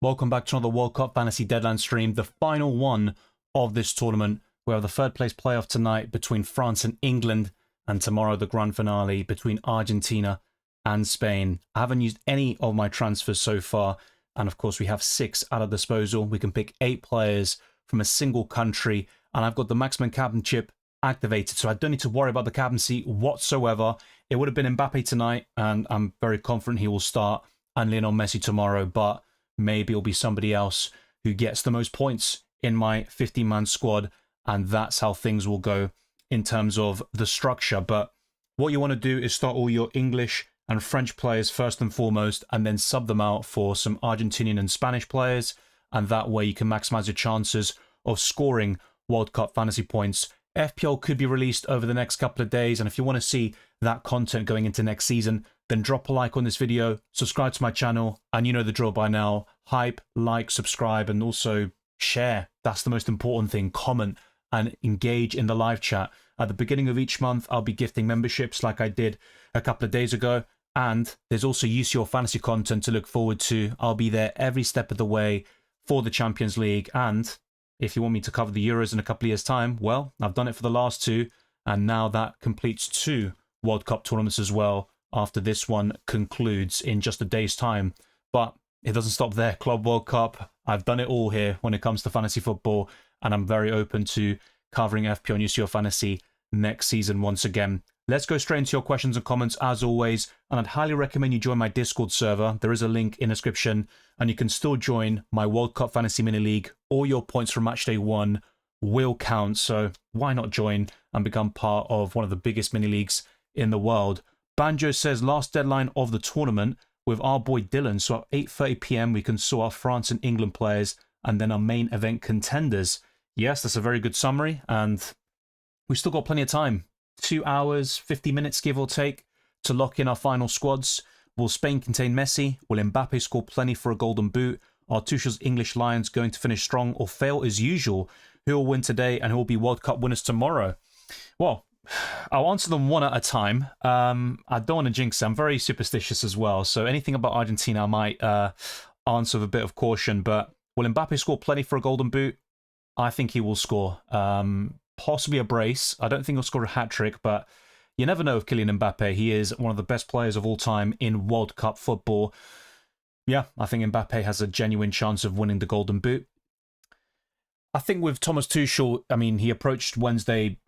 Welcome back to another World Cup Fantasy Deadline stream, the final one of this tournament. We have the third place playoff tonight between France and England, and tomorrow the grand finale between Argentina and Spain. I haven't used any of my transfers so far, and of course we have 6 at our disposal. We can pick 8 players from a single country, and I've got the maximum captainship activated, so I don't need to worry about the captaincy whatsoever. It would have been Mbappe tonight, and I'm very confident he will start, and Lionel Messi tomorrow, but maybe it'll be somebody else who gets the most points in my 50-man squad, and that's how things will go in terms of the structure. But what you want to do is start all your English and French players first and foremost, and then sub them out for some Argentinian and Spanish players, and that way you can maximize your chances of scoring World Cup fantasy points. FPL could be released over the next couple of days, and if you want to see that content going into next season, then drop a like on this video, subscribe to my channel, and you know the drill by now. Hype, like, subscribe, and also share. That's the most important thing. Comment and engage in the live chat. At the beginning of each month, I'll be gifting memberships like I did a couple of days ago, and there's also UCL fantasy content to look forward to. I'll be there every step of the way for the Champions League, and if you want me to cover the Euros in a couple of years' time, well, I've done it for the last 2, and now that completes 2 World Cup tournaments as well, after this one concludes in just a day's time. But it doesn't stop there. Club World Cup, I've done it all here when it comes to fantasy football, and I'm very open to covering FPL and UCL Fantasy next season once again. Let's go straight into your questions and comments as always, and I'd highly recommend you join my Discord server. There is a link in the description, and you can still join my World Cup Fantasy Mini League. All your points from Matchday 1 will count, so why not join and become part of one of the biggest mini leagues in the world. Banjo says last deadline of the tournament with our boy Dylan, so at 8:30 p.m. we can sort our France and England players and then our main event contenders. Yes, that's a very good summary, and we've still got plenty of time. 2 hours, 50 minutes give or take to lock in our final squads. Will Spain contain Messi? Will Mbappe score plenty for a golden boot? Are Tuchel's English Lions going to finish strong or fail as usual? Who will win today and who will be World Cup winners tomorrow? Well, I'll answer them one at a time. I don't want to jinx it. I'm very superstitious as well, so anything about Argentina I might answer with a bit of caution. But will Mbappe score plenty for a golden boot? I think he will score. Possibly a brace. I don't think he'll score a hat-trick, but you never know with Kylian Mbappe. He is one of the best players of all time in World Cup football. Yeah, I think Mbappe has a genuine chance of winning the golden boot. I think with Thomas Tuchel, I mean, he approached Wednesday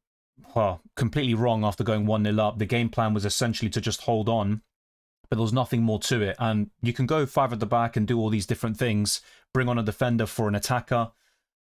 completely wrong after going 1-0 up. The game plan was essentially to just hold on, but there was nothing more to it. And you can go 5 at the back and do all these different things, bring on a defender for an attacker,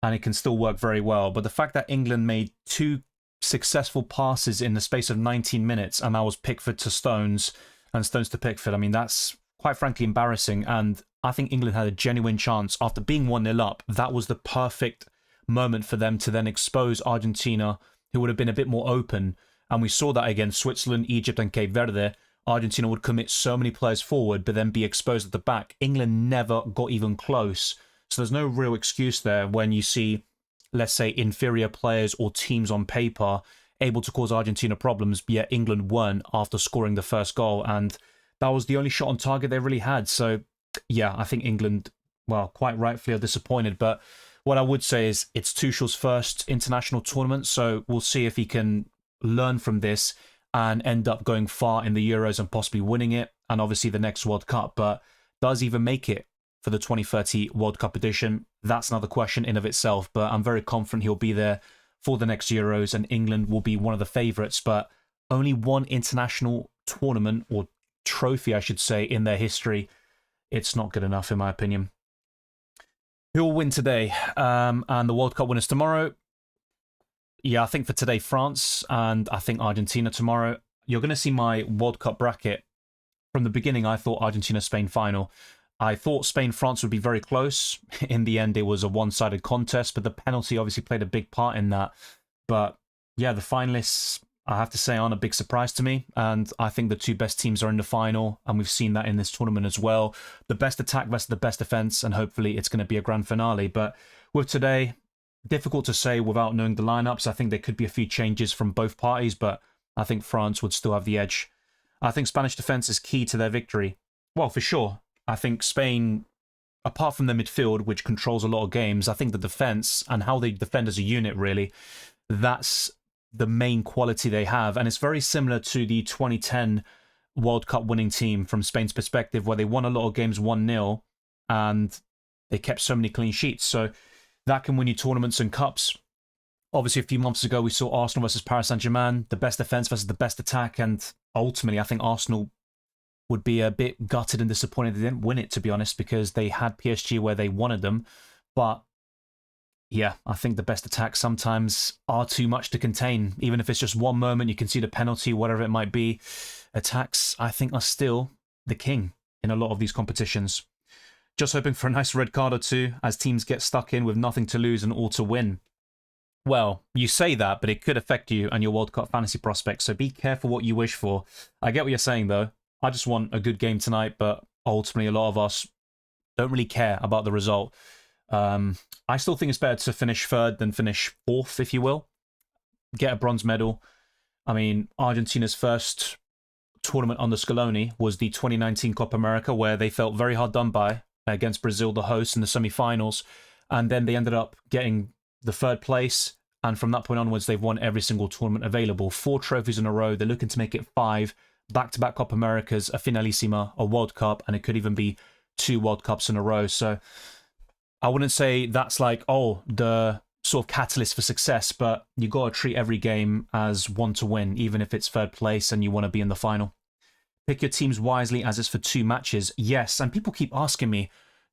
and it can still work very well. But the fact that England made 2 successful passes in the space of 19 minutes, and that was Pickford to Stones and Stones to Pickford, I mean, that's quite frankly embarrassing. And I think England had a genuine chance after being 1-0 up. That was the perfect moment for them to then expose Argentina, who would have been a bit more open. And we saw that against Switzerland, Egypt and Cape Verde. Argentina would commit so many players forward, but then be exposed at the back. England never got even close. So there's no real excuse there when you see, let's say, inferior players or teams on paper able to cause Argentina problems, yet England weren't after scoring the first goal. And that was the only shot on target they really had. So, yeah, I think England, well, quite rightfully are disappointed. But what I would say is it's Tuchel's first international tournament, so we'll see if he can learn from this and end up going far in the Euros and possibly winning it, and obviously the next World Cup. But does he even make it for the 2030 World Cup edition? That's another question in of itself, but I'm very confident he'll be there for the next Euros, and England will be one of the favourites. But only one international tournament, or trophy I should say, in their history. It's not good enough in my opinion. Who will win today? And the World Cup winners tomorrow? Yeah, I think for today, France, and I think Argentina tomorrow. You're going to see my World Cup bracket. From the beginning, I thought Argentina-Spain final. I thought Spain-France would be very close. In the end, it was a one-sided contest, but the penalty obviously played a big part in that. But yeah, the finalists, I have to say, aren't a big surprise to me. And I think the 2 best teams are in the final, and we've seen that in this tournament as well. The best attack versus the best defense, and hopefully it's going to be a grand finale. But with today, difficult to say without knowing the lineups. I think there could be a few changes from both parties, but I think France would still have the edge. I think Spanish defense is key to their victory. Well, for sure. I think Spain apart from the midfield, which controls a lot of games, I think the defense and how they defend as a unit, really, that's the main quality they have. And it's very similar to the 2010 World Cup winning team from Spain's perspective, where they won a lot of games 1-0 and they kept so many clean sheets. So that can win you tournaments and cups. Obviously, a few months ago, we saw Arsenal versus Paris Saint-Germain, the best defense versus the best attack. And ultimately, I think Arsenal would be a bit gutted and disappointed they didn't win it, to be honest, because they had PSG where they wanted them. But yeah, I think the best attacks sometimes are too much to contain. Even if it's just one moment, you can see the penalty, whatever it might be. Attacks, I think, are still the king in a lot of these competitions. Just hoping for a nice red card or two as teams get stuck in with nothing to lose and all to win. Well, you say that, but it could affect you and your World Cup fantasy prospects, so be careful what you wish for. I get what you're saying, though. I just want a good game tonight, but ultimately a lot of us don't really care about the result. I still think it's better to finish third than finish fourth, if you will. Get a bronze medal. I mean, Argentina's first tournament under Scaloni was the 2019 Copa America, where they felt very hard done by against Brazil, the hosts, in the semi-finals. And then they ended up getting the third place. And from that point onwards, they've won every single tournament available. 4 trophies in a row. They're looking to make it 5. Back-to-back Copa Americas, a Finalissima, a World Cup, and it could even be 2 World Cups in a row. So I wouldn't say that's like, oh, the sort of catalyst for success, but you got to treat every game as one to win, even if it's third place and you want to be in the final. Pick your teams wisely, as it's for 2 matches. Yes, and people keep asking me,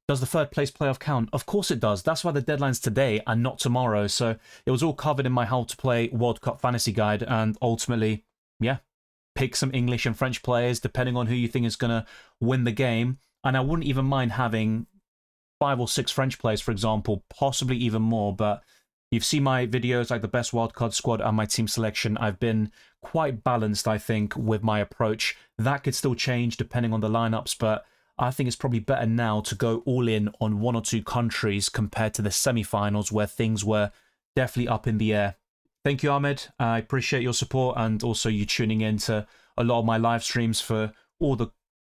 does the third place playoff count? Of course it does. That's why the deadline's today and not tomorrow. So it was all covered in my How to Play World Cup Fantasy Guide, and ultimately, yeah, pick some English and French players, depending on who you think is going to win the game. And I wouldn't even mind having 5 or 6 French players, for example, possibly even more. But you've seen my videos, like the best wildcard squad and my team selection. I've been quite balanced, I think, with my approach. That could still change depending on the lineups, but I think it's probably better now to go all in on 1 or 2 countries compared to the semi-finals, where things were definitely up in the air. Thank you, Ahmed. I appreciate your support and also you tuning in to a lot of my live streams for all the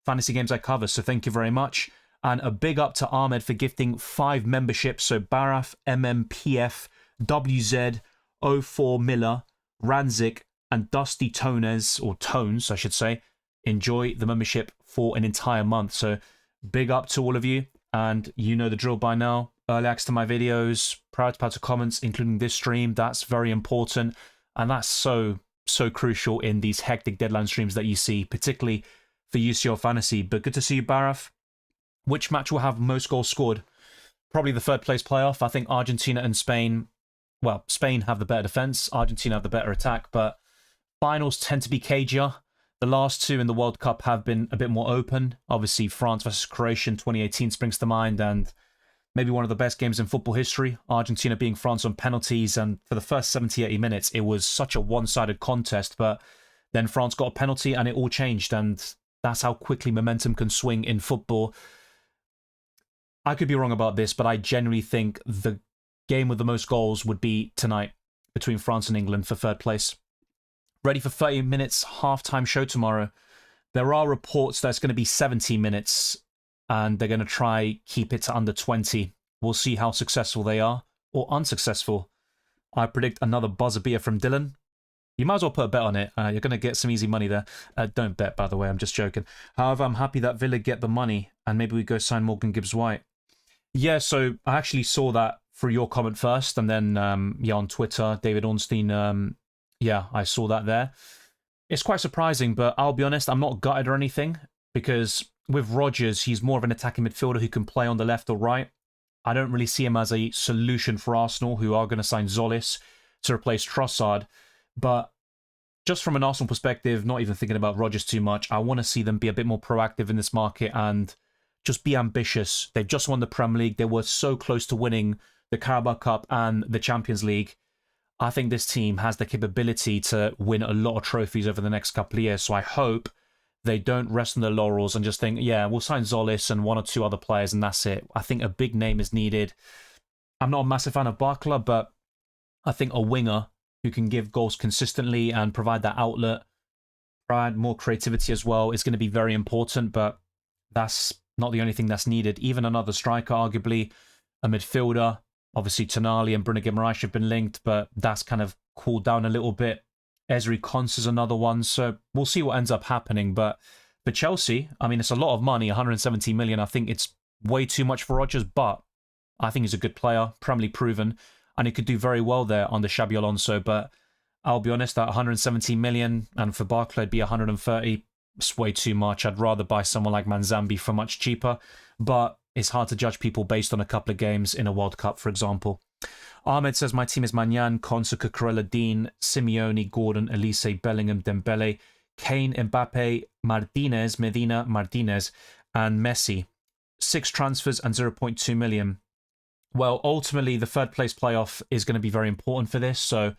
fantasy games I cover. So thank you very much. And a big up to Ahmed for gifting 5 memberships. So Baraf, MMPF, WZ, 04 Miller, Ranzik, and Dusty Tones, or Tones, I should say, enjoy the membership for an entire month. So big up to all of you. And you know the drill by now. Early access to my videos, prior to comments, including this stream. That's very important. And that's so crucial in these hectic deadline streams that you see, particularly for UCL Fantasy. But good to see you, Baraf. Which match will have most goals scored? Probably the third place playoff. I think Argentina and Spain, well, Spain have the better defense, Argentina have the better attack, but finals tend to be cagier. The last 2 in the World Cup have been a bit more open. Obviously, France versus Croatia in 2018 springs to mind, and maybe one of the best games in football history. Argentina being France on penalties, and for the first 70, 80 minutes, it was such a one-sided contest, but then France got a penalty and it all changed, and that's how quickly momentum can swing in football. I could be wrong about this, but I genuinely think the game with the most goals would be tonight between France and England for third place. Ready for 30 minutes halftime show tomorrow. There are reports that it's going to be 70 minutes and they're going to try keep it to under 20. We'll see how successful they are or unsuccessful. I predict another buzzer beater from Dylan. You might as well put a bet on it. You're going to get some easy money there. Don't bet, by the way. I'm just joking. However, I'm happy that Villa get the money and maybe we go sign Morgan Gibbs-White. Yeah, so I actually saw that through your comment first, and then yeah, on Twitter, David Ornstein, yeah, I saw that there. It's quite surprising, but I'll be honest, I'm not gutted or anything, because with Rodgers, he's more of an attacking midfielder who can play on the left or right. I don't really see him as a solution for Arsenal, who are going to sign Zolis to replace Trossard. But just from an Arsenal perspective, not even thinking about Rodgers too much, I want to see them be a bit more proactive in this market and just be ambitious. They've just won the Premier League. They were so close to winning the Carabao Cup and the Champions League. I think this team has the capability to win a lot of trophies over the next couple of years. So I hope they don't rest on their laurels and just think, yeah, we'll sign Zolis and 1 or 2 other players and that's it. I think a big name is needed. I'm not a massive fan of Barkla, but I think a winger who can give goals consistently and provide that outlet, provide more creativity as well, is going to be very important. But that's not the only thing that's needed. Even another striker, arguably a midfielder. Obviously, Tonali and Bruno Guimaraes have been linked, but that's kind of cooled down a little bit. Ezri Konsa is another one, so we'll see what ends up happening. But for Chelsea, I mean, it's a lot of money, 170 million. I think it's way too much for Rodgers, but I think he's a good player, Premier League proven, and he could do very well there under Xabi Alonso. But I'll be honest, that 170 million, and for Barclay it'd be 130, it's way too much. I'd rather buy someone like Manzambi for much cheaper, but it's hard to judge people based on a couple of games in a World Cup, for example. Ahmed says, my team is Magnan, Konsa, Cucurella, Dean, Simeone, Gordon, Elise, Bellingham, Dembele, Kane, Mbappe, Martinez, Medina, Martinez, and Messi. 6 transfers and 0.2 million. Well, ultimately, the third place playoff is going to be very important for this. So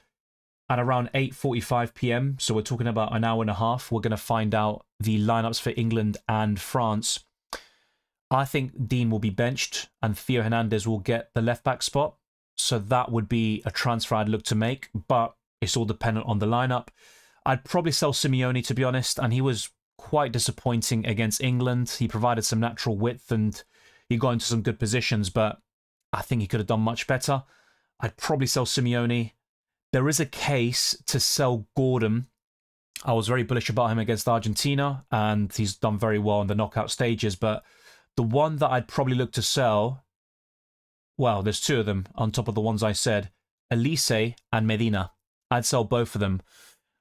at around 8:45 p.m, so we're talking about an hour and a half, we're going to find out the lineups for England and France. I think Dean will be benched and Theo Hernandez will get the left-back spot. So that would be a transfer I'd look to make, but it's all dependent on the lineup. I'd probably sell Simeone, to be honest, and he was quite disappointing against England. He provided some natural width and he got into some good positions, but I think he could have done much better. I'd probably sell Simeone. There is a case to sell Gordon. I was very bullish about him against Argentina, and he's done very well in the knockout stages, but the one that I'd probably look to sell, well, there's 2 of them on top of the ones I said, Elise and Medina. I'd sell both of them.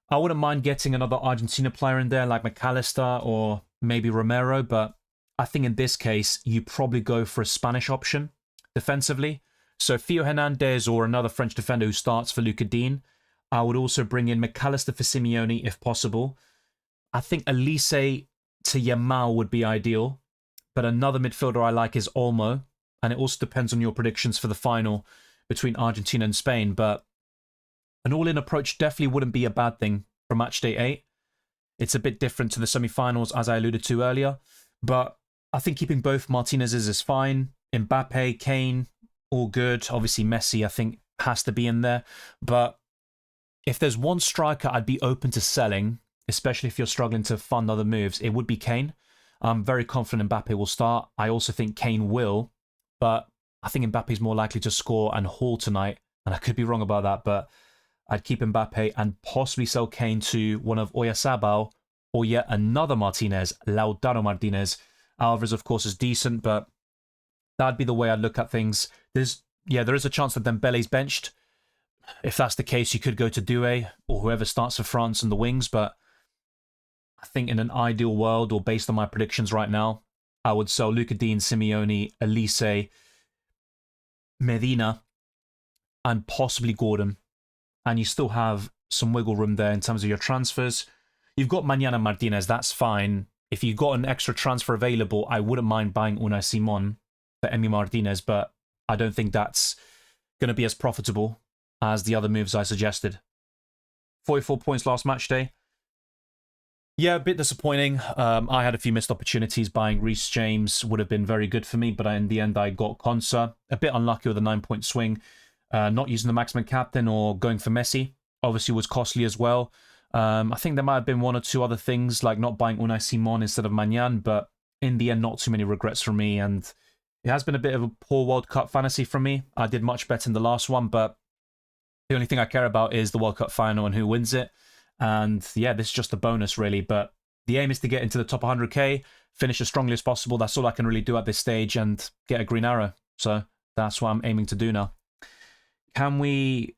I wouldn't mind getting another Argentina player in there like McAllister or maybe Romero, but I think in this case, you probably go for a Spanish option defensively. So Theo Hernandez or another French defender who starts for Luca Dean. I would also bring in McAllister for Simeone if possible. I think Elise to Yamal would be ideal. But another midfielder I like is Olmo. And it also depends on your predictions for the final between Argentina and Spain. But an all-in approach definitely wouldn't be a bad thing for Matchday 8. It's a bit different to the semi-finals, as I alluded to earlier. But I think keeping both Martinez's is fine. Mbappe, Kane, all good. Obviously, Messi, I think, has to be in there. But if there's one striker I'd be open to selling, especially if you're struggling to fund other moves, it would be Kane. I'm very confident Mbappe will start. I also think Kane will, but I think Mbappe's more likely to score and haul tonight, and I could be wrong about that, but I'd keep Mbappe and possibly sell Kane to one of Oyarzabal or yet another Martinez, Lautaro Martinez. Alvarez, of course, is decent, but that'd be the way I'd look at things. There is a chance that Dembele's benched. If that's the case, you could go to Doué or whoever starts for France in the wings, but I think in an ideal world, or based on my predictions right now, I would sell Luca Dean, Simeone, Elise, Medina, and possibly Gordon. And you still have some wiggle room there in terms of your transfers. You've got Magnan and Martinez, that's fine. If you've got an extra transfer available, I wouldn't mind buying Unai Simon for Emi Martinez, but I don't think that's going to be as profitable as the other moves I suggested. 44 points last match day. Yeah, a bit disappointing. I had a few missed opportunities. Buying Reece James would have been very good for me, but in the end I got Konsa. A bit unlucky with a 9-point swing. Not using the maximum captain or going for Messi obviously was costly as well. I think there might have been 1 or 2 other things, like not buying Unai Simon instead of Magnan, but in the end, not too many regrets from me, and it has been a bit of a poor World Cup fantasy from me. I did much better in the last one, but the only thing I care about is the World Cup final and who wins it. And yeah, this is just a bonus, really. But the aim is to get into the top 100k, finish as strongly as possible. That's all I can really do at this stage and get a green arrow. So that's what I'm aiming to do now. Can we...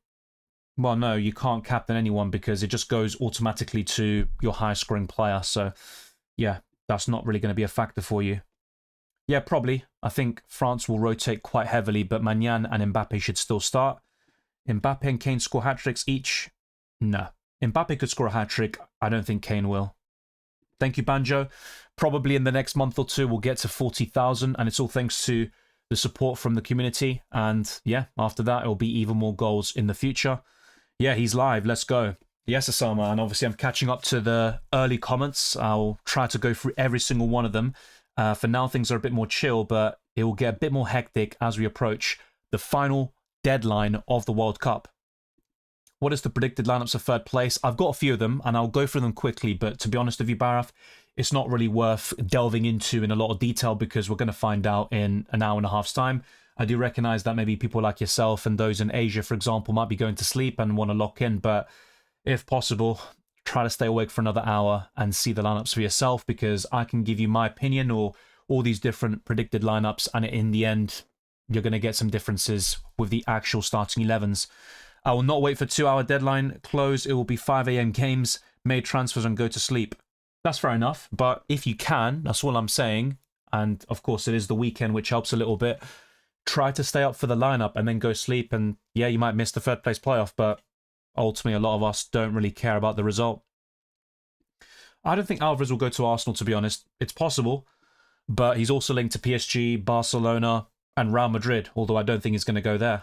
Well, no, you can't captain anyone because it just goes automatically to your highest scoring player. So yeah, that's not really going to be a factor for you. Yeah, probably. I think France will rotate quite heavily, but Magnan and Mbappe should still start. Mbappe and Kane score hat-tricks each? No. Mbappe could score a hat-trick. I don't think Kane will. Thank you, Banjo. Probably in the next month or 2, we'll get to 40,000, and it's all thanks to the support from the community. And yeah, after that, it'll be even more goals in the future. Yeah, he's live. Let's go. Yes, Osama, and obviously I'm catching up to the early comments. I'll try to go through every single one of them. For now, things are a bit more chill, but it will get a bit more hectic as we approach the final deadline of the World Cup. What is the predicted lineups of third place? I've got a few of them, and I'll go through them quickly, but to be honest with you, Barath, it's not really worth delving into in a lot of detail because we're going to find out in an hour and a half's time. I do recognize that maybe people like yourself and those in Asia, for example, might be going to sleep and want to lock in, but if possible, try to stay awake for another hour and see the lineups for yourself, because I can give you my opinion or all these different predicted lineups, and in the end, you're going to get some differences with the actual starting 11s. I will not wait for 2-hour deadline close. It will be 5 a.m. games, made transfers and go to sleep. That's fair enough, but if you can, that's all I'm saying, and of course it is the weekend, which helps a little bit, try to stay up for the lineup and then go sleep, and yeah, you might miss the third place playoff, but ultimately a lot of us don't really care about the result. I don't think Alvarez will go to Arsenal, to be honest. It's possible, but he's also linked to PSG, Barcelona, and Real Madrid, although I don't think he's going to go there.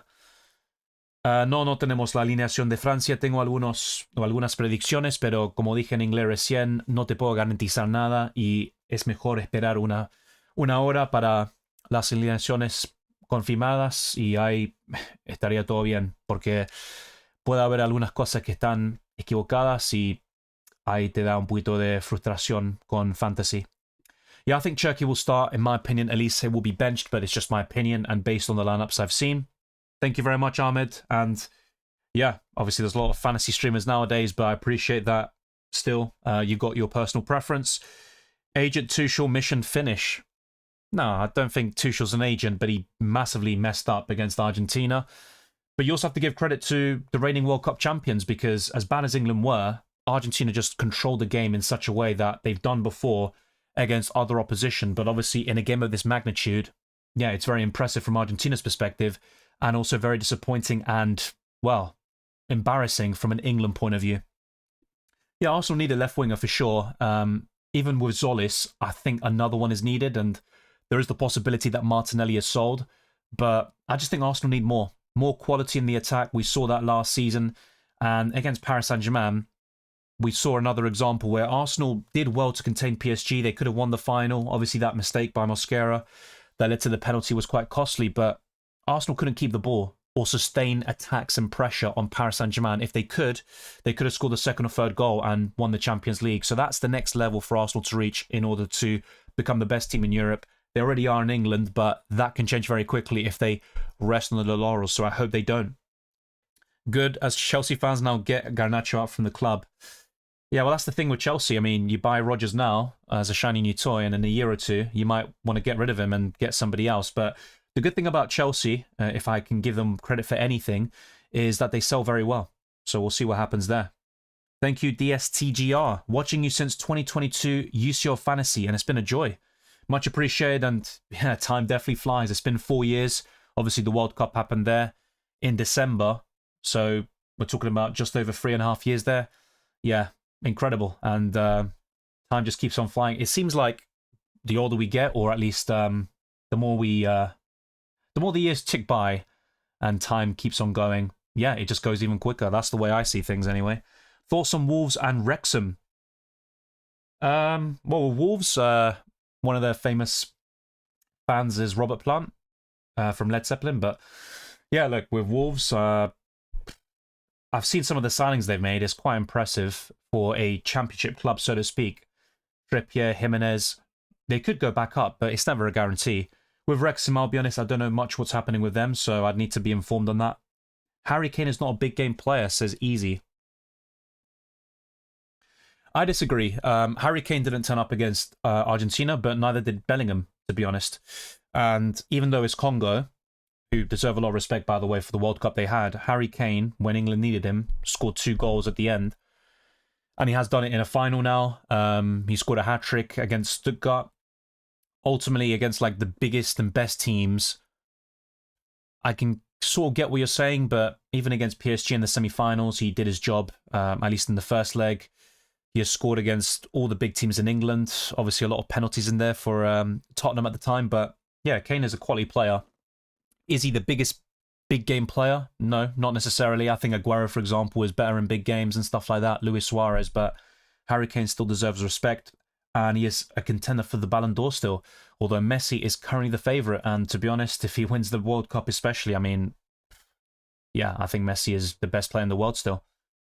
No tenemos la alineación de Francia. Tengo algunas predicciones, pero como dije en inglés recién, no te puedo garantizar nada y es mejor esperar una hora para las alineaciones confirmadas y ahí estaría todo bien, porque puede haber algunas cosas que están equivocadas y ahí te da un poquito de frustración con fantasy. Yeah, I think Cherki will start. In my opinion, Elise will be benched, but it's just my opinion and based on the lineups I've seen. Thank you very much, Ahmed. And yeah, obviously there's a lot of fantasy streamers nowadays, but I appreciate that still. You've got your personal preference. Agent Tuchel mission finish. No, I don't think Tuchel's an agent, but he massively messed up against Argentina. But you also have to give credit to the reigning World Cup champions, because as bad as England were, Argentina just controlled the game in such a way that they've done before against other opposition. But obviously in a game of this magnitude, yeah, it's very impressive from Argentina's perspective, and also very disappointing and, well, embarrassing from an England point of view. Yeah, Arsenal need a left winger for sure. Even with Zolis, I think another one is needed, and there is the possibility that Martinelli is sold. But I just think Arsenal need more quality in the attack. We saw that last season, and against Paris Saint-Germain, we saw another example where Arsenal did well to contain PSG. They could have won the final. Obviously, that mistake by Mosquera that led to the penalty was quite costly, but Arsenal couldn't keep the ball or sustain attacks and pressure on Paris Saint-Germain. If they could have scored the second or third goal and won the Champions League. So that's the next level for Arsenal to reach in order to become the best team in Europe. They already are in England, but that can change very quickly if they rest on the laurels, so I hope they don't. Good, as Chelsea fans now get Garnacho out from the club. Yeah, well, that's the thing with Chelsea. I mean, you buy Rodgers now as a shiny new toy, and in a year or two, you might want to get rid of him and get somebody else. But the good thing about Chelsea, if I can give them credit for anything, is that they sell very well. So we'll see what happens there. Thank you, DSTGR. Watching you since 2022, use your fantasy, and it's been a joy. Much appreciated, and yeah, time definitely flies. It's been 4 years. Obviously, the World Cup happened there in December. So we're talking about just over 3.5 years there. Yeah, incredible. And time just keeps on flying. It seems like the older we get, or at least the more the years tick by and time keeps on going, yeah, it just goes even quicker. That's the way I see things anyway. Thoughts on Wolves and Wrexham? Well, Wolves, one of their famous fans is Robert Plant from Led Zeppelin. But yeah, look, with Wolves, I've seen some of the signings they've made. It's quite impressive for a championship club, so to speak. Trippier, Jimenez, they could go back up, but it's never a guarantee. With Wrexham, I'll be honest, I don't know much what's happening with them, so I'd need to be informed on that. Harry Kane is not a big game player, says Easy. I disagree. Harry Kane didn't turn up against Argentina, but neither did Bellingham, to be honest. And even though it's Congo, who deserve a lot of respect, by the way, for the World Cup they had, Harry Kane, when England needed him, scored 2 goals at the end. And he has done it in a final now. He scored a hat-trick against Stuttgart. Ultimately, against like the biggest and best teams, I can sort of get what you're saying, but even against PSG in the semi-finals, he did his job, at least in the first leg. He has scored against all the big teams in England. Obviously, a lot of penalties in there for Tottenham at the time, but yeah, Kane is a quality player. Is he the biggest big game player? No, not necessarily. I think Aguero, for example, is better in big games and stuff like that, Luis Suarez, but Harry Kane still deserves respect. And he is a contender for the Ballon d'Or still, although Messi is currently the favourite. And to be honest, if he wins the World Cup especially, I mean, yeah, I think Messi is the best player in the world still.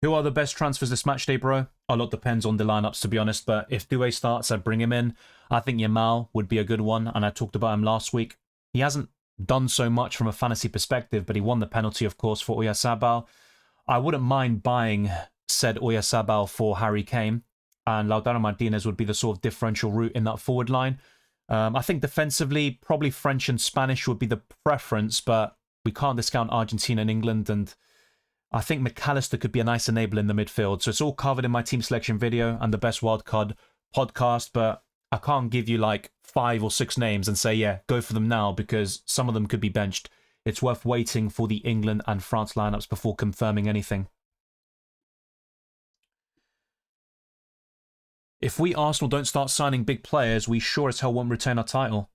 Who are the best transfers this match day, bro? A lot depends on the lineups, to be honest. But if Doué starts, I'd bring him in. I think Yamal would be a good one, and I talked about him last week. He hasn't done so much from a fantasy perspective, but he won the penalty, of course, for Oyarzabal. I wouldn't mind buying said Oyarzabal for Harry Kane, and Lautaro Martinez would be the sort of differential route in that forward line. I think defensively, probably French and Spanish would be the preference, but we can't discount Argentina and England, and I think McAllister could be a nice enabler in the midfield. So it's all covered in my team selection video and the best wildcard podcast, but I can't give you like 5 or 6 names and say, yeah, go for them now, because some of them could be benched. It's worth waiting for the England and France lineups before confirming anything. If we Arsenal don't start signing big players, we sure as hell won't retain our title.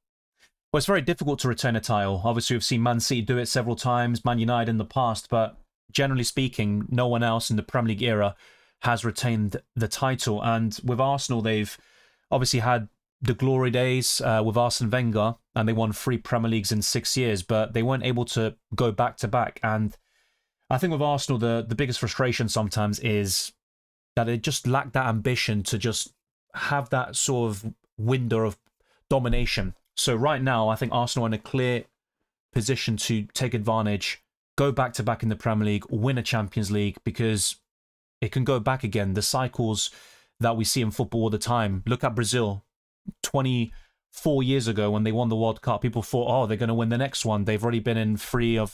Well, it's very difficult to retain a title. Obviously, we've seen Man City do it several times, Man United in the past, but generally speaking, no one else in the Premier League era has retained the title. And with Arsenal, they've obviously had the glory days with Arsene Wenger, and they won 3 Premier Leagues in 6 years, but they weren't able to go back to back. And I think with Arsenal, the biggest frustration sometimes is that they just lack that ambition to just have that sort of window of domination. So right now, I think Arsenal are in a clear position to take advantage, go back-to-back in the Premier League, win a Champions League, because it can go back again. The cycles that we see in football all the time. Look at Brazil. 24 years ago when they won the World Cup, people thought, oh, they're going to win the next one. They've already been in the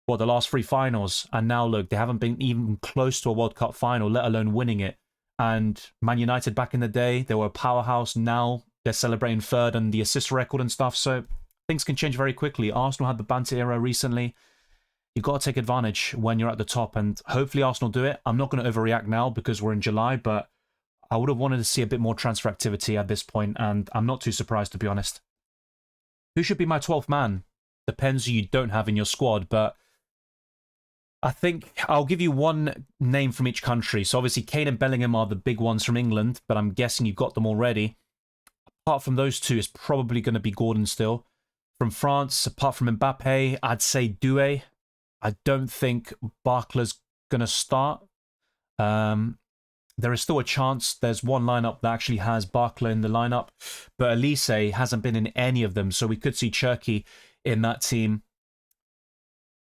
last 3 finals. And now look, they haven't been even close to a World Cup final, let alone winning it. And Man United back in the day, they were a powerhouse. Now they're celebrating 3rd and the assist record and stuff. So things can change very quickly. Arsenal had the banter era recently. You've got to take advantage when you're at the top, and hopefully Arsenal do it. I'm not going to overreact now because we're in July, but I would have wanted to see a bit more transfer activity at this point, and I'm not too surprised, to be honest. Who should be my 12th man? Depends who you don't have in your squad, but I think I'll give you one name from each country. So obviously Kane and Bellingham are the big ones from England, but I'm guessing you've got them already. Apart from those two, it's probably going to be Gordon still. From France, apart from Mbappe, I'd say Doué. I don't think Barkla's going to start. There is still a chance. There's one lineup that actually has Barkla in the lineup, but Elise hasn't been in any of them, so we could see Cherki in that team.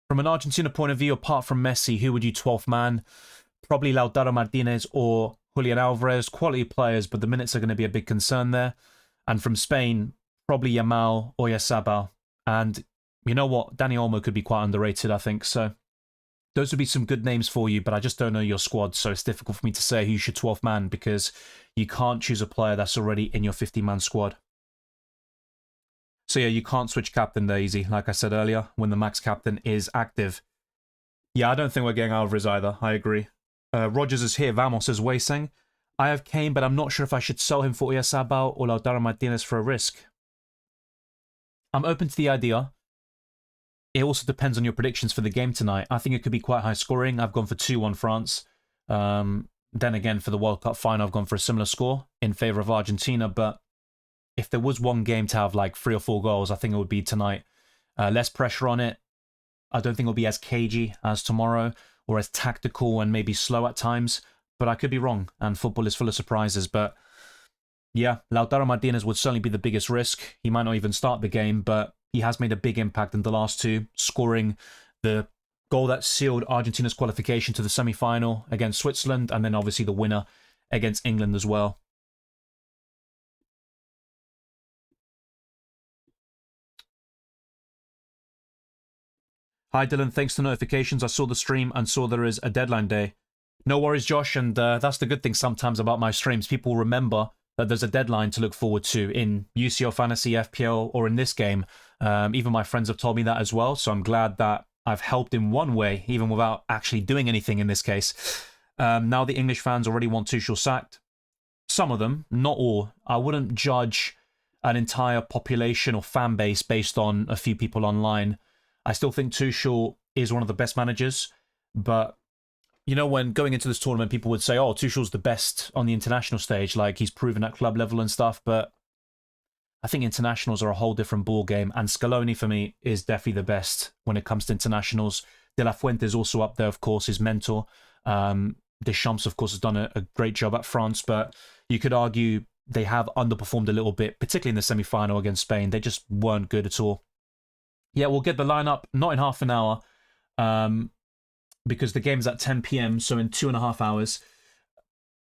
From an Argentina point of view, apart from Messi, who would you 12th man? Probably Lautaro Martinez or Julian Alvarez. Quality players, but the minutes are going to be a big concern there. And from Spain, probably Yamal or Oyarzabal. And you know what? Dani Olmo could be quite underrated, I think. So those would be some good names for you, but I just don't know your squad, so it's difficult for me to say who's your 12th man because you can't choose a player that's already in your 50-man squad. So yeah, you can't switch captain there easy, like I said earlier, when the max captain is active. Yeah, I don't think we're getting Alvarez either, I agree. Rogers is here, Vamos is Weiseng. I have Kane, but I'm not sure if I should sell him for Oyarzabal or Lautaro Martinez for a risk. I'm open to the idea. It also depends on your predictions for the game tonight. I think it could be quite high scoring. I've gone for 2-1 France. Then again, for the World Cup final, I've gone for a similar score in favour of Argentina. But if there was one game to have like 3 or 4 goals, I think it would be tonight. Less pressure on it. I don't think it'll be as cagey as tomorrow or as tactical and maybe slow at times. But I could be wrong, and football is full of surprises. But yeah, Lautaro Martinez would certainly be the biggest risk. He might not even start the game, but he has made a big impact in the last 2, scoring the goal that sealed Argentina's qualification to the semi-final against Switzerland, and then obviously the winner against England as well. Hi Dylan, thanks for the notifications. I saw the stream and saw there is a deadline day. No worries, Josh, and that's the good thing sometimes about my streams. People remember that there's a deadline to look forward to in UCL Fantasy, FPL, or in this game. Even my friends have told me that as well, so I'm glad that I've helped in one way, even without actually doing anything in this case. Now the English fans already want Tuchel sacked. Some of them, not all. I wouldn't judge an entire population or fan base based on a few people online. I still think Tuchel is one of the best managers, but you know, when going into this tournament, people would say, oh, Tuchel's the best on the international stage, like he's proven at club level and stuff, but I think internationals are a whole different ball game, and Scaloni, for me, is definitely the best when it comes to internationals. De La Fuente is also up there, of course, his mentor. Deschamps, of course, has done a great job at France, but you could argue they have underperformed a little bit, particularly in the semi-final against Spain. They just weren't good at all. Yeah, we'll get the lineup, not in half an hour, because the game's at 10 p.m., so in 2.5 hours.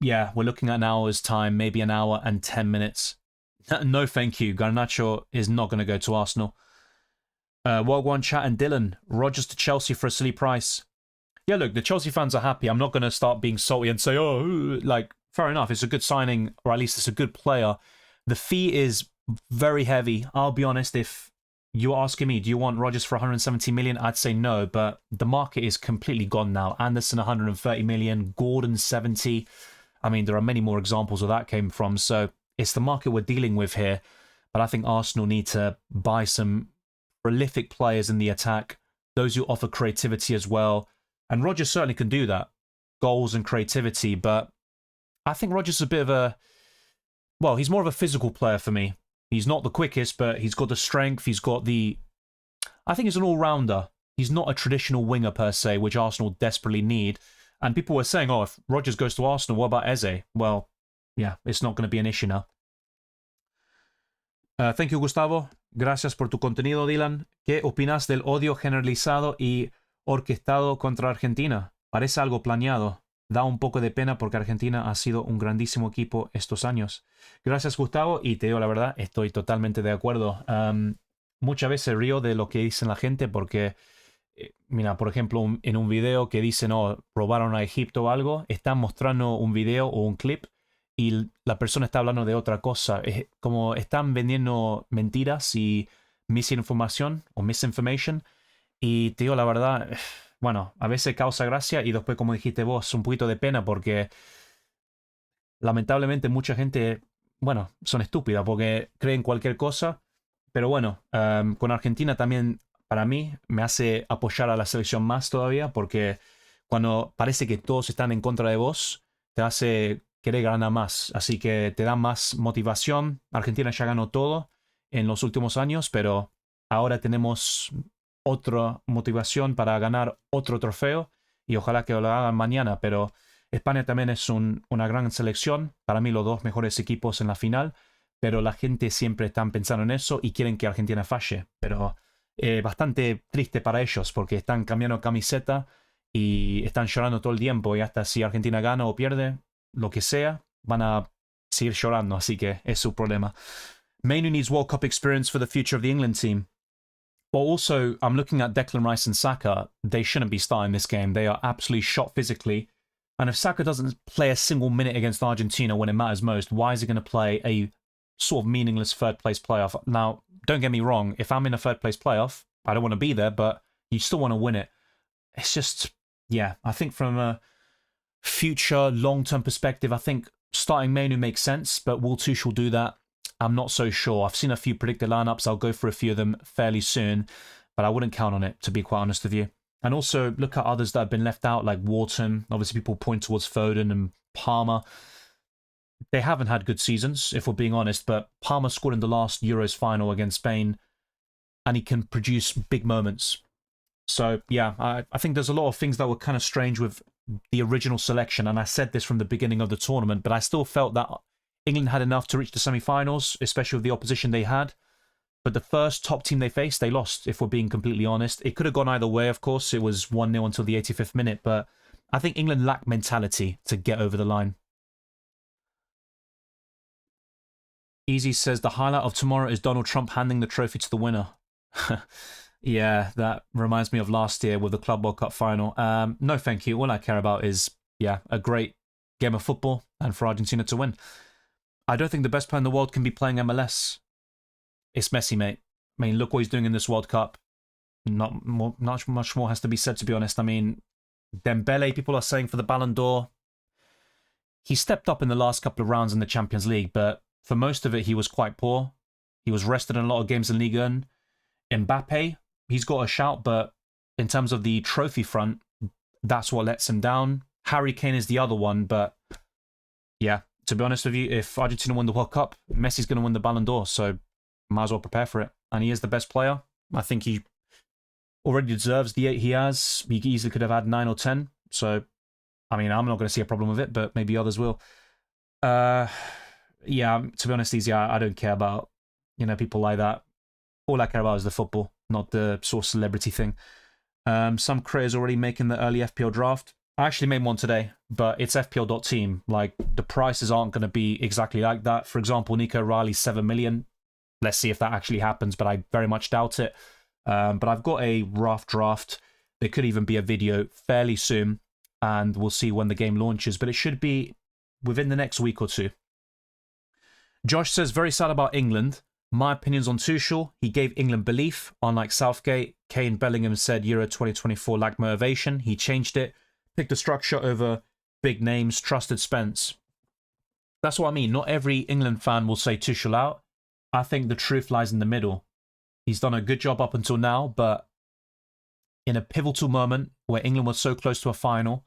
Yeah, we're looking at an hour's time, maybe an hour and 10 minutes. No, thank you. Garnacho is not going to go to Arsenal. Wagwan Chat and Dylan, Rodgers to Chelsea for a silly price. Yeah, look, the Chelsea fans are happy. I'm not going to start being salty and say, oh, like, fair enough. It's a good signing, or at least it's a good player. The fee is very heavy. I'll be honest, if you're asking me, do you want Rodgers for 170 million? I'd say no, but the market is completely gone now. Anderson, 130 million. Gordon, 70. I mean, there are many more examples where that came from. So it's the market we're dealing with here. But I think Arsenal need to buy some prolific players in the attack, those who offer creativity as well. And Rodgers certainly can do that, goals and creativity. But I think Rodgers is a bit of a, well, he's more of a physical player for me. He's not the quickest, but he's got the strength. He's got the, I think he's an all-rounder. He's not a traditional winger per se, which Arsenal desperately need. And people were saying, oh, if Rodgers goes to Arsenal, what about Eze? Well, yeah, it's not going to be an issue now. Thank you, Gustavo. Gracias por tu contenido, Dylan. ¿Qué opinas del odio generalizado y orquestado contra Argentina? Parece algo planeado. Da un poco de pena porque Argentina ha sido un grandísimo equipo estos años. Gracias, Gustavo. Y te digo la verdad, estoy totalmente de acuerdo. Muchas veces río de lo que dicen la gente porque... Mira, por ejemplo, en un video que dicen, oh, robaron a Egipto o algo, están mostrando un video o un clip y la persona está hablando de otra cosa. Es como están vendiendo mentiras y misinformación o misinformation. Y te digo la verdad, bueno, a veces causa gracia y después, como dijiste vos, un poquito de pena porque lamentablemente mucha gente, bueno, son estúpidas porque creen cualquier cosa. Pero bueno, con Argentina también... Para mí, me hace apoyar a la selección más todavía porque cuando parece que todos están en contra de vos, te hace querer ganar más. Así que te da más motivación. Argentina ya ganó todo en los últimos años, pero ahora tenemos otra motivación para ganar otro trofeo y ojalá que lo hagan mañana. Pero España también es una gran selección. Para mí, los dos mejores equipos en la final. Pero la gente siempre está pensando en eso y quieren que Argentina falle. Pero... bastante triste para ellos porque están cambiando camiseta y están llorando todo el tiempo y hasta si Argentina gana o pierde, lo que sea, van a seguir llorando, así que es su problema. Mainu needs World Cup experience for the future of the England team. Well, also, I'm looking at Declan Rice and Saka. They shouldn't be starting this game. They are absolutely shot physically. And if Saka doesn't play a single minute against Argentina when it matters most, why is he going to play a sort of meaningless third-place playoff? Now, don't get me wrong, if I'm in a third-place playoff, I don't want to be there, but you still want to win it. It's just, yeah, I think from a future, long-term perspective, I think starting Mainu makes sense, but will Tuchel do that? I'm not so sure. I've seen a few predicted lineups. I'll go through a few of them fairly soon, but I wouldn't count on it, to be quite honest with you. And also, look at others that have been left out, like Wharton. Obviously, people point towards Foden and Palmer. They haven't had good seasons, if we're being honest, but Palmer scored in the last Euros final against Spain, and he can produce big moments. So, yeah, I think there's a lot of things that were kind of strange with the original selection, and I said this from the beginning of the tournament, but I still felt that England had enough to reach the semi-finals, especially with the opposition they had. But the first top team they faced, they lost, if we're being completely honest. It could have gone either way, of course. It was 1-0 until the 85th minute, but I think England lacked mentality to get over the line. Easy says the highlight of tomorrow is Donald Trump handing the trophy to the winner. Yeah, that reminds me of last year with the Club World Cup final. No, thank you. All I care about is, yeah, a great game of football and for Argentina to win. I don't think the best player in the world can be playing MLS. It's Messi, mate. I mean, look what he's doing in this World Cup. Not much more has to be said, to be honest. I mean, Dembele, people are saying for the Ballon d'Or. He stepped up in the last couple of rounds in the Champions League, but for most of it, he was quite poor. He was rested in a lot of games in Ligue 1. Mbappe, he's got a shout, but in terms of the trophy front, that's what lets him down. Harry Kane is the other one, but yeah, to be honest with you, if Argentina win the World Cup, Messi's going to win the Ballon d'Or, so might as well prepare for it. And he is the best player. I think he already deserves the 8 he has. He easily could have had 9 or 10, so I mean, I'm not going to see a problem with it, but maybe others will. Yeah, to be honest, easy. I don't care about, people like that. All I care about is the football, not the sort of celebrity thing. Some creators already making the early FPL draft. I actually made one today, but it's FPL.team. Like, the prices aren't going to be exactly like that. For example, Nico Riley, 7 million. Let's see if that actually happens, but I very much doubt it. But I've got a rough draft. There could even be a video fairly soon, and we'll see when the game launches, but it should be within the next week or two. Josh says, very sad about England. My opinions on Tuchel, he gave England belief, unlike Southgate. Kane Bellingham said Euro 2024 lacked motivation. He changed it, picked a structure over big names, trusted Spence. That's what I mean. Not every England fan will say Tuchel out. I think the truth lies in the middle. He's done a good job up until now, but in a pivotal moment where England was so close to a final,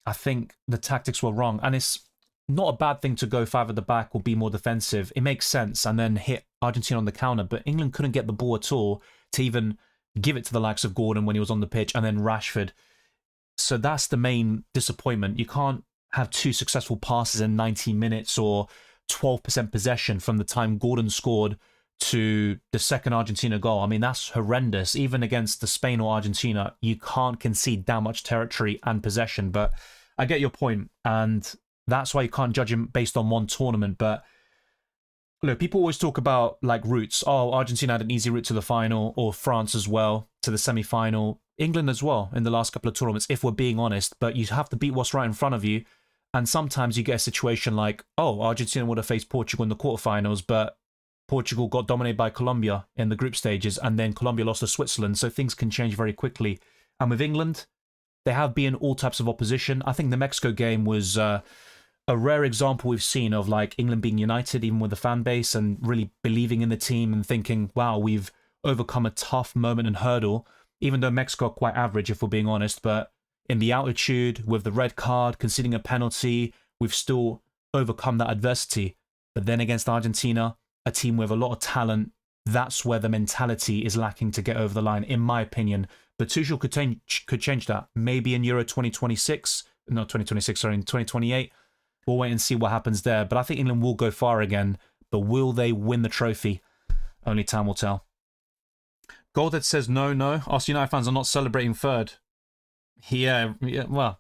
I think the tactics were wrong. And it's not a bad thing to go 5 at the back or be more defensive. It makes sense, and then hit Argentina on the counter. But England couldn't get the ball at all to even give it to the likes of Gordon when he was on the pitch, and then Rashford. So that's the main disappointment. You can't have 2 successful passes in 90 minutes or 12% possession from the time Gordon scored to the second Argentina goal. I mean, that's horrendous. Even against the Spain or Argentina, you can't concede that much territory and possession. But I get your point, and that's why you can't judge him based on one tournament. But look, people always talk about like routes. Oh, Argentina had an easy route to the final, or France as well to the semi-final. England as well in the last couple of tournaments, if we're being honest. But you have to beat what's right in front of you. And sometimes you get a situation like, oh, Argentina would have faced Portugal in the quarterfinals, but Portugal got dominated by Colombia in the group stages, and then Colombia lost to Switzerland. So things can change very quickly. And with England, they have been all types of opposition. I think the Mexico game was a rare example we've seen of like England being united, even with the fan base, and really believing in the team and thinking, wow, we've overcome a tough moment and hurdle, even though Mexico are quite average, if we're being honest. But in the altitude, with the red card, conceding a penalty, we've still overcome that adversity. But then against Argentina, a team with a lot of talent, that's where the mentality is lacking to get over the line, in my opinion. But Tuchel could change that. Maybe in Euro 2026, not 2026, sorry, in 2028. We'll wait and see what happens there. But I think England will go far again. But will they win the trophy? Only time will tell. Goldhead says, no. Us United fans are not celebrating third. Yeah, well,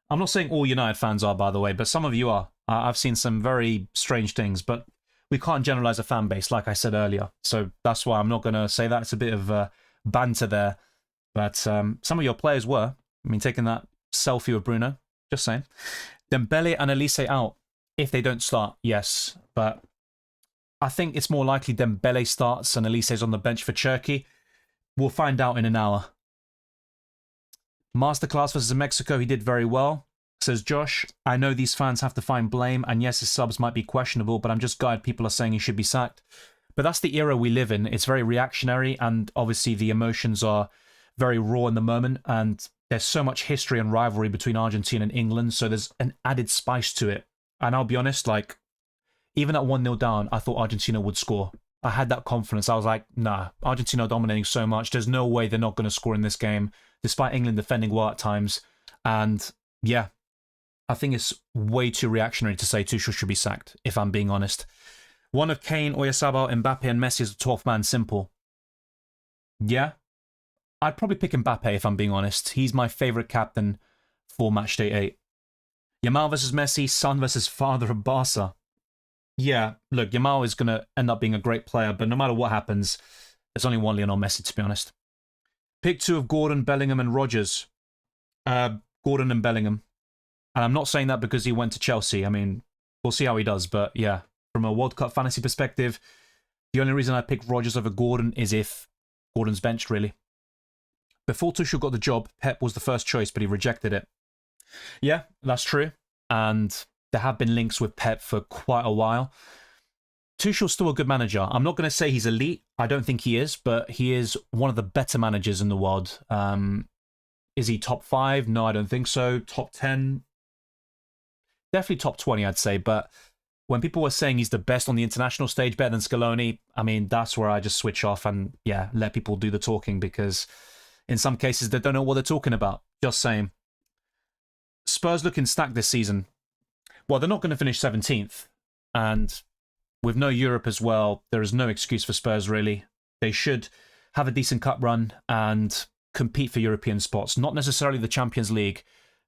I'm not saying all United fans are, by the way, but some of you are. I've seen some very strange things, but we can't generalize a fan base, like I said earlier. So that's why I'm not going to say that. It's a bit of banter there. But some of your players were. I mean, taking that selfie with Bruno, just saying. Dembele and Analyse out if they don't start, yes. But I think it's more likely Dembele starts and Analyse is on the bench for Turkey. We'll find out in an hour. Masterclass versus Mexico, he did very well, says Josh. I know these fans have to find blame, and yes, his subs might be questionable, but I'm just gutted people are saying he should be sacked. But that's the era we live in. It's very reactionary, and obviously the emotions are very raw in the moment, and there's so much history and rivalry between Argentina and England, so there's an added spice to it. And I'll be honest, like, even at 1-0 down, I thought Argentina would score. I had that confidence. I was like, nah, Argentina are dominating so much. There's no way they're not going to score in this game, despite England defending well at times. And yeah, I think it's way too reactionary to say Tuchel should be sacked, if I'm being honest. One of Kane, Oyarzabal, Mbappe, and Messi is the 12th man, simple. Yeah, I'd probably pick Mbappe, if I'm being honest. He's my favourite captain for Matchday 8. Yamal versus Messi, son versus father of Barca. Yeah, look, Yamal is going to end up being a great player, but no matter what happens, there's only one Lionel Messi, to be honest. Pick 2 of Gordon, Bellingham, and Rodgers. Gordon and Bellingham. And I'm not saying that because he went to Chelsea. I mean, we'll see how he does, but yeah, from a World Cup fantasy perspective, the only reason I pick Rodgers over Gordon is if Gordon's benched, really. Before Tuchel got the job, Pep was the first choice, but he rejected it. Yeah, that's true. And there have been links with Pep for quite a while. Tuchel's still a good manager. I'm not going to say he's elite. I don't think he is, but he is one of the better managers in the world. Is he top 5? No, I don't think so. Top 10? Definitely top 20, I'd say. But when people were saying he's the best on the international stage, better than Scaloni, I mean, that's where I just switch off and, yeah, let people do the talking, because in some cases they don't know what they're talking about. Just saying. Spurs looking stacked this season. Well, they're not going to finish 17th. And with no Europe as well, there is no excuse for Spurs, really. They should have a decent cup run and compete for European spots. Not necessarily the Champions League,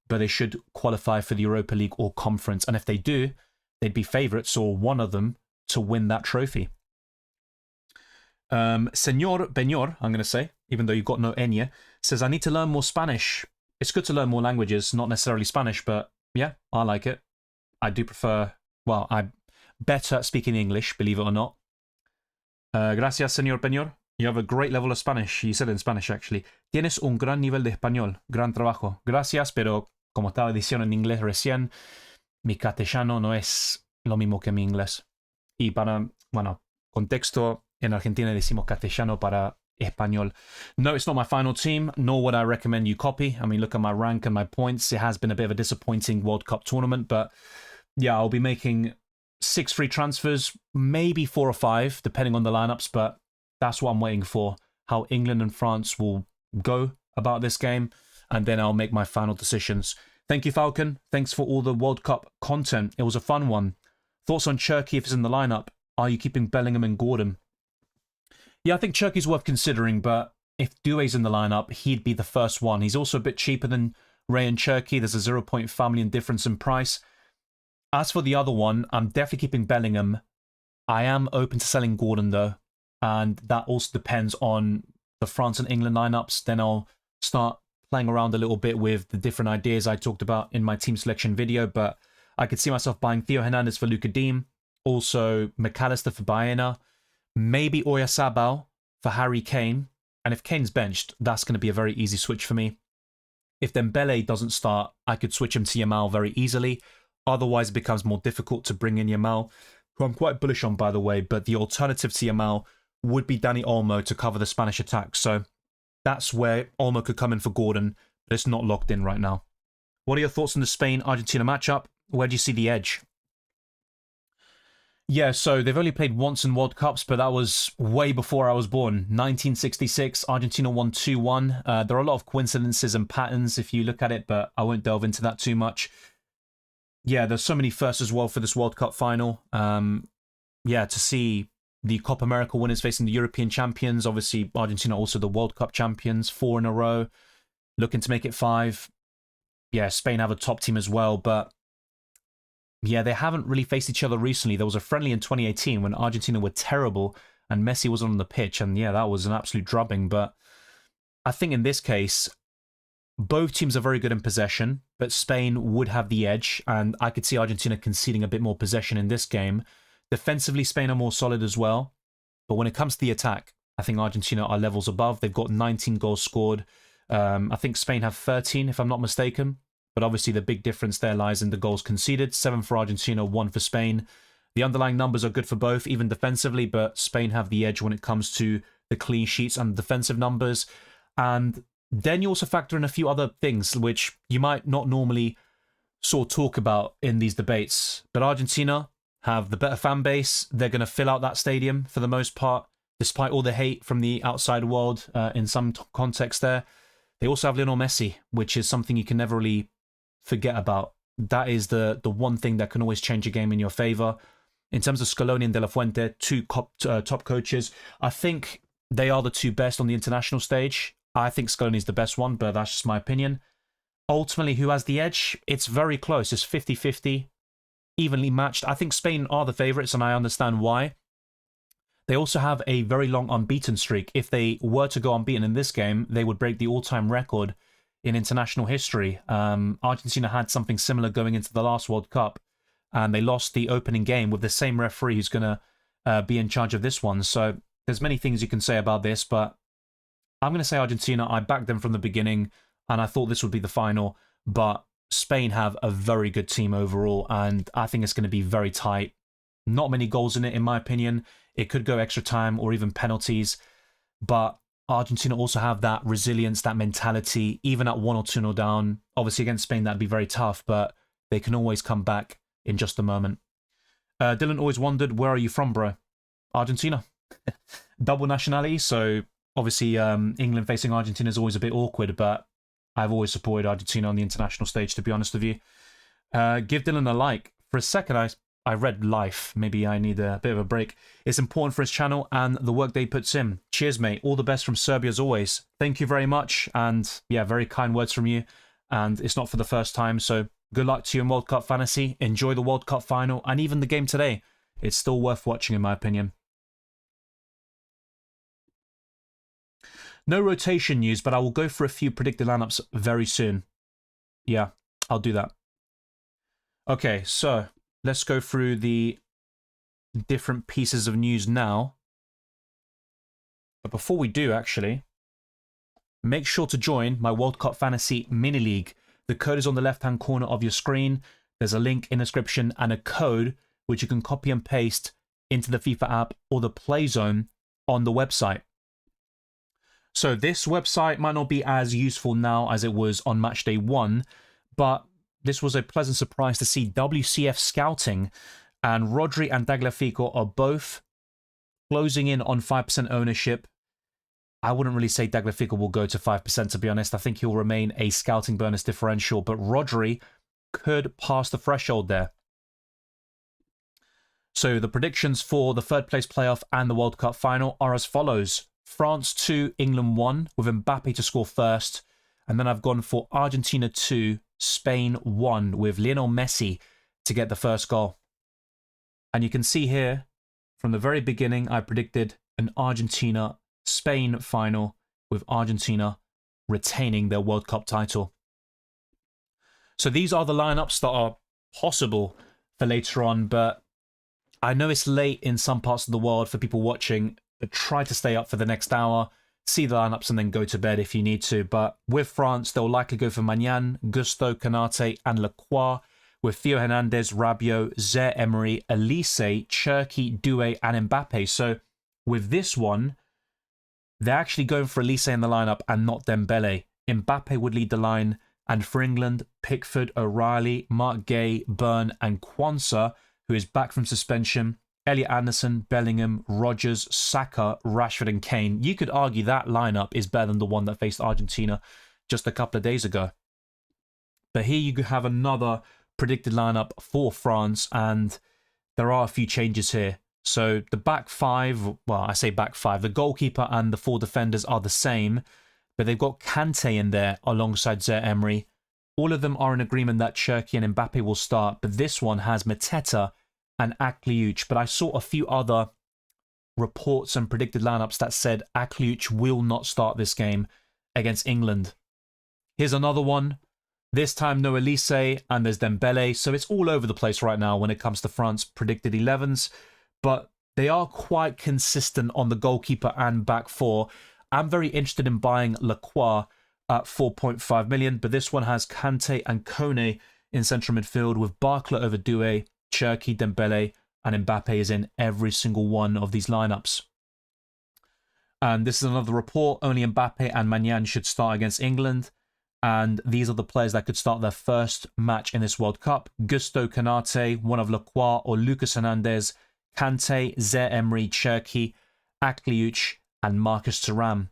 but they should qualify for the Europa League or Conference. And if they do, they'd be favourites, or one of them, to win that trophy. Senor Benyor, I'm going to say, even though you've got no Enya, says, I need to learn more Spanish. It's good to learn more languages, not necessarily Spanish, but yeah, I like it. I do prefer, well, I'm better at speaking English, believe it or not. Gracias, Senor Benyor. You have a great level of Spanish. You said it in Spanish, actually. Tienes un gran nivel de español. Gran trabajo. Gracias, pero como estaba diciendo en inglés recién, mi castellano no es lo mismo que mi inglés. Y para, bueno, contexto, en Argentina decimos castellano para español. No, it's not my final team, nor would I recommend you copy. I mean, look at my rank and my points. It has been a bit of a disappointing World Cup tournament, but yeah, I'll be making 6 free transfers, maybe 4 or 5, depending on the lineups, but that's what I'm waiting for, how England and France will go about this game, and then I'll make my final decisions. Thank you, Falcon. Thanks for all the World Cup content. It was a fun one. Thoughts on Cherki if he's in the lineup? Are you keeping Bellingham and Gordon? Yeah, I think Cherki's worth considering, but if Doué's in the lineup, he'd be the first one. He's also a bit cheaper than Ray and Cherki. There's a 0.5 million difference in price. As for the other one, I'm definitely keeping Bellingham. I am open to selling Gordon, though. And that also depends on the France and England lineups. Then I'll start playing around a little bit with the different ideas I talked about in my team selection video. But I could see myself buying Theo Hernandez for Luka Deem. Also, McAllister for Baena. Maybe Oyarzabal for Harry Kane. And if Kane's benched, that's going to be a very easy switch for me. If Dembele doesn't start, I could switch him to Yamal very easily. Otherwise, it becomes more difficult to bring in Yamal, who I'm quite bullish on, by the way. But the alternative to Yamal would be Dani Olmo to cover the Spanish attack. So that's where Olmo could come in for Gordon, but it's not locked in right now. What are your thoughts on the Spain-Argentina matchup? Where do you see the edge? Yeah, so they've only played once in World Cups, but that was way before I was born. 1966, Argentina won 2-1. There are a lot of coincidences and patterns if you look at it, but I won't delve into that too much. Yeah, there's so many firsts as well for this World Cup final. Yeah, to see the Copa America winners facing the European champions. Obviously, Argentina also the World Cup champions, 4 in a row. Looking to make it 5. Yeah, Spain have a top team as well, but yeah, they haven't really faced each other recently. There was a friendly in 2018 when Argentina were terrible and Messi was on the pitch, and yeah, that was an absolute drubbing. But I think in this case, both teams are very good in possession, but Spain would have the edge, and I could see Argentina conceding a bit more possession in this game. Defensively, Spain are more solid as well, but when it comes to the attack, I think Argentina are levels above. They've got 19 goals scored. I think Spain have 13, if I'm not mistaken. But obviously the big difference there lies in the goals conceded. 7 for Argentina, 1 for Spain. The underlying numbers are good for both, even defensively, but Spain have the edge when it comes to the clean sheets and the defensive numbers. And then you also factor in a few other things, which you might not normally sort of talk about in these debates. But Argentina have the better fan base. They're going to fill out that stadium for the most part, despite all the hate from the outside world in some context there. They also have Lionel Messi, which is something you can never really forget about. That is the one thing that can always change a game in your favour. In terms of Scaloni and De La Fuente, 2 top coaches, I think they are the 2 best on the international stage. I think Scaloni is the best one, but that's just my opinion. Ultimately, who has the edge? It's very close. It's 50-50, evenly matched. I think Spain are the favourites, and I understand why. They also have a very long unbeaten streak. If they were to go unbeaten in this game, they would break the all-time record in international history. Argentina had something similar going into the last World Cup, and they lost the opening game with the same referee who's going to be in charge of this one. So there's many things you can say about this, but I'm going to say Argentina. I backed them from the beginning, and I thought this would be the final, but Spain have a very good team overall, and I think it's going to be very tight. Not many goals in it, in my opinion. It could go extra time or even penalties, but Argentina also have that resilience, that mentality, even at 1 or 2-0 down. Obviously, against Spain, that'd be very tough, but they can always come back in just a moment. Dylan always wondered, where are you from, bro? Argentina. Double nationality, so obviously England facing Argentina is always a bit awkward, but I've always supported Argentina on the international stage, to be honest with you. Give Dylan a like. For a second, I read life. Maybe I need a bit of a break. It's important for his channel and the work that he puts in. Cheers, mate. All the best from Serbia as always. Thank you very much. And yeah, very kind words from you. And it's not for the first time. So good luck to you in World Cup Fantasy. Enjoy the World Cup final and even the game today. It's still worth watching in my opinion. No rotation news, but I will go for a few predicted lineups very soon. Yeah, I'll do that. Okay, so let's go through the different pieces of news now. But before we do, actually, make sure to join my World Cup Fantasy Mini League. The code is on the left-hand corner of your screen. There's a link in the description and a code which you can copy and paste into the FIFA app or the Play Zone on the website. So this website might not be as useful now as it was on Matchday 1, but this was a pleasant surprise to see WCF Scouting, and Rodri and Tagliafico are both closing in on 5% ownership. I wouldn't really say Tagliafico will go to 5%, to be honest. I think he'll remain a scouting bonus differential, but Rodri could pass the threshold there. So the predictions for the third place playoff and the World Cup final are as follows. France 2, England 1, with Mbappe to score first. And then I've gone for Argentina 2, Spain 1, with Lionel Messi to get the first goal. And you can see here, from the very beginning, I predicted an Argentina-Spain final, with Argentina retaining their World Cup title. So these are the lineups that are possible for later on, but I know it's late in some parts of the world for people watching, but try to stay up for the next hour, see the lineups and then go to bed if you need to. But with France, they'll likely go for Magnan, Gusto, Canate and Lacroix, with Theo Hernandez, Rabiot, Zaire Emery, Elise, Cherki, Doué and Mbappe. So with this one, they're actually going for Elise in the lineup and not Dembele. Mbappe would lead the line, and for England, Pickford, O'Reilly, Mark Gay, Byrne and Quansah, who is back from suspension, Elliot Anderson, Bellingham, Rodgers, Saka, Rashford and Kane. You could argue that lineup is better than the one that faced Argentina just a couple of days ago. But here you have another predicted lineup for France, and there are a few changes here. So the back five, well, I say back five, the goalkeeper and the four defenders are the same, but they've got Kante in there alongside Zaire Emery. All of them are in agreement that Cherki and Mbappe will start, but this one has Mateta and Akliuch. But I saw a few other reports and predicted lineups that said Akliuch will not start this game against England. Here's another one. This time no Elise and there's Dembele. So it's all over the place right now when it comes to France predicted 11s. But they are quite consistent on the goalkeeper and back four. I'm very interested in buying Lacroix at 4.5 million, but this one has Kante and Kone in central midfield with Barkla over Doué, Cherki, Dembele, and Mbappe is in every single one of these lineups. And this is another report. Only Mbappe and Magnan should start against England. And these are the players that could start their first match in this World Cup. Gusto, Canate, one of Lacroix or Lucas Hernandez, Kante, Zaire Emery, Cherki, Akliuch, and Marcus Thuram.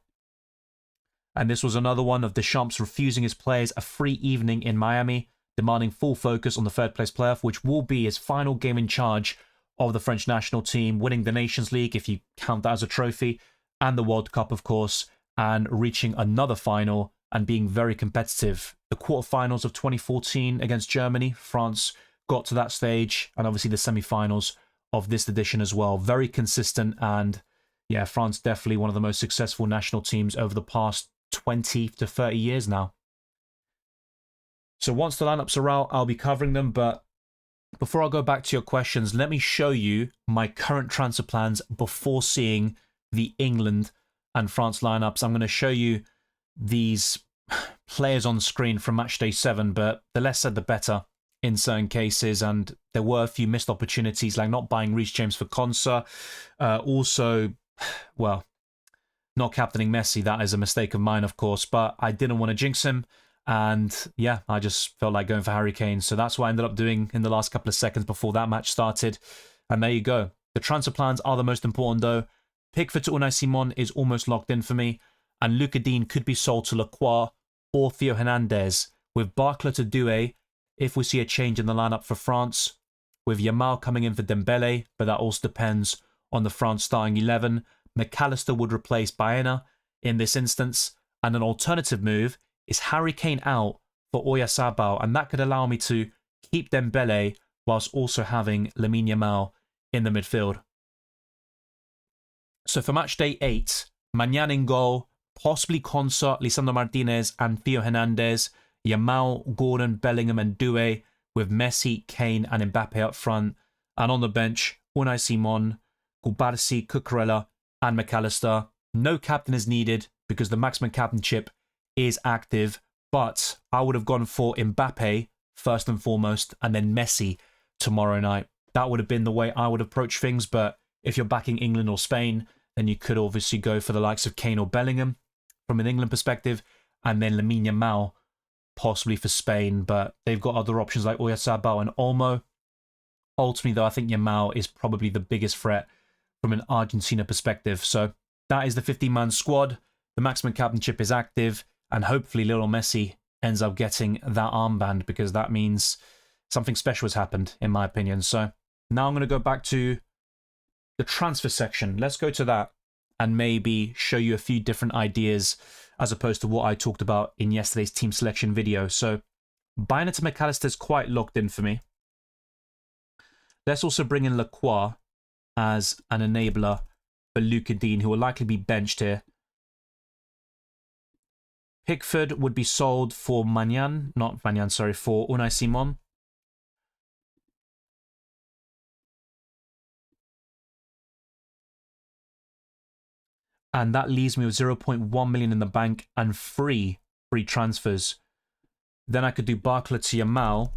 And this was another one of Deschamps refusing his players a free evening in Miami, demanding full focus on the third place playoff, which will be his final game in charge of the French national team, winning the Nations League, if you count that as a trophy, and the World Cup, of course, and reaching another final and being very competitive. The quarterfinals of 2014 against Germany, France got to that stage, and obviously the semi-finals of this edition as well. Very consistent, and yeah, France definitely one of the most successful national teams over the past 20 to 30 years now. So once the lineups are out, I'll be covering them, but before I go back to your questions, let me show you my current transfer plans before seeing the England and France lineups. I'm going to show you these players on screen from Matchday 7, but the less said the better in certain cases, and there were a few missed opportunities, like not buying Reece James for Quansah. Also, well, not captaining Messi, that is a mistake of mine, of course, but I didn't want to jinx him. And yeah, I just felt like going for Harry Kane. So that's what I ended up doing in the last couple of seconds before that match started. And there you go. The transfer plans are the most important though. Pickford to Unai Simon is almost locked in for me. And Luca Dean could be sold to Lacroix or Theo Hernandez. With Barkla to Doué, if we see a change in the lineup for France, with Yamal coming in for Dembele, but that also depends on the France starting 11. McAllister would replace Baena in this instance, and an alternative move is Harry Kane out for Oyarzabal, and that could allow me to keep Dembele whilst also having Lamine Yamal in the midfield. So for match day 8, Maignan in goal, possibly Konsa, Lisandro Martinez and Theo Hernandez, Yamal, Gordon, Bellingham and Doué, with Messi, Kane and Mbappe up front, and on the bench, Unai Simon, Kubarsi, Cucurella and McAllister. No captain is needed because the maximum captainship is active, but I would have gone for Mbappe first and foremost, and then Messi tomorrow night. That would have been the way I would approach things, but if you're backing England or Spain, then you could obviously go for the likes of Kane or Bellingham from an England perspective, and then Lamine Yamal possibly for Spain, but they've got other options like Oyarzabal and Olmo. Ultimately, though, I think Yamal is probably the biggest threat from an Argentina perspective. So that is the 15-man squad. The maximum captainship is active, and hopefully Lionel Messi ends up getting that armband, because that means something special has happened, in my opinion. So now I'm going to go back to the transfer section. Let's go to that and maybe show you a few different ideas as opposed to what I talked about in yesterday's team selection video. So Baena to McAllister is quite locked in for me. Let's also bring in Lacroix as an enabler for Luca Dean, who will likely be benched here. Pickford would be sold for for Unai Simon. And that leaves me with 0.1 million in the bank and free transfers. Then I could do Barkla to Yamal.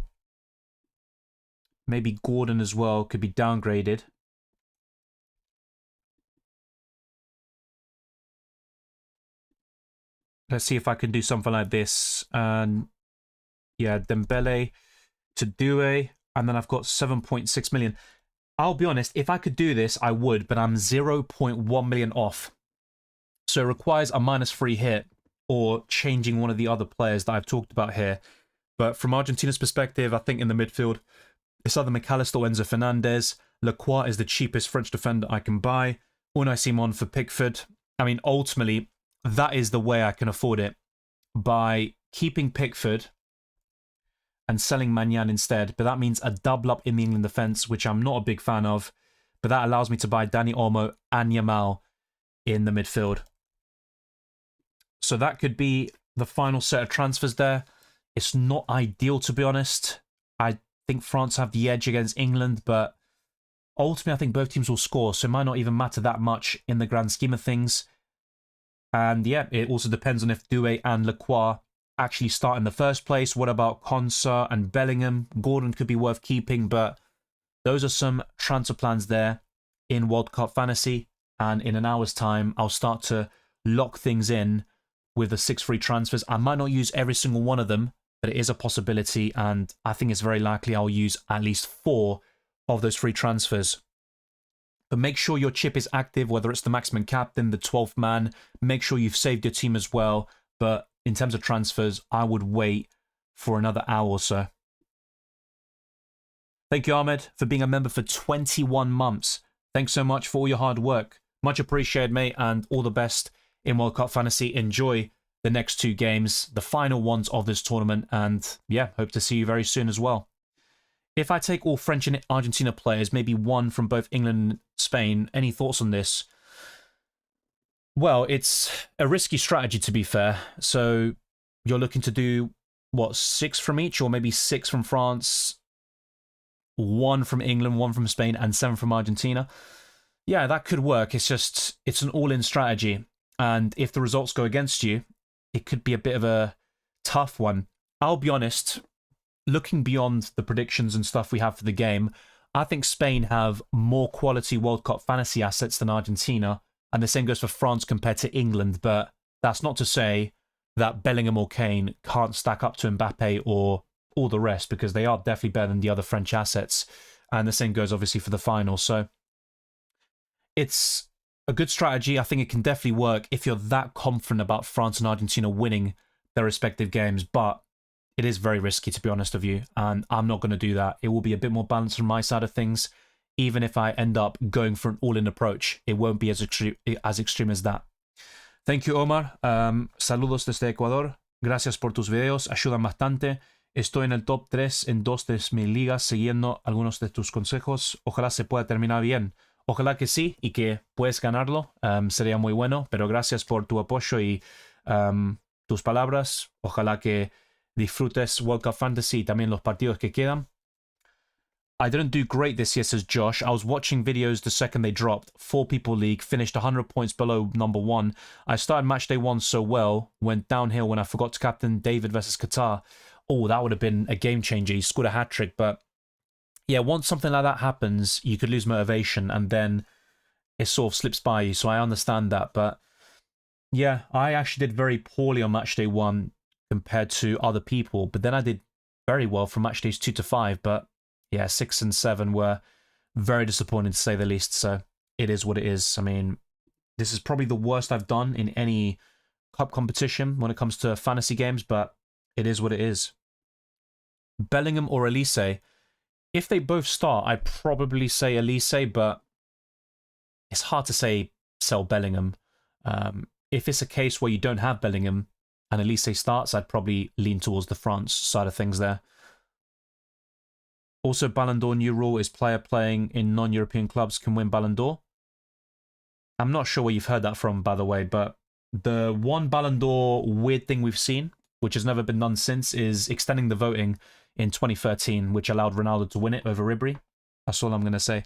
Maybe Gordon as well could be downgraded. Let's see if I can do something like this. And yeah, Dembele to Doué. And then I've got 7.6 million. I'll be honest, if I could do this, I would, but I'm 0.1 million off. So it requires a -3 hit or changing one of the other players that I've talked about here. But from Argentina's perspective, I think in the midfield, it's either McAllister or Enzo Fernandez. Lacroix is the cheapest French defender I can buy. Unai Simon for Pickford. I mean, ultimately, that is the way I can afford it. By keeping Pickford and selling Maignan instead. But that means a double up in the England defence, which I'm not a big fan of. But that allows me to buy Dani Olmo and Yamal in the midfield. So that could be the final set of transfers there. It's not ideal, to be honest. I think France have the edge against England, but ultimately I think both teams will score, so it might not even matter that much in the grand scheme of things. And yeah, it also depends on if Doué and Lacroix actually start in the first place. What about Konsa and Bellingham? Gordon could be worth keeping, but those are some transfer plans there in World Cup Fantasy. And in an hour's time, I'll start to lock things in with the 6 free transfers. I might not use every single one of them, but it is a possibility, and I think it's very likely I'll use at least 4 of those free transfers. But make sure your chip is active, whether it's the maximum captain, the 12th man. Make sure you've saved your team as well. But in terms of transfers, I would wait for another hour or so. Thank you, Ahmed, for being a member for 21 months. Thanks so much for all your hard work. Much appreciated, mate, and all the best in World Cup Fantasy. Enjoy the next 2 games, the final ones of this tournament, and yeah, hope to see you very soon as well. If I take all French and Argentina players, maybe one from both England and Spain, any thoughts on this? Well, it's a risky strategy, to be fair. So you're looking to do, what, 6 from each, or maybe 6 from France, 1 from England, 1 from Spain, and 7 from Argentina. Yeah, that could work. It's just, it's an all-in strategy. And if the results go against you, it could be a bit of a tough one. I'll be honest, looking beyond the predictions and stuff we have for the game, I think Spain have more quality World Cup Fantasy assets than Argentina, and the same goes for France compared to England, but that's not to say that Bellingham or Kane can't stack up to Mbappe or all the rest, because they are definitely better than the other French assets, and the same goes obviously for the final. So it's a good strategy. I think it can definitely work if you're that confident about France and Argentina winning their respective games, but it is very risky, to be honest with you, and I'm not going to do that. It will be a bit more balanced from my side of things. Even if I end up going for an all-in approach, it won't be as extreme as that. Thank you, Omar. Saludos desde Ecuador. Gracias por tus videos. Ayudan bastante. Estoy en el top 3 en 2 de mis ligas siguiendo algunos de tus consejos. Ojalá se pueda terminar bien. Ojalá que sí y que puedes ganarlo. Sería muy bueno, pero gracias por tu apoyo y tus palabras. Ojalá que disfrutes World Cup Fantasy y también los partidos que quedan. I didn't do great this year, says Josh. I was watching videos the second they dropped. 4-people league, finished 100 points below number 1. I started Matchday 1 so well, went downhill when I forgot to captain David versus Qatar. Oh, that would have been a game changer. He scored a hat-trick, but yeah, once something like that happens, you could lose motivation, and then it sort of slips by you, so I understand that. But yeah, I actually did very poorly on Matchday 1 compared to other people, but then I did very well from Matchdays 2 to 5, but yeah, 6 and 7 were very disappointing to say the least, so it is what it is. I mean, this is probably the worst I've done in any cup competition when it comes to fantasy games, but it is what it is. Bellingham or Elise? If they both start, I'd probably say Elise, but it's hard to say sell Bellingham. If it's a case where you don't have Bellingham and Elise starts, I'd probably lean towards the France side of things there. Also, Ballon d'Or new rule is player playing in non-European clubs can win Ballon d'Or. I'm not sure where you've heard that from, by the way, but the one Ballon d'Or weird thing we've seen, which has never been done since, is extending the voting in 2013, which allowed Ronaldo to win it over Ribery. That's all I'm going to say.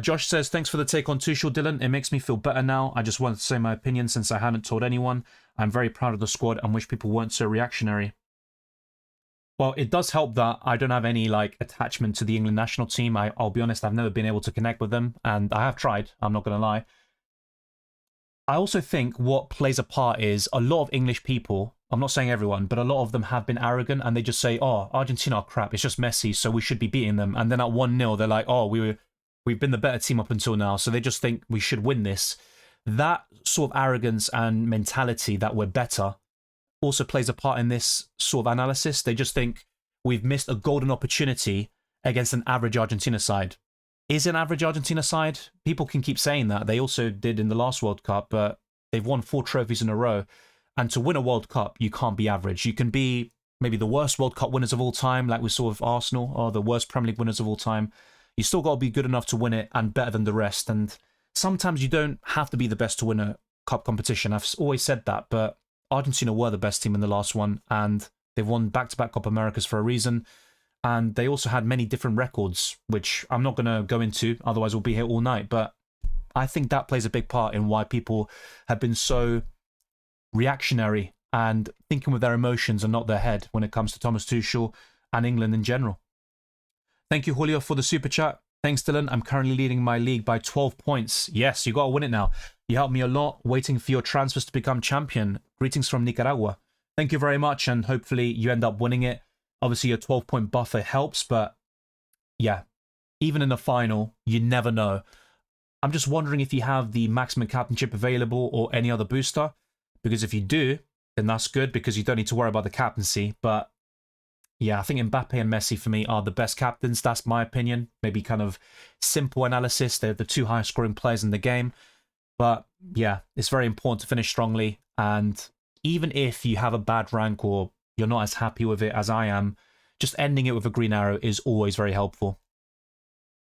Josh says, thanks for the take on Tuchel, Dylan. It makes me feel better now. I just wanted to say my opinion since I hadn't told anyone. I'm very proud of the squad and wish people weren't so reactionary. Well, it does help that I don't have any attachment to the England national team. I'll be honest, I've never been able to connect with them, and I have tried, I'm not going to lie. I also think what plays a part is a lot of English people, I'm not saying everyone, but a lot of them have been arrogant, and they just say, oh, Argentina are crap, it's just Messi, so we should be beating them. And then at 1-0, they're like, oh, we've been the better team up until now, so they just think we should win this. That sort of arrogance and mentality that we're better also plays a part in this sort of analysis. They just think we've missed a golden opportunity against an average Argentina side. Is an average Argentina side? People can keep saying that. They also did in the last World Cup, but they've won 4 trophies in a row. And to win a World Cup, you can't be average. You can be maybe the worst World Cup winners of all time, like we saw with Arsenal, or the worst Premier League winners of all time. You still got to be good enough to win it and better than the rest. And sometimes you don't have to be the best to win a cup competition. I've always said that, but Argentina were the best team in the last one, and they've won back-to-back Copa Americas for a reason. And they also had many different records, which I'm not going to go into, otherwise we'll be here all night. But I think that plays a big part in why people have been so reactionary and thinking with their emotions and not their head when it comes to Thomas Tuchel and England in general. Thank you, Julio, for the super chat. Thanks, Dylan. I'm currently leading my league by 12 points. Yes, you got to win it now. You helped me a lot, waiting for your transfers to become champion. Greetings from Nicaragua. Thank you very much, and hopefully you end up winning it. Obviously, your 12-point buffer helps, but yeah, even in the final, you never know. I'm just wondering if you have the maximum captainship available or any other booster, because if you do, then that's good because you don't need to worry about the captaincy. But yeah, I think Mbappe and Messi for me are the best captains. That's my opinion. Maybe kind of simple analysis. They're the 2 highest scoring players in the game. But yeah, it's very important to finish strongly. And even if you have a bad rank or you're not as happy with it as I am, just ending it with a green arrow is always very helpful.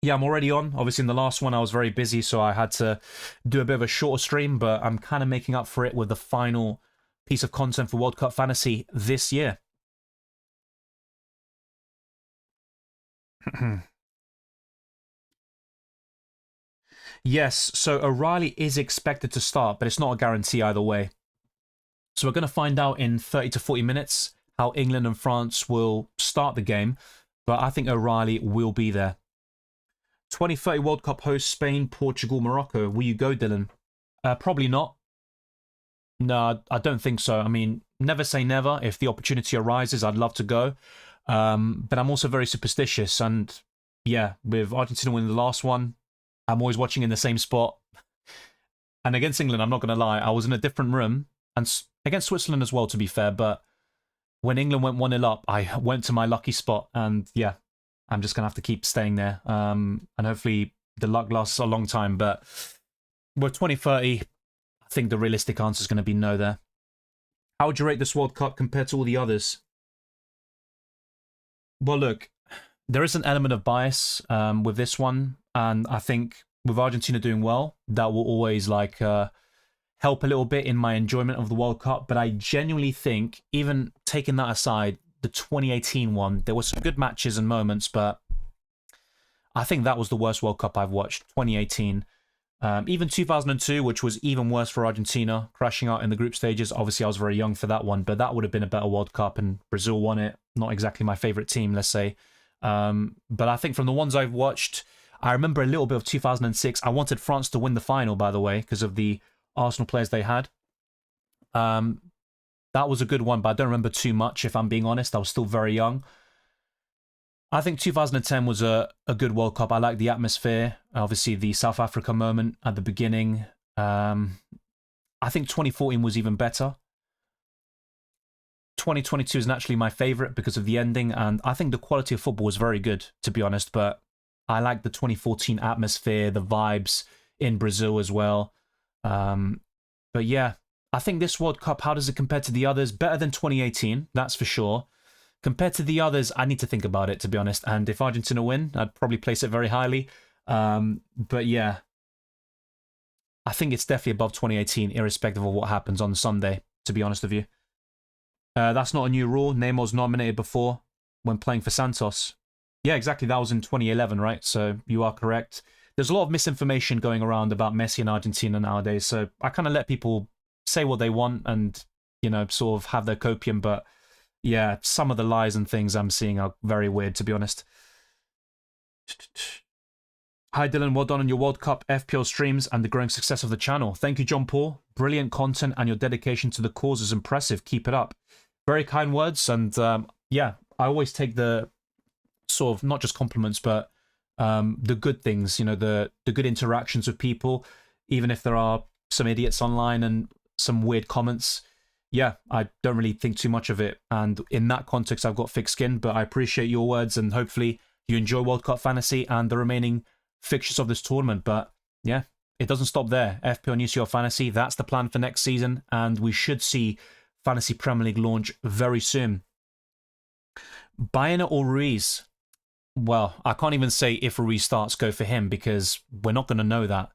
Yeah, I'm already on. Obviously, in the last one, I was very busy, so I had to do a bit of a shorter stream, but I'm kind of making up for it with the final piece of content for World Cup Fantasy this year. Yes, so O'Reilly is expected to start, but it's not a guarantee either way. So we're going to find out in 30 to 40 minutes how England and France will start the game, but I think O'Reilly will be there. 2030 World Cup host Spain, Portugal, Morocco. Will you go, Dylan? Probably not. No, I don't think so. I mean, never say never. If the opportunity arises, I'd love to go. But I'm also very superstitious. And yeah, with Argentina winning the last one, I'm always watching in the same spot. And against England, I'm not going to lie, I was in a different room. And against Switzerland as well, to be fair. But when England went 1-0 up, I went to my lucky spot, and yeah, I'm just gonna have to keep staying there. And hopefully the luck lasts a long time. But with 2030, I think the realistic answer is going to be no there. How would you rate this World Cup compared to all the others? Well, look, there is an element of bias with this one, and I think with Argentina doing well, that will always like help a little bit in my enjoyment of the World Cup. But I genuinely think, even taking that aside, the 2018 one, there were some good matches and moments, but I think that was the worst World Cup I've watched. 2018. Even 2002, which was even worse for Argentina, crashing out in the group stages. Obviously, I was very young for that one, but that would have been a better World Cup, and Brazil won it. Not exactly my favorite team, let's say. But I think from the ones I've watched, I remember a little bit of 2006. I wanted France to win the final, by the way, because of the Arsenal players they had. That was a good one, but I don't remember too much, if I'm being honest. I was still very young. I think 2010 was a good World Cup. I like the atmosphere. Obviously, the South Africa moment at the beginning. I think 2014 was even better. 2022 is naturally my favourite because of the ending, and I think the quality of football was very good, to be honest, but I like the 2014 atmosphere, the vibes in Brazil as well. But yeah, I think this World Cup, how does it compare to the others? Better than 2018, that's for sure. Compared to the others, I need to think about it, to be honest. And if Argentina win, I'd probably place it very highly. But yeah, I think it's definitely above 2018, irrespective of what happens on Sunday, to be honest with you. That's not a new rule. Neymar was nominated before when playing for Santos. Yeah, exactly. That was in 2011, right? So you are correct. There's a lot of misinformation going around about Messi and Argentina nowadays. So I kind of let people say what they want and, you know, sort of have their copium. But yeah, some of the lies and things I'm seeing are very weird, to be honest. Hi, Dylan. Well done on your World Cup FPL streams and the growing success of the channel. Thank you, John Paul. Brilliant content, and your dedication to the cause is impressive. Keep it up. Very kind words. And yeah, I always take the sort of not just compliments, but the good things, you know, the good interactions with people, even if there are some idiots online and some weird comments. Yeah, I don't really think too much of it. And in that context, I've got thick skin, but I appreciate your words, and hopefully you enjoy World Cup Fantasy and the remaining fixtures of this tournament. But yeah, it doesn't stop there. FPL New UCL Fantasy, that's the plan for next season, and we should see Fantasy Premier League launch very soon. Bayern or Ruiz? Well, I can't even say if Ruiz starts, go for him, because we're not going to know that.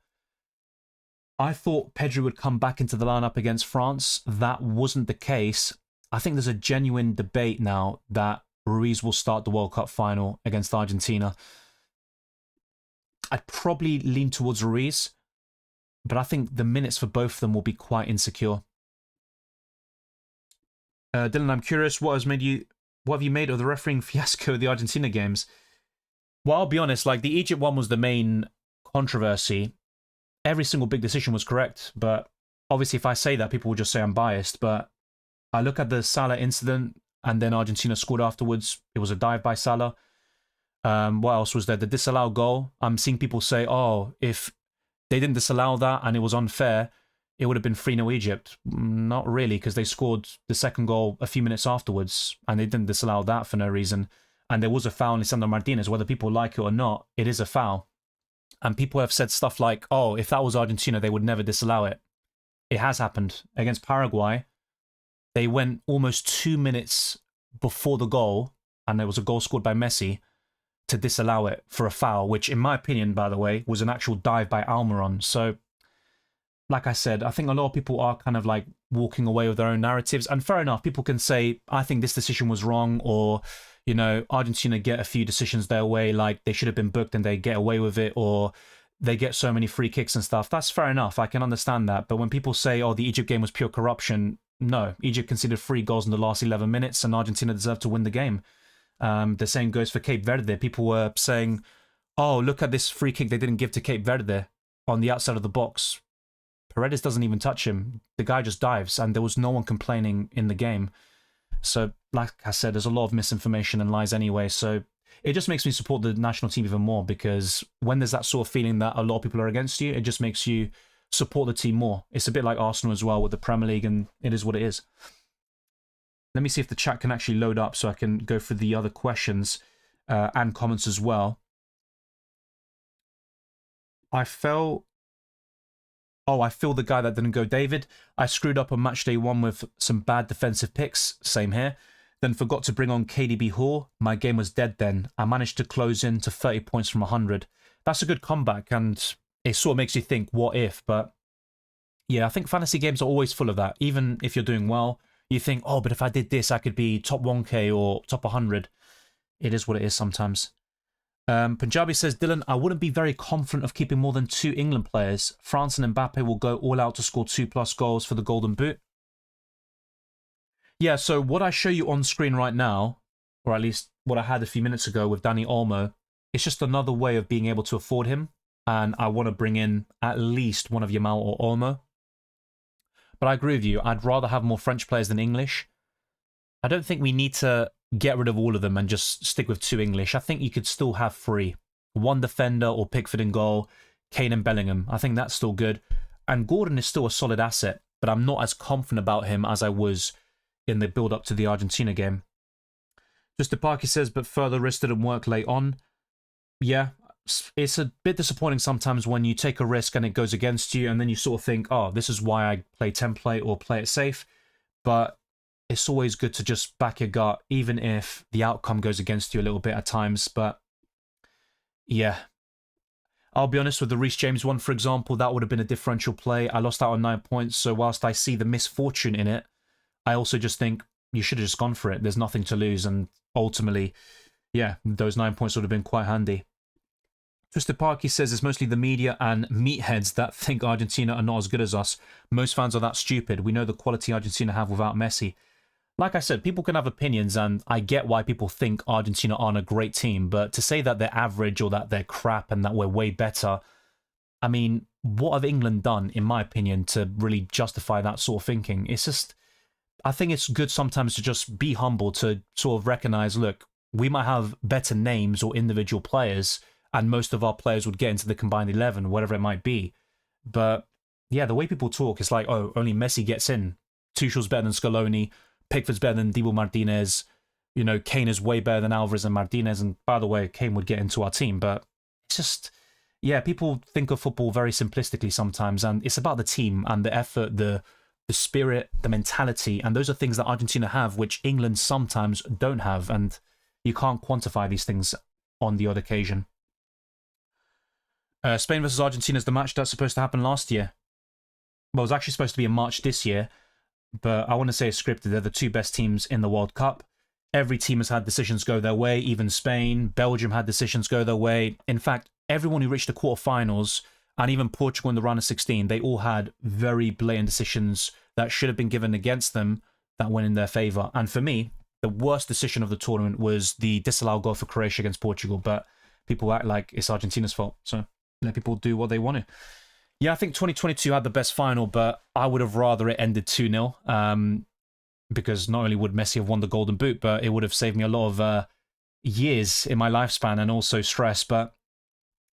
I thought Pedri would come back into the lineup against France. That wasn't the case. I think there's a genuine debate now that Ruiz will start the World Cup final against Argentina. I'd probably lean towards Ruiz, but I think the minutes for both of them will be quite insecure. Dylan, I'm curious, what have you made of the refereeing fiasco of the Argentina games? Well, I'll be honest, like the Egypt one was the main controversy. Every single big decision was correct, but obviously if I say that, people will just say I'm biased. But I look at the Salah incident, and then Argentina scored afterwards. It was a dive by Salah. What else was there? The disallowed goal. I'm seeing people say, oh, if they didn't disallow that and it was unfair, it would have been 3-0 Egypt. Not really, because they scored the second goal a few minutes afterwards, and they didn't disallow that for no reason. And there was a foul on Lisandro Martinez. Whether people like it or not, it is a foul. And people have said stuff like, oh, if that was Argentina, they would never disallow it. It has happened. Against Paraguay, they went almost 2 minutes before the goal, and there was a goal scored by Messi, to disallow it for a foul, which in my opinion, by the way, was an actual dive by Almiron. So, like I said, I think a lot of people are kind of like walking away with their own narratives. And fair enough, people can say, I think this decision was wrong, or, you know, Argentina get a few decisions their way, like they should have been booked and they get away with it, or they get so many free kicks and stuff. That's fair enough. I can understand that. But when people say, oh, the Egypt game was pure corruption, no. Egypt conceded 3 goals in the last 11 minutes and Argentina deserved to win the game. The same goes for Cape Verde. People were saying, oh, look at this free kick they didn't give to Cape Verde on the outside of the box. Paredes doesn't even touch him. The guy just dives, and there was no one complaining in the game. So, like I said, there's a lot of misinformation and lies anyway. So it just makes me support the national team even more, because when there's that sort of feeling that a lot of people are against you, it just makes you support the team more. It's a bit like Arsenal as well with the Premier League, and it is what it is. Let me see if the chat can actually load up so I can go through the other questions and comments as well. I fell... Oh, I feel the guy that didn't go. David, I screwed up on Matchday 1 with some bad defensive picks. Same here. Then forgot to bring on KDB Hall. My game was dead then. I managed to close in to 30 points from 100. That's a good comeback, and it sort of makes you think, what if? But yeah, I think fantasy games are always full of that. Even if you're doing well, you think, oh, but if I did this, I could be top 1k or top 100. It is what it is sometimes. Punjabi says, Dylan, I wouldn't be very confident of keeping more than 2 England players. France and Mbappe will go all out to score 2+ goals for the Golden Boot. Yeah, so what I show you on screen right now, or at least what I had a few minutes ago with Dani Olmo, it's just another way of being able to afford him. And I want to bring in at least one of Yamal or Olmo. But I agree with you. I'd rather have more French players than English. I don't think we need to get rid of all of them and just stick with 2 English. I think you could still have 3. 1 defender or Pickford in goal, Kane and Bellingham. I think that's still good. And Gordon is still a solid asset, but I'm not as confident about him as I was in the build-up to the Argentina game. Just Parky says, but further risk didn't work late on. Yeah, it's a bit disappointing sometimes when you take a risk and it goes against you, and then you sort of think, oh, this is why I play template or play it safe. But it's always good to just back your gut, even if the outcome goes against you a little bit at times. But yeah, I'll be honest with the Reece James one, for example, that would have been a differential play. I lost out on 9 points, so whilst I see the misfortune in it, I also just think you should have just gone for it. There's nothing to lose, and ultimately, yeah, those 9 points would have been quite handy. Twisted Parky says it's mostly the media and meatheads that think Argentina are not as good as us. Most fans are that stupid. We know the quality Argentina have without Messi. Like I said, people can have opinions, and I get why people think Argentina aren't a great team, but to say that they're average or that they're crap and that we're way better, I mean, what have England done, in my opinion, to really justify that sort of thinking? It's just, I think it's good sometimes to just be humble, to sort of recognize, look, we might have better names or individual players, and most of our players would get into the combined 11, whatever it might be. But yeah, the way people talk, it's like, oh, only Messi gets in. Tuchel's better than Scaloni. Pickford's better than Dibu Martinez. You know, Kane is way better than Alvarez and Martinez. And by the way, Kane would get into our team. But it's just, yeah, people think of football very simplistically sometimes. And it's about the team and the effort, the spirit, the mentality. And those are things that Argentina have, which England sometimes don't have. And you can't quantify these things on the odd occasion. Spain versus Argentina is the match that's supposed to happen last year. Well, it was actually supposed to be in March this year, but I want to say it's scripted. They're the 2 best teams in the World Cup. Every team has had decisions go their way, even Spain. Belgium had decisions go their way. In fact, everyone who reached the quarterfinals, and even Portugal in the round of 16, they all had very blatant decisions that should have been given against them that went in their favour. And for me, the worst decision of the tournament was the disallowed goal for Croatia against Portugal, but people act like it's Argentina's fault, so let people do what they want to. Yeah, I think 2022 had the best final, but I would have rather it ended 2-0, because not only would Messi have won the Golden Boot, but it would have saved me a lot of years in my lifespan and also stress. But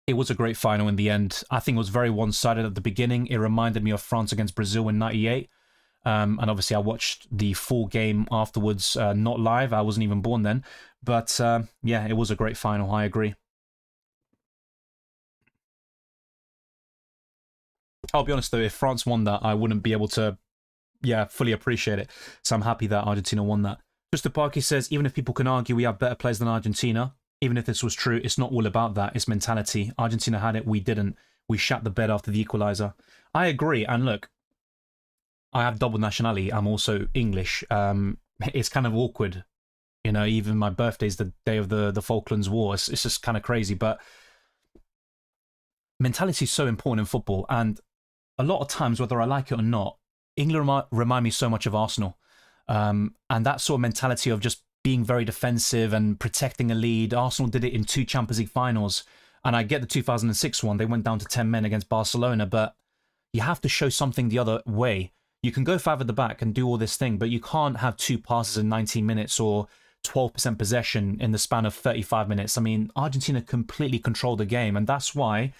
it was a great final in the end. I think it was very one-sided at the beginning. It reminded me of France against Brazil in '98. And obviously I watched the full game afterwards, not live. I wasn't even born then. But yeah, it was a great final. I agree. I'll be honest though, if France won that, I wouldn't be able to, fully appreciate it. So I'm happy that Argentina won that. Mr. Parky says, even if people can argue we have better players than Argentina, even if this was true, it's not all about that. It's mentality. Argentina had it, we didn't. We shat the bed after the equaliser. I agree. And look, I have double nationality. I'm also English. It's kind of awkward. You know, even my birthday's the day of the Falklands War. It's just kind of crazy. But mentality is so important in football. And a lot of times, whether I like it or not, England remind me so much of Arsenal. And that sort of mentality of just being very defensive and protecting a lead. Arsenal did it in 2 Champions League finals. And I get the 2006 one. They went down to 10 men against Barcelona. But you have to show something the other way. You can go 5 at the back and do all this thing, but you can't have 2 passes in 19 minutes or 12% possession in the span of 35 minutes. I mean, Argentina completely controlled the game. And that's why,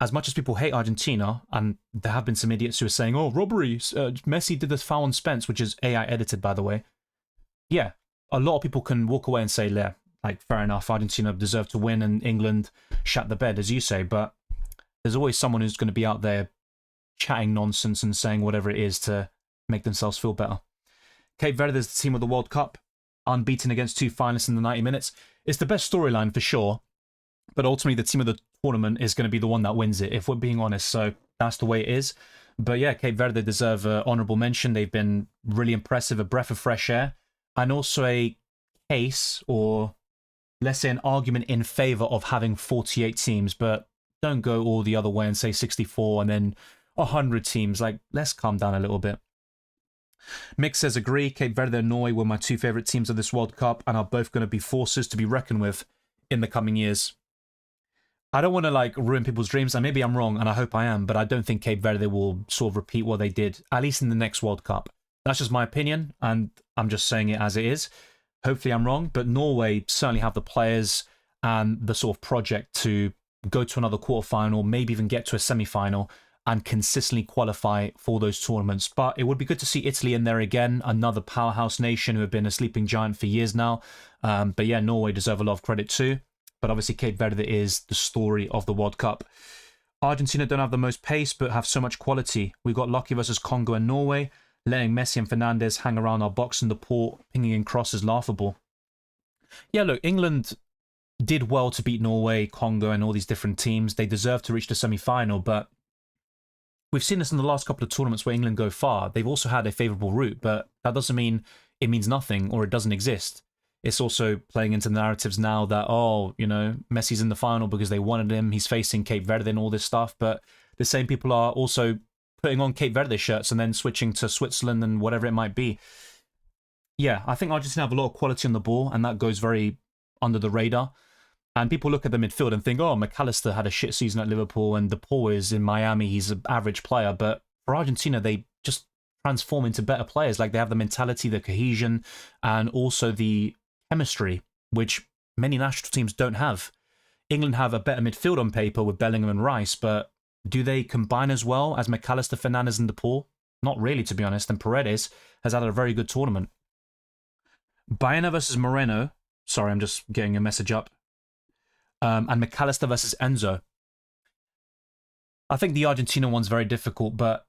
as much as people hate Argentina, and there have been some idiots who are saying, oh, robbery, Messi did this foul on Spence, which is AI edited, by the way. yeah, a lot of people can walk away and say, yeah, like, fair enough, Argentina deserve to win and England shat the bed, as you say, but there's always someone who's going to be out there chatting nonsense and saying whatever it is to make themselves feel better. Cape Verde is the team of the World Cup, unbeaten against 2 finalists in the 90 minutes. It's the best storyline for sure, but ultimately the team of the tournament is going to be the one that wins it, if we're being honest, so that's the way it is. But yeah, Cape Verde deserve an honourable mention. They've been really impressive, a breath of fresh air, and also a case, or let's say an argument in favour of having 48 teams, but don't go all the other way and say 64 and then 100 teams. Like, let's calm down a little bit. Mick says, agree, Cape Verde and Norway were my 2 favourite teams of this World Cup and are both going to be forces to be reckoned with in the coming years. I don't want to like ruin people's dreams, and maybe I'm wrong, and I hope I am, but I don't think Cape Verde will sort of repeat what they did, at least in the next World Cup. That's just my opinion, and I'm just saying it as it is. Hopefully I'm wrong, but Norway certainly have the players and the sort of project to go to another quarterfinal, maybe even get to a semi-final, and consistently qualify for those tournaments. But it would be good to see Italy in there again, another powerhouse nation who have been a sleeping giant for years now. But yeah, Norway deserve a lot of credit too. But obviously Cape Verde is the story of the World Cup. Argentina don't have the most pace, but have so much quality. We got lucky versus Congo and Norway. Letting Messi and Fernandes hang around our box in the port, pinging in crosses, laughable. Yeah, look, England did well to beat Norway, Congo, and all these different teams. They deserve to reach the semi-final, but we've seen this in the last couple of tournaments where England go far. They've also had a favourable route, but that doesn't mean it means nothing or it doesn't exist. It's also playing into the narratives now that, oh, you know, Messi's in the final because they wanted him. He's facing Cape Verde and all this stuff. But the same people are also putting on Cape Verde shirts and then switching to Switzerland and whatever it might be. Yeah, I think Argentina have a lot of quality on the ball, and that goes very under the radar. And people look at the midfield and think, oh, McAllister had a shit season at Liverpool and DePaul is in Miami. He's an average player. But for Argentina, they just transform into better players. Like, they have the mentality, the cohesion, and also the chemistry, which many national teams don't have. England have a better midfield on paper with Bellingham and Rice, but do they combine as well as McAllister, Fernandes and DePaul? Not really, to be honest, and Paredes has had a very good tournament. Baena versus Moreno. Sorry, I'm just getting a message up. And McAllister versus Enzo. I think the Argentina one's very difficult, but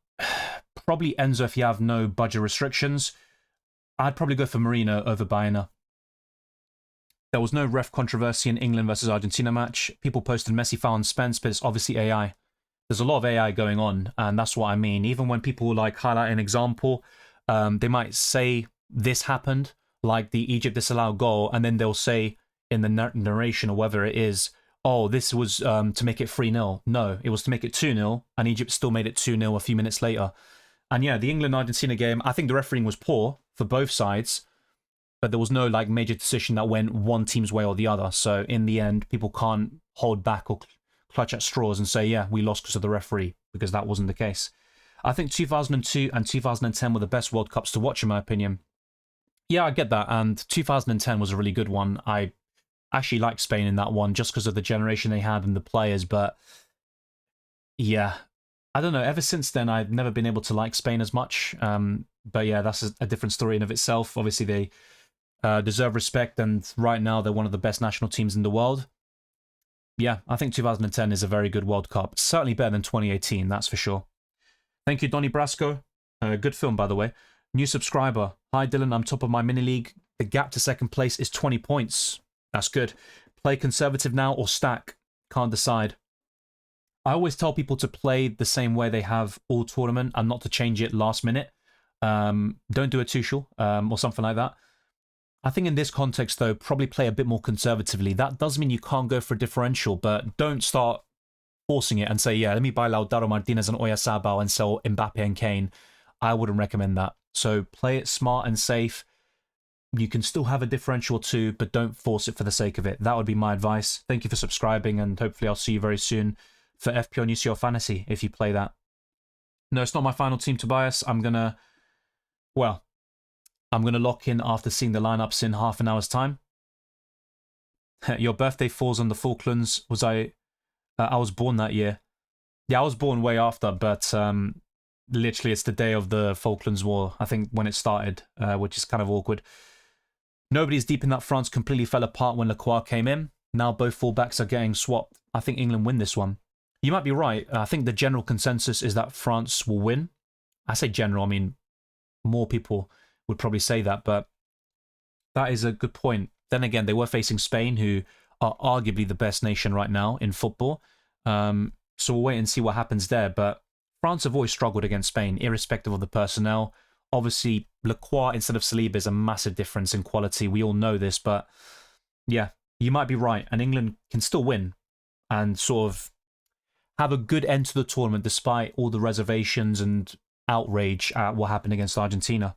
probably Enzo if you have no budget restrictions. I'd probably go for Marino over Baena. There was no ref controversy in England versus Argentina match. People posted Messi foul on Spence, but it's obviously AI. There's a lot of AI going on, and that's what I mean. Even when people like highlight an example, they might say this happened, like the Egypt disallowed goal, and then they'll say in the narration or whether it is, oh, this was to make it 3-0. No, it was to make it 2-0, and Egypt still made it 2-0 a few minutes later. And yeah, the England-Argentina game, I think the refereeing was poor for both sides, but there was no like major decision that went one team's way or the other. So in the end, people can't hold back or clutch at straws and say, yeah, we lost because of the referee, because that wasn't the case. I think 2002 and 2010 were the best World Cups to watch, in my opinion. Yeah, I get that, and 2010 was a really good one. I actually liked Spain in that one just because of the generation they had and the players, but yeah, I don't know. Ever since then, I've never been able to like Spain as much. But yeah, that's a different story in of itself. Obviously, they deserve respect, and right now they're one of the best national teams in the world. Yeah, I think 2010 is a very good World Cup. Certainly better than 2018, that's for sure. Thank you, Donny Brasco. Good film, by the way. New subscriber. Hi, Dylan. I'm top of my mini league. The gap to second place is 20 points. That's good. Play conservative now or stack? Can't decide. I always tell people to play the same way they have all tournament and not to change it last minute. Don't do a Tuchel or something like that. I think in this context, though, probably play a bit more conservatively. That does mean you can't go for a differential, but don't start forcing it and say, yeah, let me buy Lautaro Martinez and Oyarzabal and sell Mbappe and Kane. I wouldn't recommend that. So play it smart and safe. You can still have a differential too, but don't force it for the sake of it. That would be my advice. Thank you for subscribing, and hopefully I'll see you very soon for FPL UCL Fantasy if you play that. No, it's not my final team, Tobias. I'm going to lock in after seeing the lineups in half an hour's time. Your birthday falls on the Falklands. I was born that year. Yeah, I was born way after, but literally it's the day of the Falklands War, I think, when it started, which is kind of awkward. Nobody's deep in that France completely fell apart when Lacroix came in. Now both fullbacks are getting swapped. I think England win this one. You might be right. I think the general consensus is that France will win. I say general, I mean, more people would probably say that, but that is a good point. Then again, they were facing Spain, who are arguably the best nation right now in football. So we'll wait and see what happens there. But France have always struggled against Spain, irrespective of the personnel. Obviously, Lacroix instead of Saliba is a massive difference in quality. We all know this, but yeah, you might be right. And England can still win and sort of have a good end to the tournament despite all the reservations and outrage at what happened against Argentina.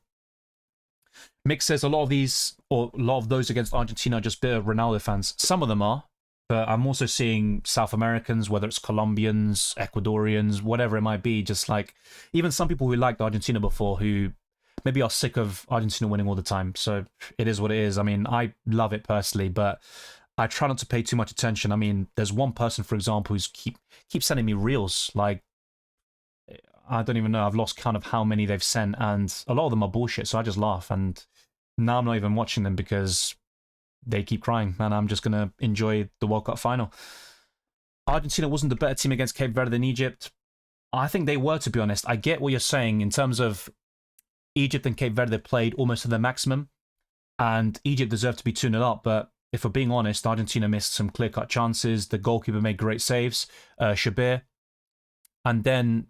Mick says a lot of these, or a lot of those against Argentina are just bitter Ronaldo fans. Some of them are, but I'm also seeing South Americans, whether it's Colombians, Ecuadorians, whatever it might be, just like even some people who liked Argentina before who maybe are sick of Argentina winning all the time. So it is what it is. I mean, I love it personally, but I try not to pay too much attention. I mean, there's one person, for example, who's keep sending me reels. Like, I don't even know. I've lost count of how many they've sent, and a lot of them are bullshit. So I just laugh, and now I'm not even watching them because they keep crying, and I'm just gonna enjoy the World Cup final. Argentina wasn't the better team against Cape Verde than Egypt. I think they were, to be honest. I get what you're saying in terms of Egypt and Cape Verde played almost to their maximum, and Egypt deserved to be 2-0 up, but if we're being honest, Argentina missed some clear-cut chances. The goalkeeper made great saves, Shabir. And then,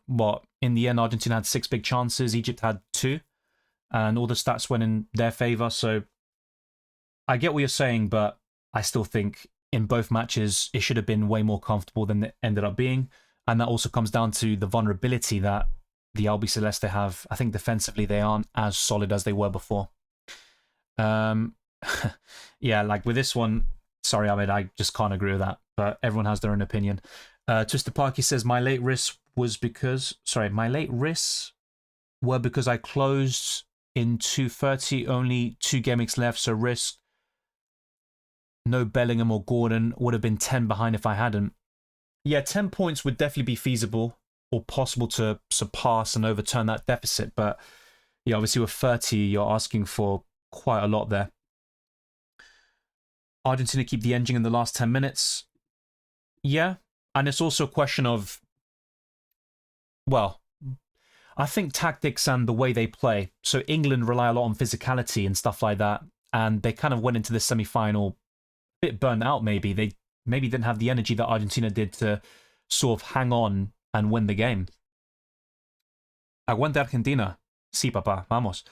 in the end, Argentina had 6 big chances. Egypt had 2. And all the stats went in their favour. So I get what you're saying, but I still think in both matches, it should have been way more comfortable than it ended up being. And that also comes down to the vulnerability that the Albi Celeste have. I think defensively, they aren't as solid as they were before. Yeah, like with this one, sorry, Ahmed, I just can't agree with that. But everyone has their own opinion. Twister Parky says, my late risks were because I closed in 2:30, only 2 game weeks left, so risk no Bellingham or Gordon, would have been 10 behind if I hadn't. Yeah, 10 points would definitely be feasible or possible to surpass and overturn that deficit, but yeah, obviously with 30, you're asking for quite a lot there. Argentina keep the engine in the last 10 minutes. Yeah, and it's also a question of, well, I think tactics and the way they play. So England rely a lot on physicality and stuff like that, and they kind of went into the semi-final a bit burnt out maybe. They maybe didn't have the energy that Argentina did to sort of hang on and win the game. Aguanta Argentina. Sí, papá, vamos.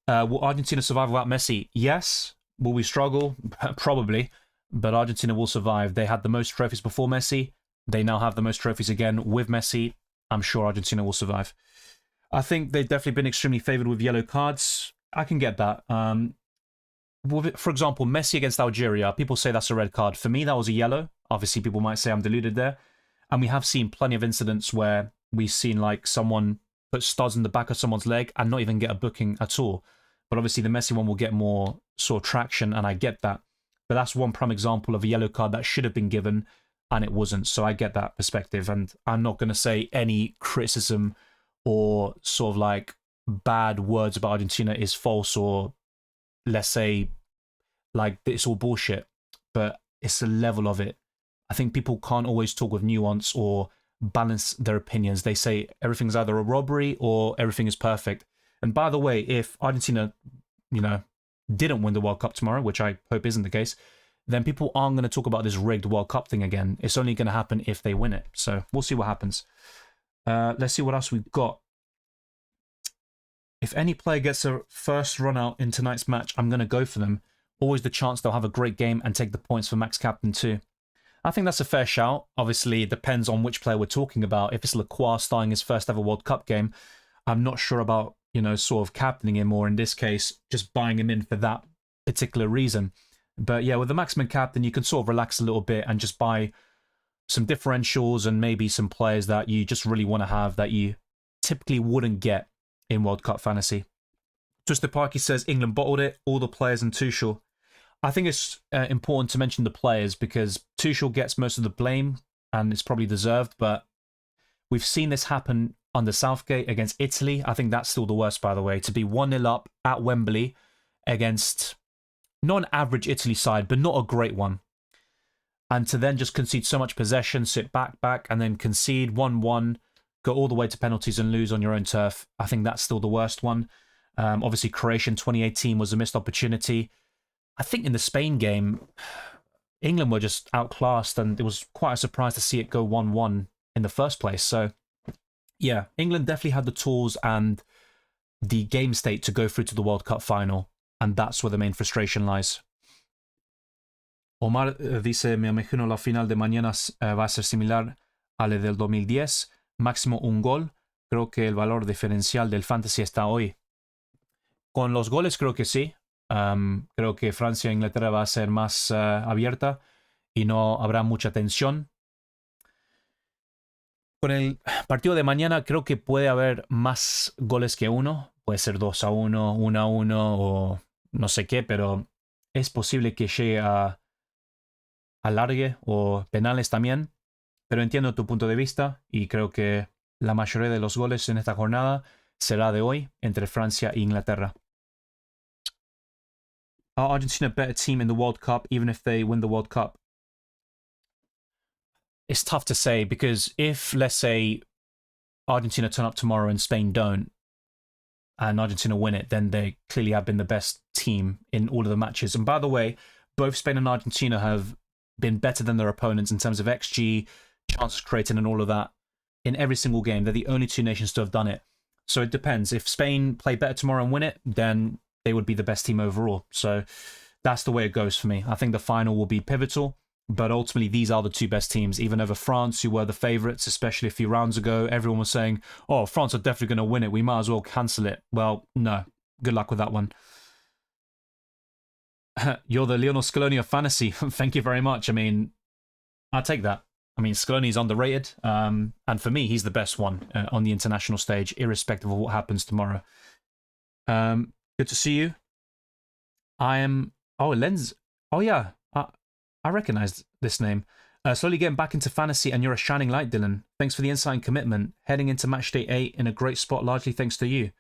Will Argentina survive without Messi? Yes. Will we struggle? Probably. But Argentina will survive. They had the most trophies before Messi. They now have the most trophies again with Messi. I'm sure Argentina will survive. I think they've definitely been extremely favoured with yellow cards. I can get that. For example, Messi against Algeria, people say that's a red card. For me, that was a yellow. Obviously, people might say I'm deluded there. And we have seen plenty of incidents where we've seen like someone put studs in the back of someone's leg and not even get a booking at all. But obviously, the Messi one will get more sort of traction, and I get that. But that's one prime example of a yellow card that should have been given, and it wasn't. So I get that perspective, and I'm not going to say any criticism or sort of like bad words about Argentina is false, or let's say like it's all bullshit. But it's the level of it. I think people can't always talk with nuance or balance their opinions. They say everything's either a robbery or everything is perfect. And by the way, if Argentina, didn't win the World Cup tomorrow, which I hope isn't the case, then people aren't going to talk about this rigged World Cup thing again. It's only going to happen if they win it. So we'll see what happens. Let's see what else we've got. If any player gets a first run out in tonight's match, I'm going to go for them. Always the chance they'll have a great game and take the points for Max Captain too. I think that's a fair shout. Obviously, it depends on which player we're talking about. If it's Lacroix starting his first ever World Cup game, I'm not sure about, sort of captaining him, or in this case, just buying him in for that particular reason. But yeah, with the maximum captain, you can sort of relax a little bit and just buy some differentials and maybe some players that you just really want to have that you typically wouldn't get in World Cup fantasy. Twister Parky says England bottled it, all the players and Tuchel. I think it's important to mention the players because Tuchel gets most of the blame and it's probably deserved, but we've seen this happen under Southgate against Italy. I think that's still the worst, by the way, to be 1-0 up at Wembley against not an average Italy side, but not a great one. And to then just concede so much possession, sit back, and then concede 1-1, go all the way to penalties and lose on your own turf, I think that's still the worst one. Obviously, Croatia in 2018 was a missed opportunity. I think in the Spain game, England were just outclassed, and it was quite a surprise to see it go 1-1 in the first place. So, yeah, England definitely had the tools and the game state to go through to the World Cup final, and that's where the main frustration lies. Omar dice, me imagino la final de mañana va a ser similar a la del 2010, máximo un gol. Creo que el valor diferencial del fantasy está hoy. Con los goles creo que sí. Creo que Francia e Inglaterra va a ser más abierta y no habrá mucha tensión. Con el partido de mañana creo que puede haber más goles que uno. Puede ser 2-1, 1-1 o no sé qué, pero es posible que llegue a alargue o penales también. Pero entiendo tu punto de vista y creo que la mayoría de los goles en esta jornada será de hoy entre Francia e Inglaterra. Are Argentina a better team in the World Cup even if they win the World Cup? It's tough to say because if, let's say, Argentina turn up tomorrow and Spain don't, and Argentina win it, then they clearly have been the best team in all of the matches. And by the way, both Spain and Argentina have been better than their opponents in terms of XG, chances created and all of that in every single game. They're the only two nations to have done it. So it depends. If Spain play better tomorrow and win it, then they would be the best team overall. So that's the way it goes for me. I think the final will be pivotal, but ultimately these are the two best teams, even over France, who were the favourites, especially a few rounds ago. Everyone was saying, oh, France are definitely going to win it. We might as well cancel it. Well, no. Good luck with that one. You're the Lionel Scaloni of fantasy. Thank you very much. I mean, I'll take that. I mean, Scaloni's underrated. And for me, he's the best one on the international stage, irrespective of what happens tomorrow. Good to see you. I am... Oh, Lens... Oh, yeah. I recognized this name. Slowly getting back into fantasy, and you're a shining light, Dylan. Thanks for the insight and commitment. Heading into Matchday 8 in a great spot, largely thanks to you.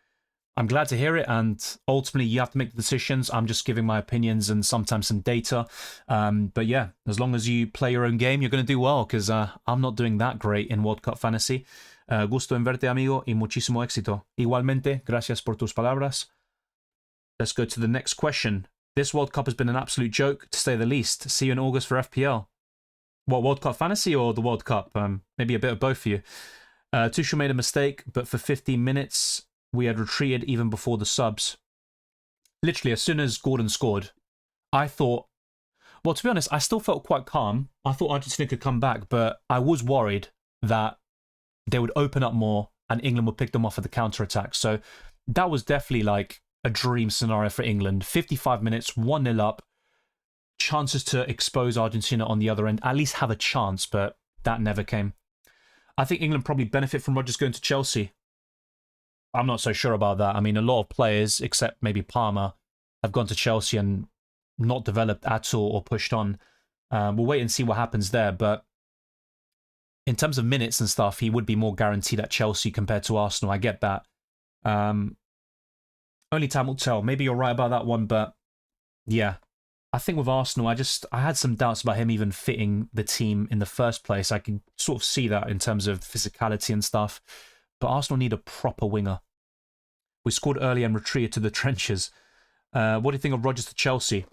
I'm glad to hear it, and ultimately you have to make the decisions. I'm just giving my opinions and sometimes some data. But yeah, as long as you play your own game, you're going to do well, because I'm not doing that great in World Cup Fantasy. Gusto en verte, amigo, y muchísimo éxito. Igualmente, gracias por tus palabras. Let's go to the next question. This World Cup has been an absolute joke, to say the least. See you in August for FPL. What, World Cup Fantasy or the World Cup? Maybe a bit of both for you. Tuchel made a mistake, but for 15 minutes, we had retreated even before the subs. Literally, as soon as Gordon scored, I thought... Well, to be honest, I still felt quite calm. I thought Argentina could come back, but I was worried that they would open up more and England would pick them off at the counter-attack. So that was definitely like a dream scenario for England. 55 minutes, 1-0 up, chances to expose Argentina on the other end, at least have a chance, but that never came. I think England probably benefit from Rodgers going to Chelsea. I'm not so sure about that. I mean, a lot of players, except maybe Palmer, have gone to Chelsea and not developed at all or pushed on. We'll wait and see what happens there, but in terms of minutes and stuff, he would be more guaranteed at Chelsea compared to Arsenal. I get that. Only time will tell. Maybe you're right about that one, but yeah. I think with Arsenal, I had some doubts about him even fitting the team in the first place. I can sort of see that in terms of physicality and stuff. But Arsenal need a proper winger. We scored early and retreated to the trenches. What do you think of Rodgers to Chelsea?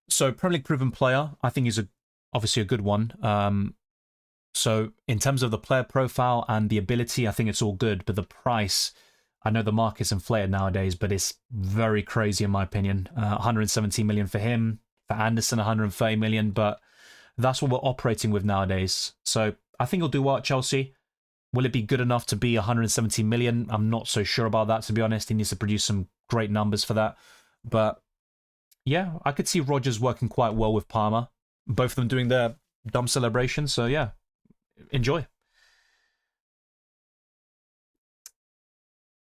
So, Premier League proven player. I think he's obviously a good one. So, in terms of the player profile and the ability, I think it's all good. But the price, I know the market's inflated nowadays, but it's very crazy in my opinion. 117 million for him, for Anderson 130 million, but that's what we're operating with nowadays. So I think he'll do well at Chelsea. Will it be good enough to be 117 million? I'm not so sure about that, to be honest. He needs to produce some great numbers for that. But yeah, I could see Rodgers working quite well with Palmer. Both of them doing their dumb celebrations. So yeah, enjoy.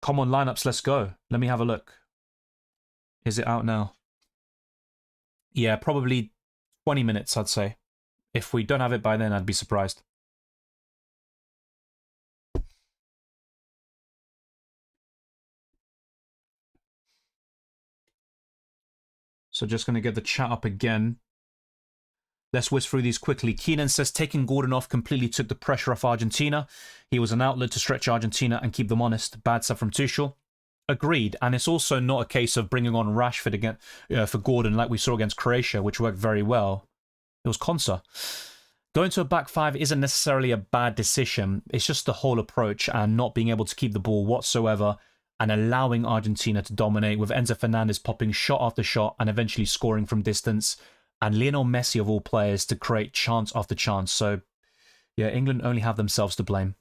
Come on, lineups, let's go. Let me have a look. Is it out now? Yeah, probably 20 minutes, I'd say. If we don't have it by then, I'd be surprised. So just going to get the chat up again. Let's whiz through these quickly. Keenan says, taking Gordon off completely took the pressure off Argentina. He was an outlet to stretch Argentina and keep them honest. Bad stuff from Tuchel. Agreed. And it's also not a case of bringing on Rashford again for Gordon like we saw against Croatia, which worked very well. It was Konsa. Going to a back five isn't necessarily a bad decision. It's just the whole approach and not being able to keep the ball whatsoever and allowing Argentina to dominate with Enzo Fernandez popping shot after shot and eventually scoring from distance. And Lionel Messi, of all players, to create chance after chance. So, yeah, England only have themselves to blame.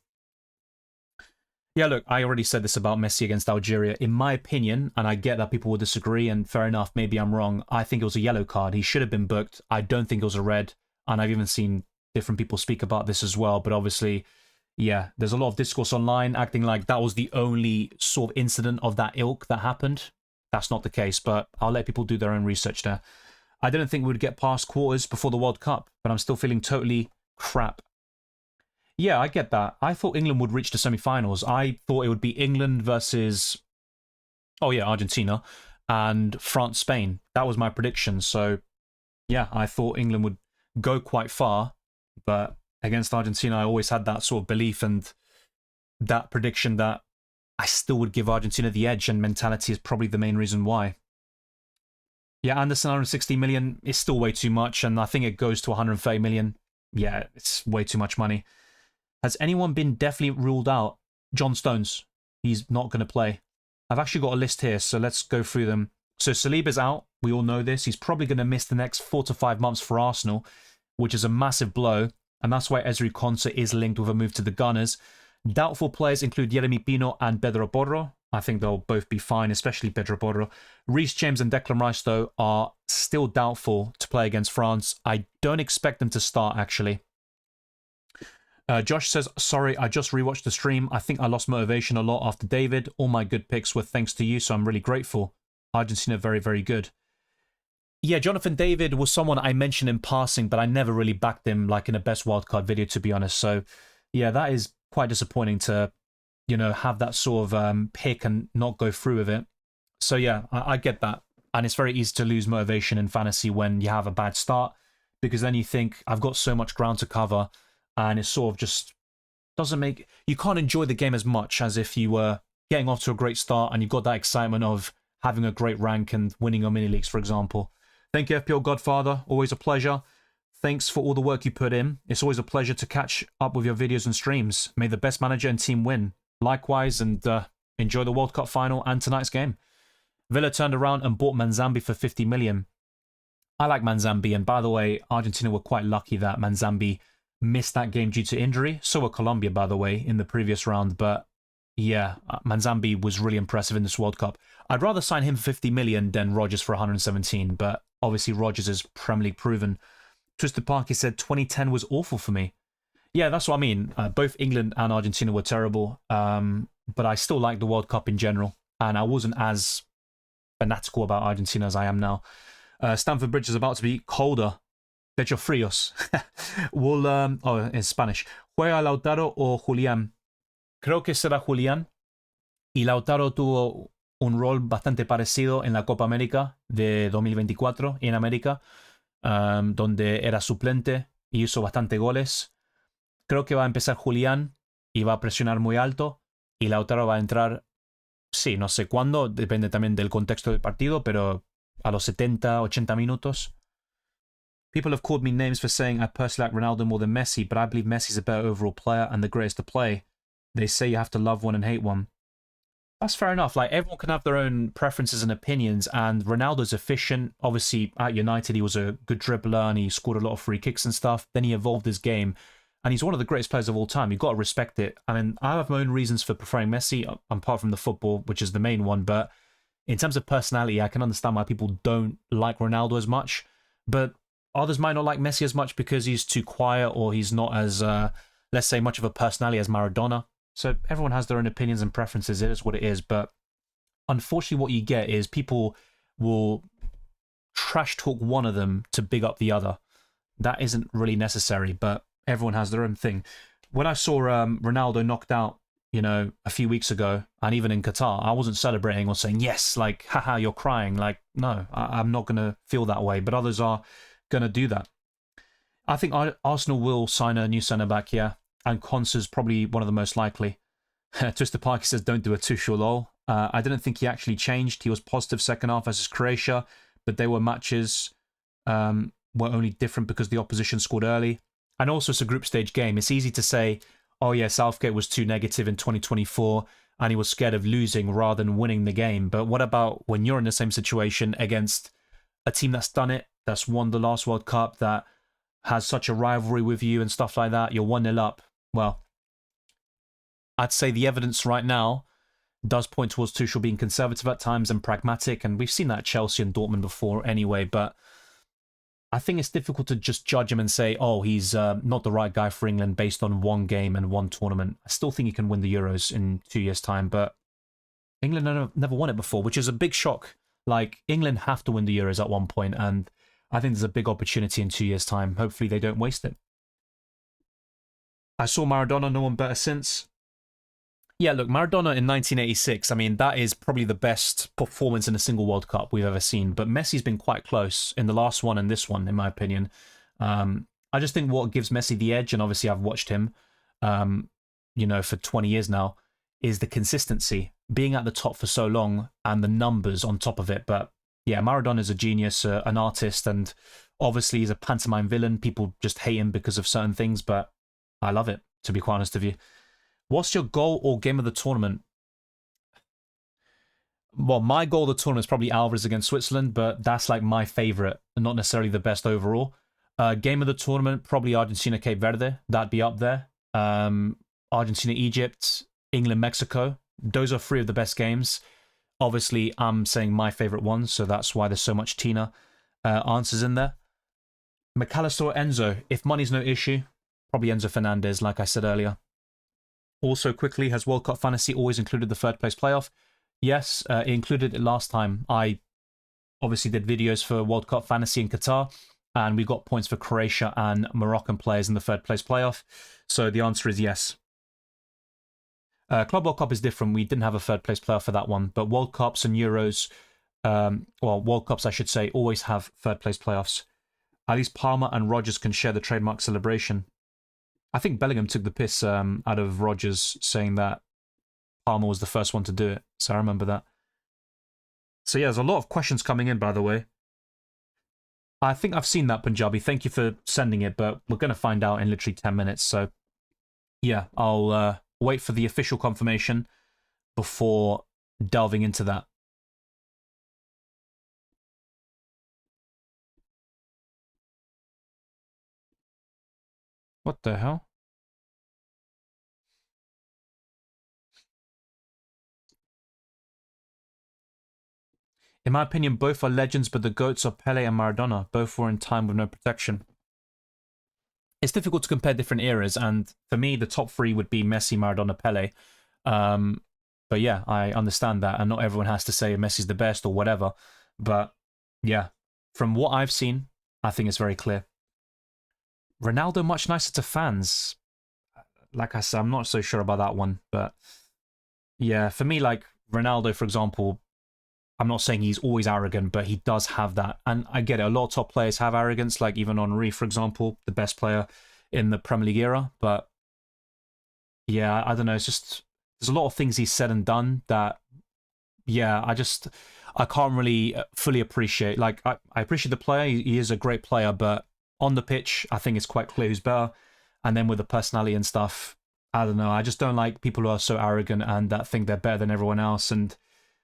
Yeah, look, I already said this about Messi against Algeria. In my opinion, and I get that people will disagree, and fair enough, maybe I'm wrong, I think it was a yellow card. He should have been booked. I don't think it was a red. And I've even seen different people speak about this as well. But obviously, yeah, there's a lot of discourse online acting like that was the only sort of incident of that ilk that happened. That's not the case, but I'll let people do their own research there. I didn't think we would get past quarters before the World Cup, but I'm still feeling totally crap. Yeah, I get that. I thought England would reach the semi-finals. I thought it would be England versus, oh yeah, Argentina, and France-Spain. That was my prediction. So, yeah, I thought England would go quite far, but against Argentina, I always had that sort of belief and that prediction that I still would give Argentina the edge, and mentality is probably the main reason why. Yeah, Anderson, 160 million is still way too much, and I think it goes to 130 million. Yeah, it's way too much money. Has anyone been definitely ruled out? John Stones. He's not going to play. I've actually got a list here, so let's go through them. So Saliba's out. We all know this. He's probably going to miss the next 4 to 5 months for Arsenal, which is a massive blow, and that's why Ezri Konsa is linked with a move to the Gunners. Doubtful players include Yeremi Pino and Pedro Porro. I think they'll both be fine, especially Pedro Porro. Reece James and Declan Rice, though, are still doubtful to play against France. I don't expect them to start, actually. Josh says, sorry, I just rewatched the stream. I think I lost motivation a lot after David. All my good picks were thanks to you, so I'm really grateful. Argentina, very, very good. Yeah, Jonathan David was someone I mentioned in passing, but I never really backed him like in a best wildcard video, to be honest. So, yeah, that is quite disappointing to, you know, have that sort of pick and not go through with it. So, yeah, I get that. And it's very easy to lose motivation in fantasy when you have a bad start, because then you think, I've got so much ground to cover, and it sort of just doesn't make... You can't enjoy the game as much as if you were getting off to a great start and you've got that excitement of having a great rank and winning your mini leagues, for example. Thank you, FPL Godfather. Always a pleasure. Thanks for all the work you put in. It's always a pleasure to catch up with your videos and streams. May the best manager and team win. Likewise, and enjoy the World Cup final and tonight's game. Villa turned around and bought Manzambi for 50 million. I like Manzambi, and by the way, Argentina were quite lucky that Manzambi missed that game due to injury. So were Colombia, by the way, in the previous round. But yeah, Manzambi was really impressive in this World Cup. I'd rather sign him for 50 million than Rodgers for 117, but obviously Rodgers is Premier League proven. Twisted Parky said 2010 was awful for me. Yeah, that's what I mean. Both England and Argentina were terrible, but I still like the World Cup in general, and I wasn't as fanatical about Argentina as I am now. Stamford Bridge is about to be colder. De hecho, fríos. We'll, in Spanish. ¿Juega Lautaro o Julián? Creo que será Julián. Y Lautaro tuvo un rol bastante parecido en la Copa América de 2024 en América, donde era suplente y hizo bastante goles. Creo que va a empezar Julián y va a presionar muy alto. Y Lautaro va a entrar, sí, no sé cuándo, depende también del contexto del partido, pero a los 70, 80 minutos. People have called me names for saying I personally like Ronaldo more than Messi, but I believe Messi's a better overall player and the greatest to play. They say you have to love one and hate one. That's fair enough. Like, everyone can have their own preferences and opinions, and Ronaldo's efficient. Obviously, at United, he was a good dribbler and he scored a lot of free kicks and stuff. Then he evolved his game, and he's one of the greatest players of all time. You've got to respect it. I mean, I have my own reasons for preferring Messi, apart from the football, which is the main one, but in terms of personality, I can understand why people don't like Ronaldo as much, but others might not like Messi as much because he's too quiet or he's not as, let's say, much of a personality as Maradona. So everyone has their own opinions and preferences. It is what it is. But unfortunately, what you get is people will trash talk one of them to big up the other. That isn't really necessary, but everyone has their own thing. When I saw Ronaldo knocked out, you know, a few weeks ago, and even in Qatar, I wasn't celebrating or saying, yes, like, haha, you're crying. Like, no, I'm not going to feel that way, but others are going to do that. I think Arsenal will sign a new centre-back, yeah, and Konsa's probably one of the most likely. Twister Parker says, don't do a Tuchel lol. I didn't think he actually changed. He was positive second half versus Croatia, but they were matches were only different because the opposition scored early. And also it's a group stage game. It's easy to say, oh yeah, Southgate was too negative in 2024 and he was scared of losing rather than winning the game. But what about when you're in the same situation against a team that's done it, that's won the last World Cup, that has such a rivalry with you and stuff like that? You're 1-0 up. Well, I'd say the evidence right now does point towards Tuchel being conservative at times and pragmatic, and we've seen that at Chelsea and Dortmund before anyway, but I think it's difficult to just judge him and say, oh, he's not the right guy for England based on one game and one tournament. I still think he can win the Euros in 2 years' time, but England never won it before, which is a big shock. Like, England have to win the Euros at one point, and I think there's a big opportunity in 2 years' time. Hopefully they don't waste it. I saw Maradona, no one better since. Yeah, look, Maradona in 1986, I mean, that is probably the best performance in a single World Cup we've ever seen. But Messi's been quite close in the last one and this one, in my opinion. I just think what gives Messi the edge, and obviously I've watched him, you know, for 20 years now, is the consistency. Being at the top for so long and the numbers on top of it. But yeah, Maradona is a genius, an artist, and obviously he's a pantomime villain. People just hate him because of certain things, but I love it, to be quite honest with you. What's your goal or game of the tournament? Well, my goal of the tournament is probably Alvarez against Switzerland, but that's like my favourite, and not necessarily the best overall. Game of the tournament, probably Argentina, Cape Verde. That'd be up there. Argentina, Egypt, England, Mexico. Those are three of the best games. Obviously, I'm saying my favourite one, so that's why there's so much Tina answers in there. McAllister or Enzo? If money's no issue, probably Enzo Fernandez, like I said earlier. Also, quickly, has World Cup Fantasy always included the third place playoff? Yes, it included it last time. I obviously did videos for World Cup Fantasy in Qatar, and we got points for Croatia and Moroccan players in the third place playoff. So the answer is yes. Club World Cup is different. We didn't have a third place playoff for that one, but World Cups and Euros, well, World Cups, I should say, always have third place playoffs. At least Palmer and Rodgers can share the trademark celebration. I think Bellingham took the piss out of Rodgers, saying that Palmer was the first one to do it. So I remember that. So yeah, there's a lot of questions coming in, by the way. I think I've seen that, Punjabi. Thank you for sending it, but we're going to find out in literally 10 minutes. So yeah, I'll wait for the official confirmation before delving into that. What the hell? In my opinion, both are legends, but the GOATs are Pele and Maradona. Both were in time with no protection. It's difficult to compare different eras, and for me, the top three would be Messi, Maradona, Pele. But yeah, I understand that, and not everyone has to say Messi's the best or whatever. But yeah, from what I've seen, I think it's very clear. Ronaldo much nicer to fans. Like I said, I'm not so sure about that one, but yeah, for me, like Ronaldo, for example, I'm not saying he's always arrogant, but he does have that. And I get it, a lot of top players have arrogance, like even Henry, for example, the best player in the Premier League era. But yeah, I don't know, it's just, there's a lot of things he's said and done that, yeah, I can't really fully appreciate. Like, I appreciate the player, he is a great player, but on the pitch, I think it's quite clear who's better. And then with the personality and stuff, I don't know, I just don't like people who are so arrogant and that think they're better than everyone else and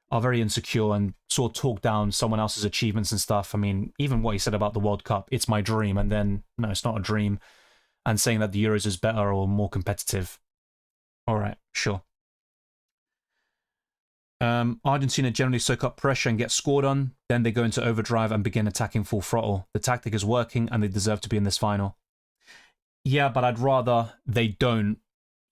are very insecure and sort of talk down someone else's achievements and stuff. I mean, even what he said about the World Cup, it's my dream, and then, no, it's not a dream, and saying that the Euros is better or more competitive. All right, sure. Argentina generally soak up pressure and get scored on, then they go into overdrive and begin attacking full throttle. The tactic is working and they deserve to be in this final. Yeah, but I'd rather they don't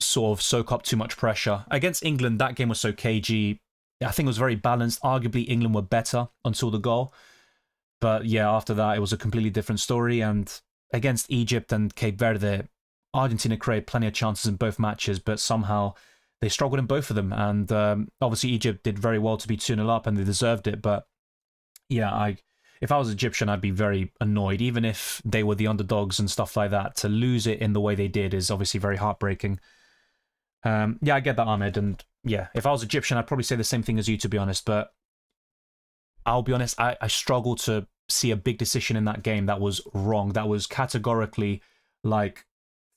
sort of soak up too much pressure. Against England, that game was so cagey. I think it was very balanced. Arguably, England were better until the goal. But yeah, after that, it was a completely different story. And against Egypt and Cape Verde, Argentina created plenty of chances in both matches, but somehow they struggled in both of them. And obviously Egypt did very well to be 2-0 up and they deserved it. But yeah, if I was Egyptian, I'd be very annoyed, even if they were the underdogs and stuff like that. To lose it in the way they did is obviously very heartbreaking. Yeah, I get that, Ahmed. And yeah, if I was Egyptian, I'd probably say the same thing as you, to be honest. But I'll be honest, I struggle to see a big decision in that game that was wrong, that was categorically like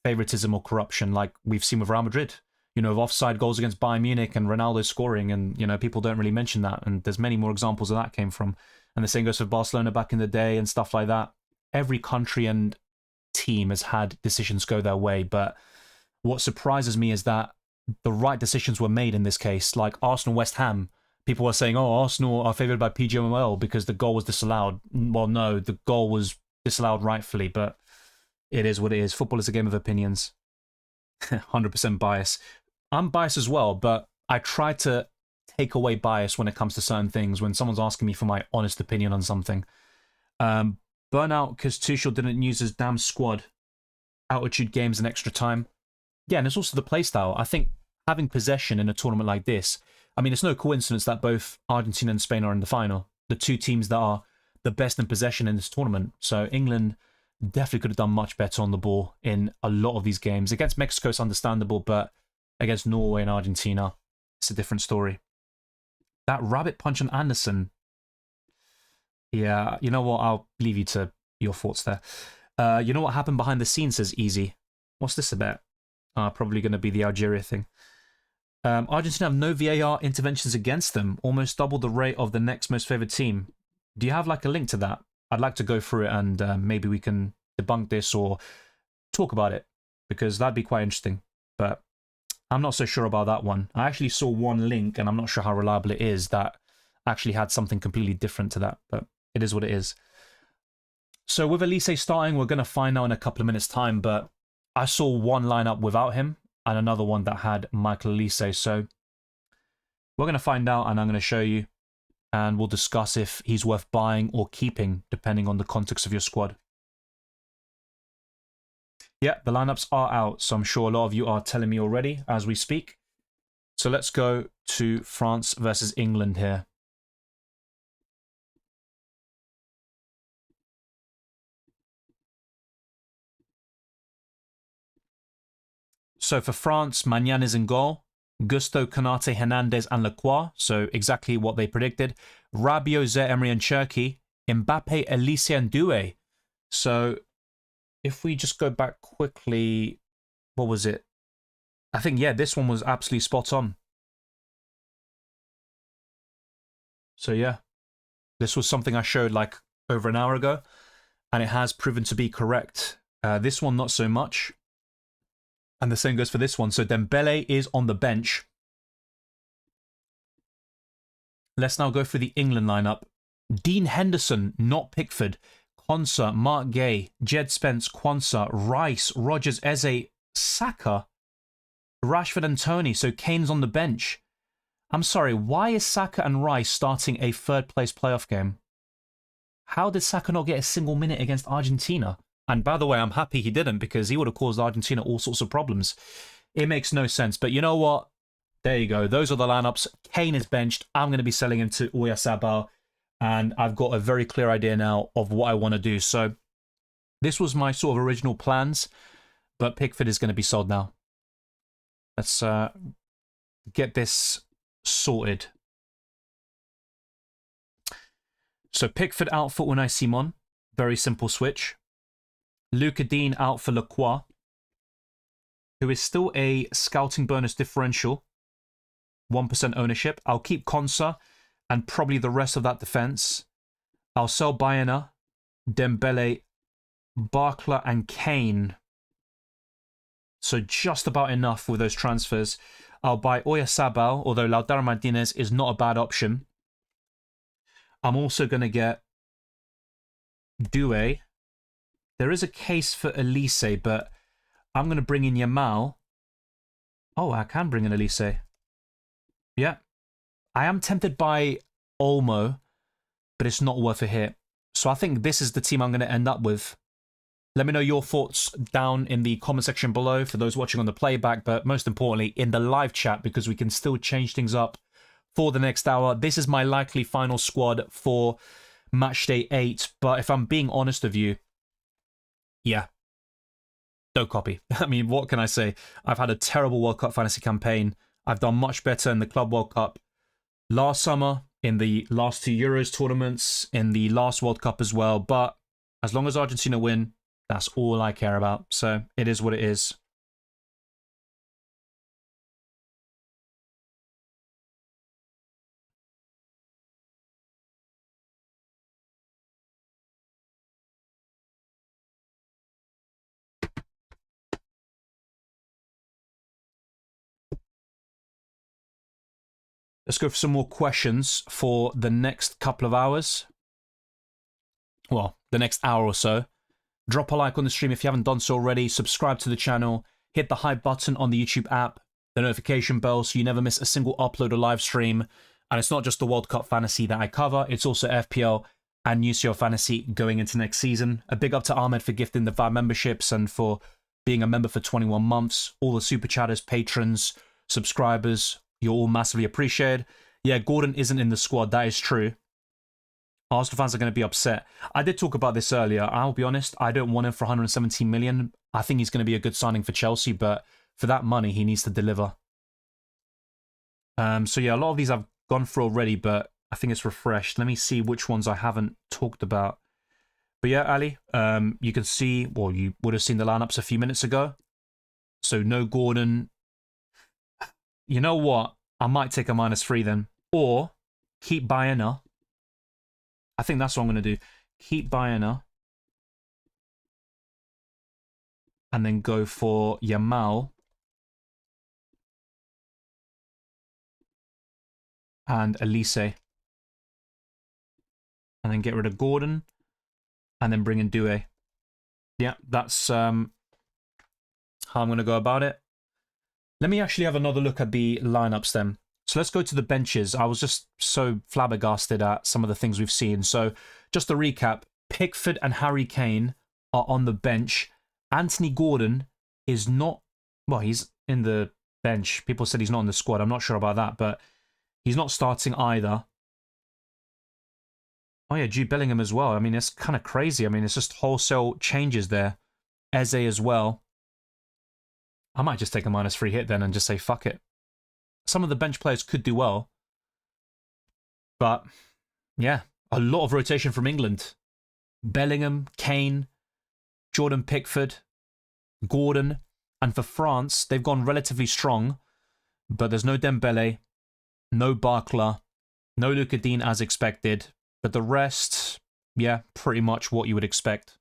favoritism or corruption, like we've seen with Real Madrid. You know, of offside goals against Bayern Munich and Ronaldo scoring, and you know, people don't really mention that. And there's many more examples of that came from. And the same goes for Barcelona back in the day and stuff like that. Every country and team has had decisions go their way, but what surprises me is that the right decisions were made in this case. Like Arsenal West Ham, people were saying, oh, Arsenal are favoured by PGMOL because the goal was disallowed. Well, no, the goal was disallowed rightfully, but it is what it is. Football is a game of opinions. 100% bias. I'm biased as well, but I try to take away bias when it comes to certain things. When someone's asking me for my honest opinion on something. Burnout because Tuchel didn't use his damn squad. Altitude games and extra time. Yeah, and it's also the playstyle. I think having possession in a tournament like this, I mean, it's no coincidence that both Argentina and Spain are in the final. The two teams that are the best in possession in this tournament. So England definitely could have done much better on the ball in a lot of these games. Against Mexico, it's understandable, but against Norway and Argentina, it's a different story. That rabbit punch on Anderson. Yeah, you know what? I'll leave you to your thoughts there. You know what happened behind the scenes, says Easy. What's this about? Probably going to be the Algeria thing. Argentina have no VAR interventions against them, almost double the rate of the next most favoured team. Do you have like a link to that? I'd like to go through it and maybe we can debunk this or talk about it, because that'd be quite interesting. But I'm not so sure about that one. I actually saw one link and I'm not sure how reliable it is that actually had something completely different to that, but it is what it is. So with Elise starting, we're going to find out in a couple of minutes' time, but I saw one lineup without him and another one that had Michael Elise. So we're going to find out and I'm going to show you, and we'll discuss if he's worth buying or keeping, depending on the context of your squad. Yeah, the lineups are out, so I'm sure a lot of you are telling me already as we speak. So let's go to France versus England here. So for France, Magnan is in goal. Gusto, Konate, Hernandez, and Lacroix. So exactly what they predicted. Rabiot, Zaire Emery, and Cherki. Mbappe, Elise, and Doué. So if we just go back quickly, what was it? I think, yeah, this one was absolutely spot on. So yeah, this was something I showed like over an hour ago, and it has proven to be correct. This one, not so much. And the same goes for this one. So Dembele is on the bench. Let's now go for the England lineup. Dean Henderson, not Pickford. Konsa, Mark Gay, Jed Spence, Kwanzaa, Rice, Rogers, Eze, Saka, Rashford and Tony. So Kane's on the bench. I'm sorry, why is Saka and Rice starting a third-place playoff game? How did Saka not get a single minute against Argentina? And by the way, I'm happy he didn't, because he would have caused Argentina all sorts of problems. It makes no sense. But you know what? There you go. Those are the lineups. Kane is benched. I'm going to be selling him to Oyarzabal. And I've got a very clear idea now of what I want to do. So this was my sort of original plans. But Pickford is going to be sold now. Let's get this sorted. So Pickford out for Unai Simon. Very simple switch. Luca Dean out for Lacroix, who is still a scouting bonus differential. 1% ownership. I'll keep Konsa and probably the rest of that defense. I'll sell Bayana, Dembele, Barkla, and Kane. So just about enough with those transfers. I'll buy Oyarzabal, although Lautaro Martinez is not a bad option. I'm also going to get Doué. There is a case for Elise, but I'm going to bring in Yamal. Oh, I can bring in Elise. Yeah. I am tempted by Olmo, but it's not worth a hit. So I think this is the team I'm going to end up with. Let me know your thoughts down in the comment section below for those watching on the playback, but most importantly, in the live chat, because we can still change things up for the next hour. This is my likely final squad for Matchday 8, but if I'm being honest with you, yeah, don't copy. I mean, what can I say? I've had a terrible World Cup fantasy campaign. I've done much better in the Club World Cup last summer, in the last 2 Euros tournaments, in the last World Cup as well, but as long as Argentina win, that's all I care about. So it is what it is. Let's go for some more questions for the next couple of hours. Well, the next hour or so. Drop a like on the stream if you haven't done so already. Subscribe to the channel. Hit the hype button on the YouTube app. The notification bell so you never miss a single upload or live stream. And it's not just the World Cup fantasy that I cover. It's also FPL and UCL fantasy going into next season. A big up to Ahmed for gifting the 5 memberships and for being a member for 21 months. All the super chatters, patrons, subscribers, you're all massively appreciated. Yeah, Gordon isn't in the squad. That is true. Arsenal fans are going to be upset. I did talk about this earlier. I'll be honest, I don't want him for 117 million. I think he's going to be a good signing for Chelsea, but for that money, he needs to deliver. So yeah, a lot of these I've gone through already, but I think it's refreshed. Let me see which ones I haven't talked about. But yeah, Ali, you can see, well, you would have seen the lineups a few minutes ago. So no Gordon. You know what? I might take a -3 then. Or keep Baena. I think that's what I'm going to do. Keep Baena. And then go for Yamal. And Elise. And then get rid of Gordon. And then bring in Doué. Yeah, that's how I'm going to go about it. Let me actually have another look at the lineups then. So let's go to the benches. I was just so flabbergasted at some of the things we've seen. So just to recap, Pickford and Harry Kane are on the bench. Anthony Gordon is not, well, he's in the bench. People said he's not in the squad. I'm not sure about that, but he's not starting either. Oh yeah, Jude Bellingham as well. I mean, it's kind of crazy. I mean, it's just wholesale changes there. Eze as well. I might just take a -3 hit then and just say fuck it. Some of the bench players could do well. But, yeah, a lot of rotation from England. Bellingham, Kane, Jordan Pickford, Gordon. And for France, they've gone relatively strong. But there's no Dembele, no Barkla, no Luka Dean as expected. But the rest, yeah, pretty much what you would expect.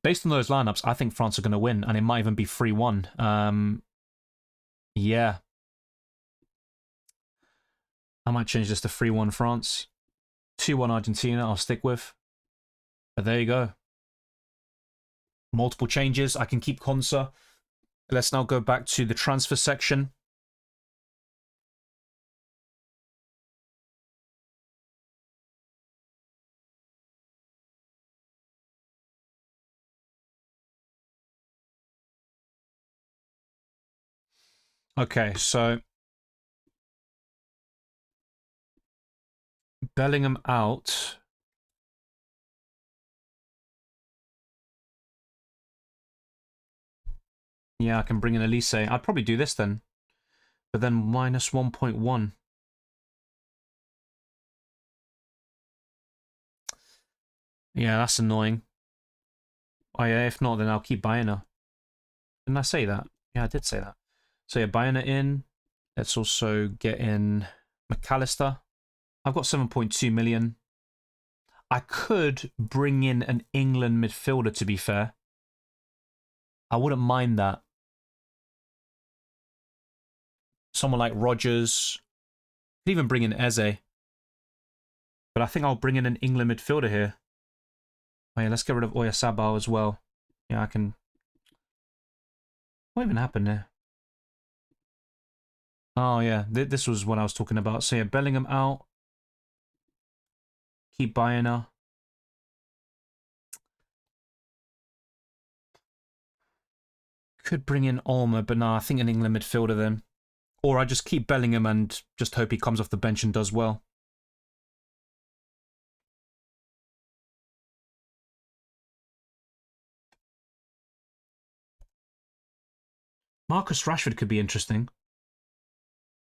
Based on those lineups, I think France are going to win. And it might even be 3-1. Yeah. I might change this to 3-1 France. 2-1 Argentina, I'll stick with. But there you go. Multiple changes. I can keep Konsa. Let's now go back to the transfer section. Okay, so Bellingham out. Yeah, I can bring in Elise. I'd probably do this then. But then -1.1. Yeah, that's annoying. Oh yeah, if not, then I'll keep Baena. Didn't I say that? Yeah, I did say that. So yeah, Baena in. Let's also get in McAllister. I've got 7.2 million. I could bring in an England midfielder, to be fair. I wouldn't mind that. Someone like Rodgers. Could even bring in Eze. But I think I'll bring in an England midfielder here. Oh yeah, let's get rid of Oyarzabal as well. Yeah, I can... What even happened there? Oh yeah, this was what I was talking about. So yeah, Bellingham out. Keep Baena. Could bring in Ulmer, but no, I think an England midfielder then. Or I just keep Bellingham and just hope he comes off the bench and does well. Marcus Rashford could be interesting.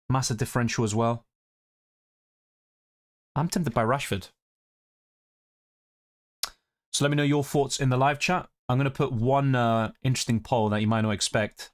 Massive differential as well. I'm tempted by Rashford. So let me know your thoughts in the live chat. I'm going to put one interesting poll that you might not expect.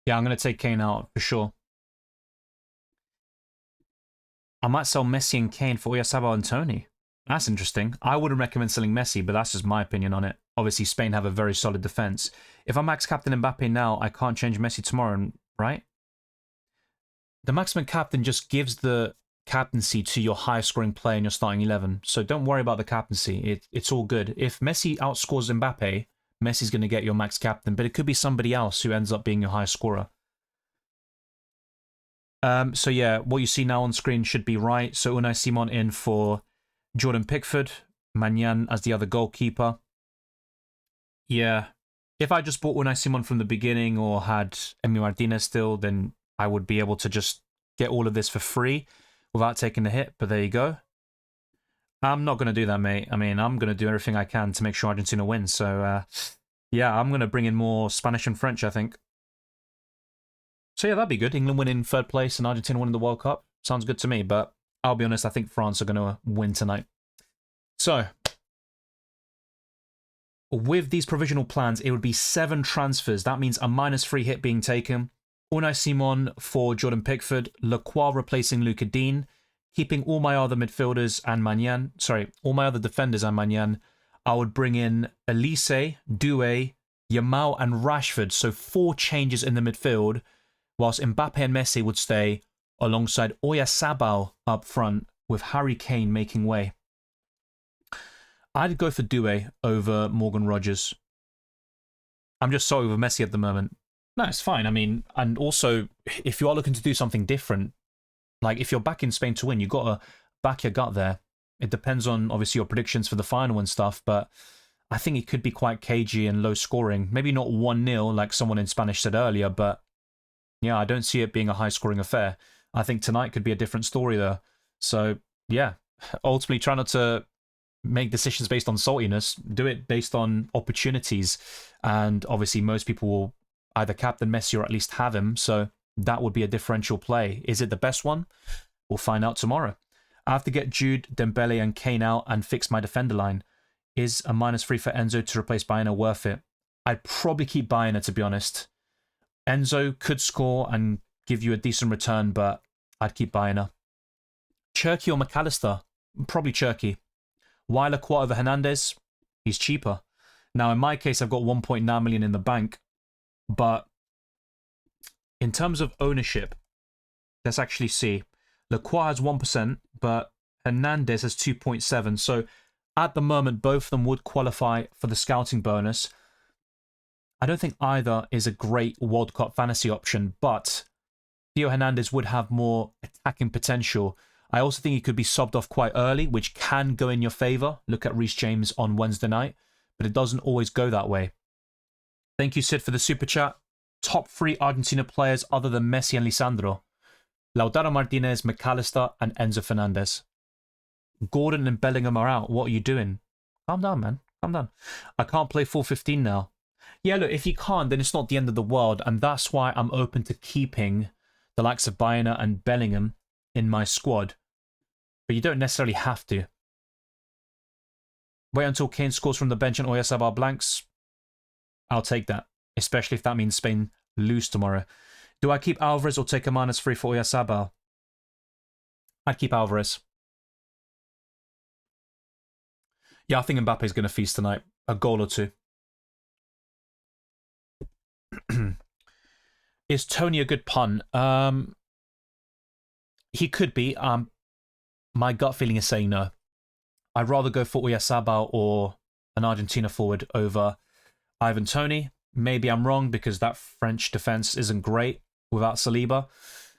Yeah, I'm going to take Kane out for sure. I might sell Messi and Kane for Oyarzabal and Tony. That's interesting. I wouldn't recommend selling Messi, but that's just my opinion on it. Obviously, Spain have a very solid defense. If I max captain Mbappe now, I can't change Messi tomorrow, right? The maximum captain just gives the captaincy to your highest scoring player in your starting 11. So don't worry about the captaincy. It's all good. If Messi outscores Mbappe, Messi's going to get your max captain, but it could be somebody else who ends up being your highest scorer. So yeah, what you see now on screen should be right. So Unai Simon in for Jordan Pickford, Magnan as the other goalkeeper. Yeah, if I just bought Unai Simon from the beginning or had Emi Martinez still, then I would be able to just get all of this for free without taking the hit, but there you go. I'm not going to do that, mate. I mean, I'm going to do everything I can to make sure Argentina wins. So, yeah, I'm going to bring in more Spanish and French, I think. So, yeah, that'd be good. England winning third place and Argentina winning the World Cup. Sounds good to me, but I'll be honest, I think France are going to win tonight. So, with these provisional plans, it would be 7 transfers. That means a -3 hit being taken. Unai Simon for Jordan Pickford, Lacroix replacing Luca Dean, keeping all my other midfielders and Magnan. Sorry, all my other defenders and Magnan. I would bring in Elise, Doué, Yamal and Rashford. So 4 changes in the midfield, whilst Mbappe and Messi would stay alongside Oyarzabal up front with Harry Kane making way. I'd go for Doué over Morgan Rogers. I'm just sorry with Messi at the moment. No, it's fine. I mean, and also, if you are looking to do something different, like if you're back in Spain to win, you've got to back your gut there. It depends on, obviously, your predictions for the final and stuff, but I think it could be quite cagey and low scoring. Maybe not 1-0 like someone in Spanish said earlier, but yeah, I don't see it being a high scoring affair. I think tonight could be a different story there. So, yeah, ultimately try not to make decisions based on saltiness. Do it based on opportunities. And obviously, most people will either captain Messi or at least have him. So that would be a differential play. Is it the best one? We'll find out tomorrow. I have to get Jude, Dembele and Kane out and fix my defender line. Is a -3 for Enzo to replace Bayona worth it? I'd probably keep Bayona, to be honest. Enzo could score and give you a decent return, but I'd keep Bayona. Cherky or McAllister? Probably Cherky. Why Lacroix over Hernandez? He's cheaper. Now, in my case, I've got 1.9 million in the bank, but in terms of ownership, let's actually see. Lacroix has 1%, but Hernandez has 2.7. So at the moment, both of them would qualify for the scouting bonus. I don't think either is a great World Cup fantasy option, but Theo Hernandez would have more attacking potential. I also think he could be subbed off quite early, which can go in your favour. Look at Reece James on Wednesday night, but it doesn't always go that way. Thank you, Sid, for the super chat. Top 3 Argentina players other than Messi and Lisandro. Lautaro Martinez, McAllister, and Enzo Fernandez. Gordon and Bellingham are out. What are you doing? Calm down, man. Calm down. I can't play full 15 now. Yeah, look, if you can't, then it's not the end of the world, and that's why I'm open to keeping the likes of Bayona and Bellingham in my squad. But you don't necessarily have to. Wait until Kane scores from the bench and Oyarzabal blanks. I'll take that, especially if that means Spain lose tomorrow. Do I keep Alvarez or take a -3 for Oyarzabal? I'd keep Alvarez. Yeah, I think Mbappe's going to feast tonight. A goal or two. Is Tony a good pun? He could be. My gut feeling is saying no. I'd rather go for Oyarzabal or an Argentina forward over Ivan Toney. Maybe I'm wrong because that French defense isn't great without Saliba.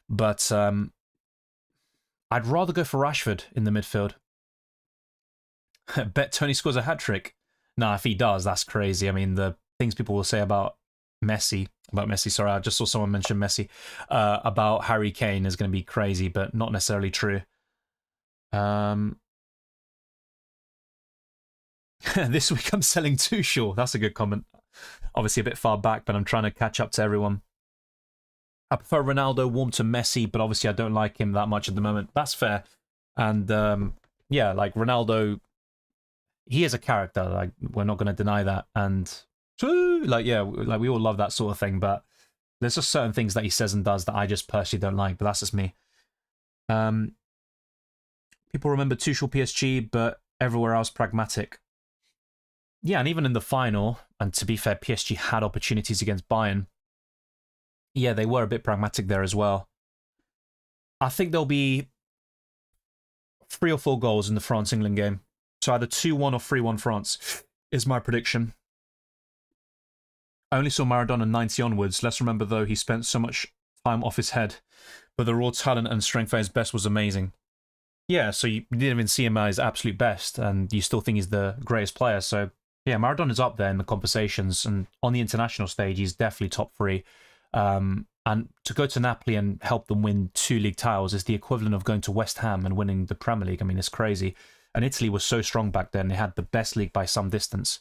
But I'd rather go for Rashford in the midfield. Bet Tony scores a hat-trick. Nah, if he does, that's crazy. I mean, the things people will say about Messi, sorry, I just saw someone mention Messi, about Harry Kane is going to be crazy, but not necessarily true. This week I'm selling Tuchel. That's a good comment. Obviously a bit far back, but I'm trying to catch up to everyone. I prefer Ronaldo warm to Messi, but obviously I don't like him that much at the moment. That's fair. And yeah, like Ronaldo, he is a character. Like, we're not going to deny that. And like, yeah, like we all love that sort of thing. But there's just certain things that he says and does that I just personally don't like. But that's just me. People remember Tuchel PSG, but everywhere else pragmatic. Yeah, and even in the final, and to be fair, PSG had opportunities against Bayern. Yeah, they were a bit pragmatic there as well. I think there'll be 3 or 4 goals in the France-England game. So either 2-1 or 3-1 France is my prediction. I only saw Maradona 90 onwards. Let's remember, though, he spent so much time off his head. But the raw talent and strength at his best was amazing. Yeah, so you didn't even see him at his absolute best, and you still think he's the greatest player. So, yeah, Maradona's up there in the conversations, and on the international stage, he's definitely top 3. And to go to Napoli and help them win 2 league titles is the equivalent of going to West Ham and winning the Premier League. I mean, it's crazy. And Italy was so strong back then. They had the best league by some distance.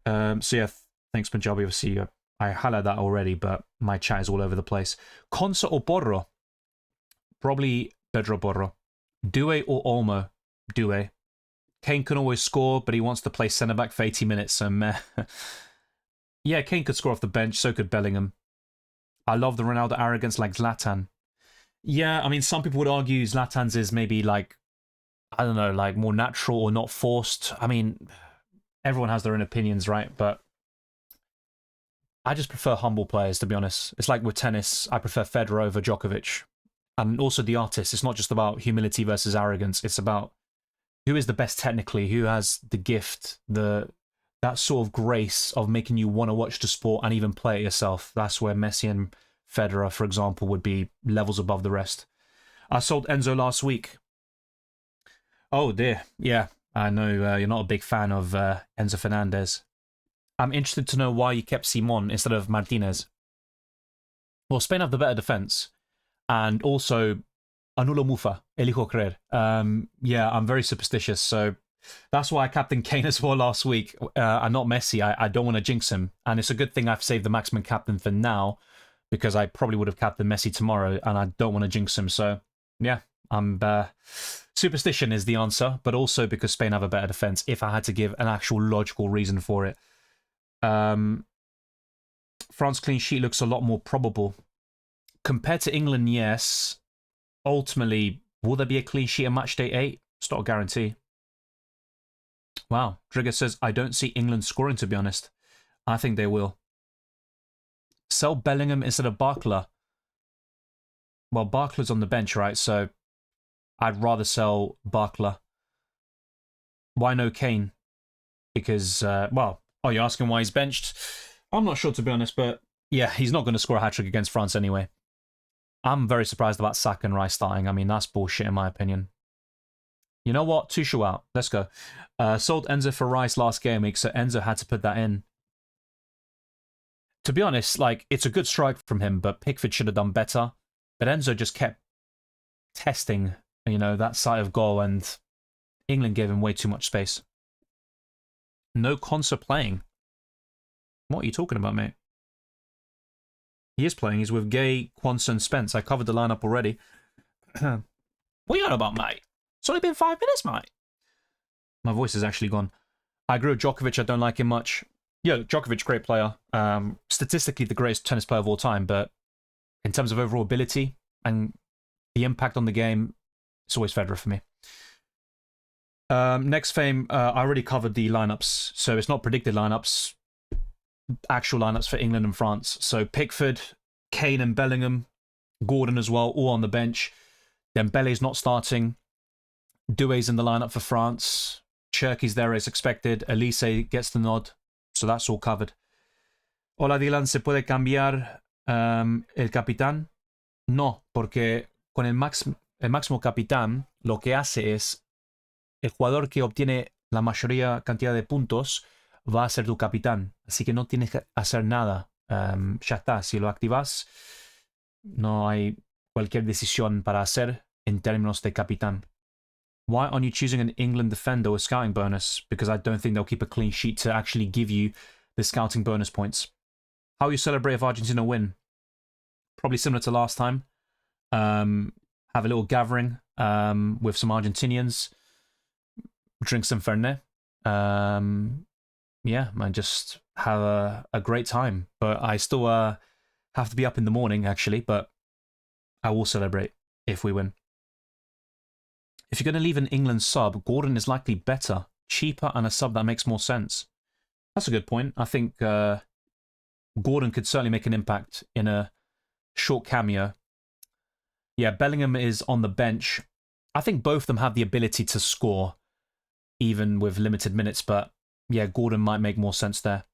So yeah, thanks, Punjabi. Obviously, I highlighted that already, but my chat is all over the place. Konsa or Borro? Probably Pedro Borro. Due or Olmo? Due. Kane can always score, but he wants to play centre-back for 80 minutes, so meh. Yeah, Kane could score off the bench, so could Bellingham. I love the Ronaldo arrogance like Zlatan. Yeah, I mean, some people would argue Zlatan's is maybe like, I don't know, like more natural or not forced. I mean, everyone has their own opinions, right? But I just prefer humble players, to be honest. It's like with tennis, I prefer Federer over Djokovic. And also the artist. It's not just about humility versus arrogance. It's about who is the best technically, who has the gift, that sort of grace of making you want to watch the sport and even play it yourself. That's where Messi and Federer, for example, would be levels above the rest. I sold Enzo last week. Oh dear, yeah, I know you're not a big fan of Enzo Fernandez. I'm interested to know why you kept Simon instead of Martinez. Well, Spain have the better defense, and also Anulo Mufa, elijo creer. Yeah, I'm very superstitious, so that's why I captained Kane as well last week, and not Messi. I don't want to jinx him, and it's a good thing I've saved the maximum captain for now, because I probably would have captained Messi tomorrow, and I don't want to jinx him. So yeah, I'm superstition is the answer, but also because Spain have a better defense. If I had to give an actual logical reason for it, France clean sheet looks a lot more probable compared to England. Yes, ultimately, will there be a clean sheet at Matchday 8? It's not a guarantee. Wow, Drigger says, I don't see England scoring, to be honest. I think they will. Sell Bellingham instead of Barkla. Well, Barkla's on the bench, right? So I'd rather sell Barkla. Why no Kane? Because, well, oh, you're asking why he's benched? I'm not sure, to be honest, but yeah, he's not going to score a hat-trick against France anyway. I'm very surprised about Saka and Rice starting. I mean, that's bullshit in my opinion. You know what? Tuchel out. Let's go. Sold Enzo for Rice last game week, so Enzo had to put that in. To be honest, like, it's a good strike from him, but Pickford should have done better. But Enzo just kept testing, you know, that side of goal, and England gave him way too much space. No Konsa playing. What are you talking about, mate? He is playing. He's with Gay, Quansah, and Spence. I covered the lineup already. What are you on about, mate? It's only been 5 minutes, mate. My voice is actually gone. I agree with Djokovic. I don't like him much. Yeah, Djokovic, great player. Statistically, the greatest tennis player of all time. But in terms of overall ability and the impact on the game, it's always Federer for me. Next frame, I already covered the lineups, so it's not predicted lineups, actual lineups for England and France. So Pickford, Kane and Bellingham, Gordon as well, all on the bench. Dembele's not starting. Doué's in the lineup for France. Cherki's there as expected. Elise gets the nod, so that's all covered. Hola Dylan, ¿se puede cambiar el capitán? No, porque con el máximo capitán lo que hace es el jugador que obtiene la mayoría cantidad de puntos va a ser tu capitán. Así que no tienes que hacer nada. Ya está, si lo activas, no hay cualquier decisión para hacer en términos de capitán. Why aren't you choosing an England defender with scouting bonus? Because I don't think they'll keep a clean sheet to actually give you the scouting bonus points. How you celebrate if Argentina win? Probably similar to last time. Have a little gathering with some Argentinians. Drink some Fernet. Yeah, and just have a great time. But I still have to be up in the morning, actually. But I will celebrate if we win. If you're going to leave an England sub, Gordon is likely better, cheaper, and a sub that makes more sense. That's a good point. I think Gordon could certainly make an impact in a short cameo. Yeah, Bellingham is on the bench. I think both of them have the ability to score, even with limited minutes, but yeah, Gordon might make more sense there.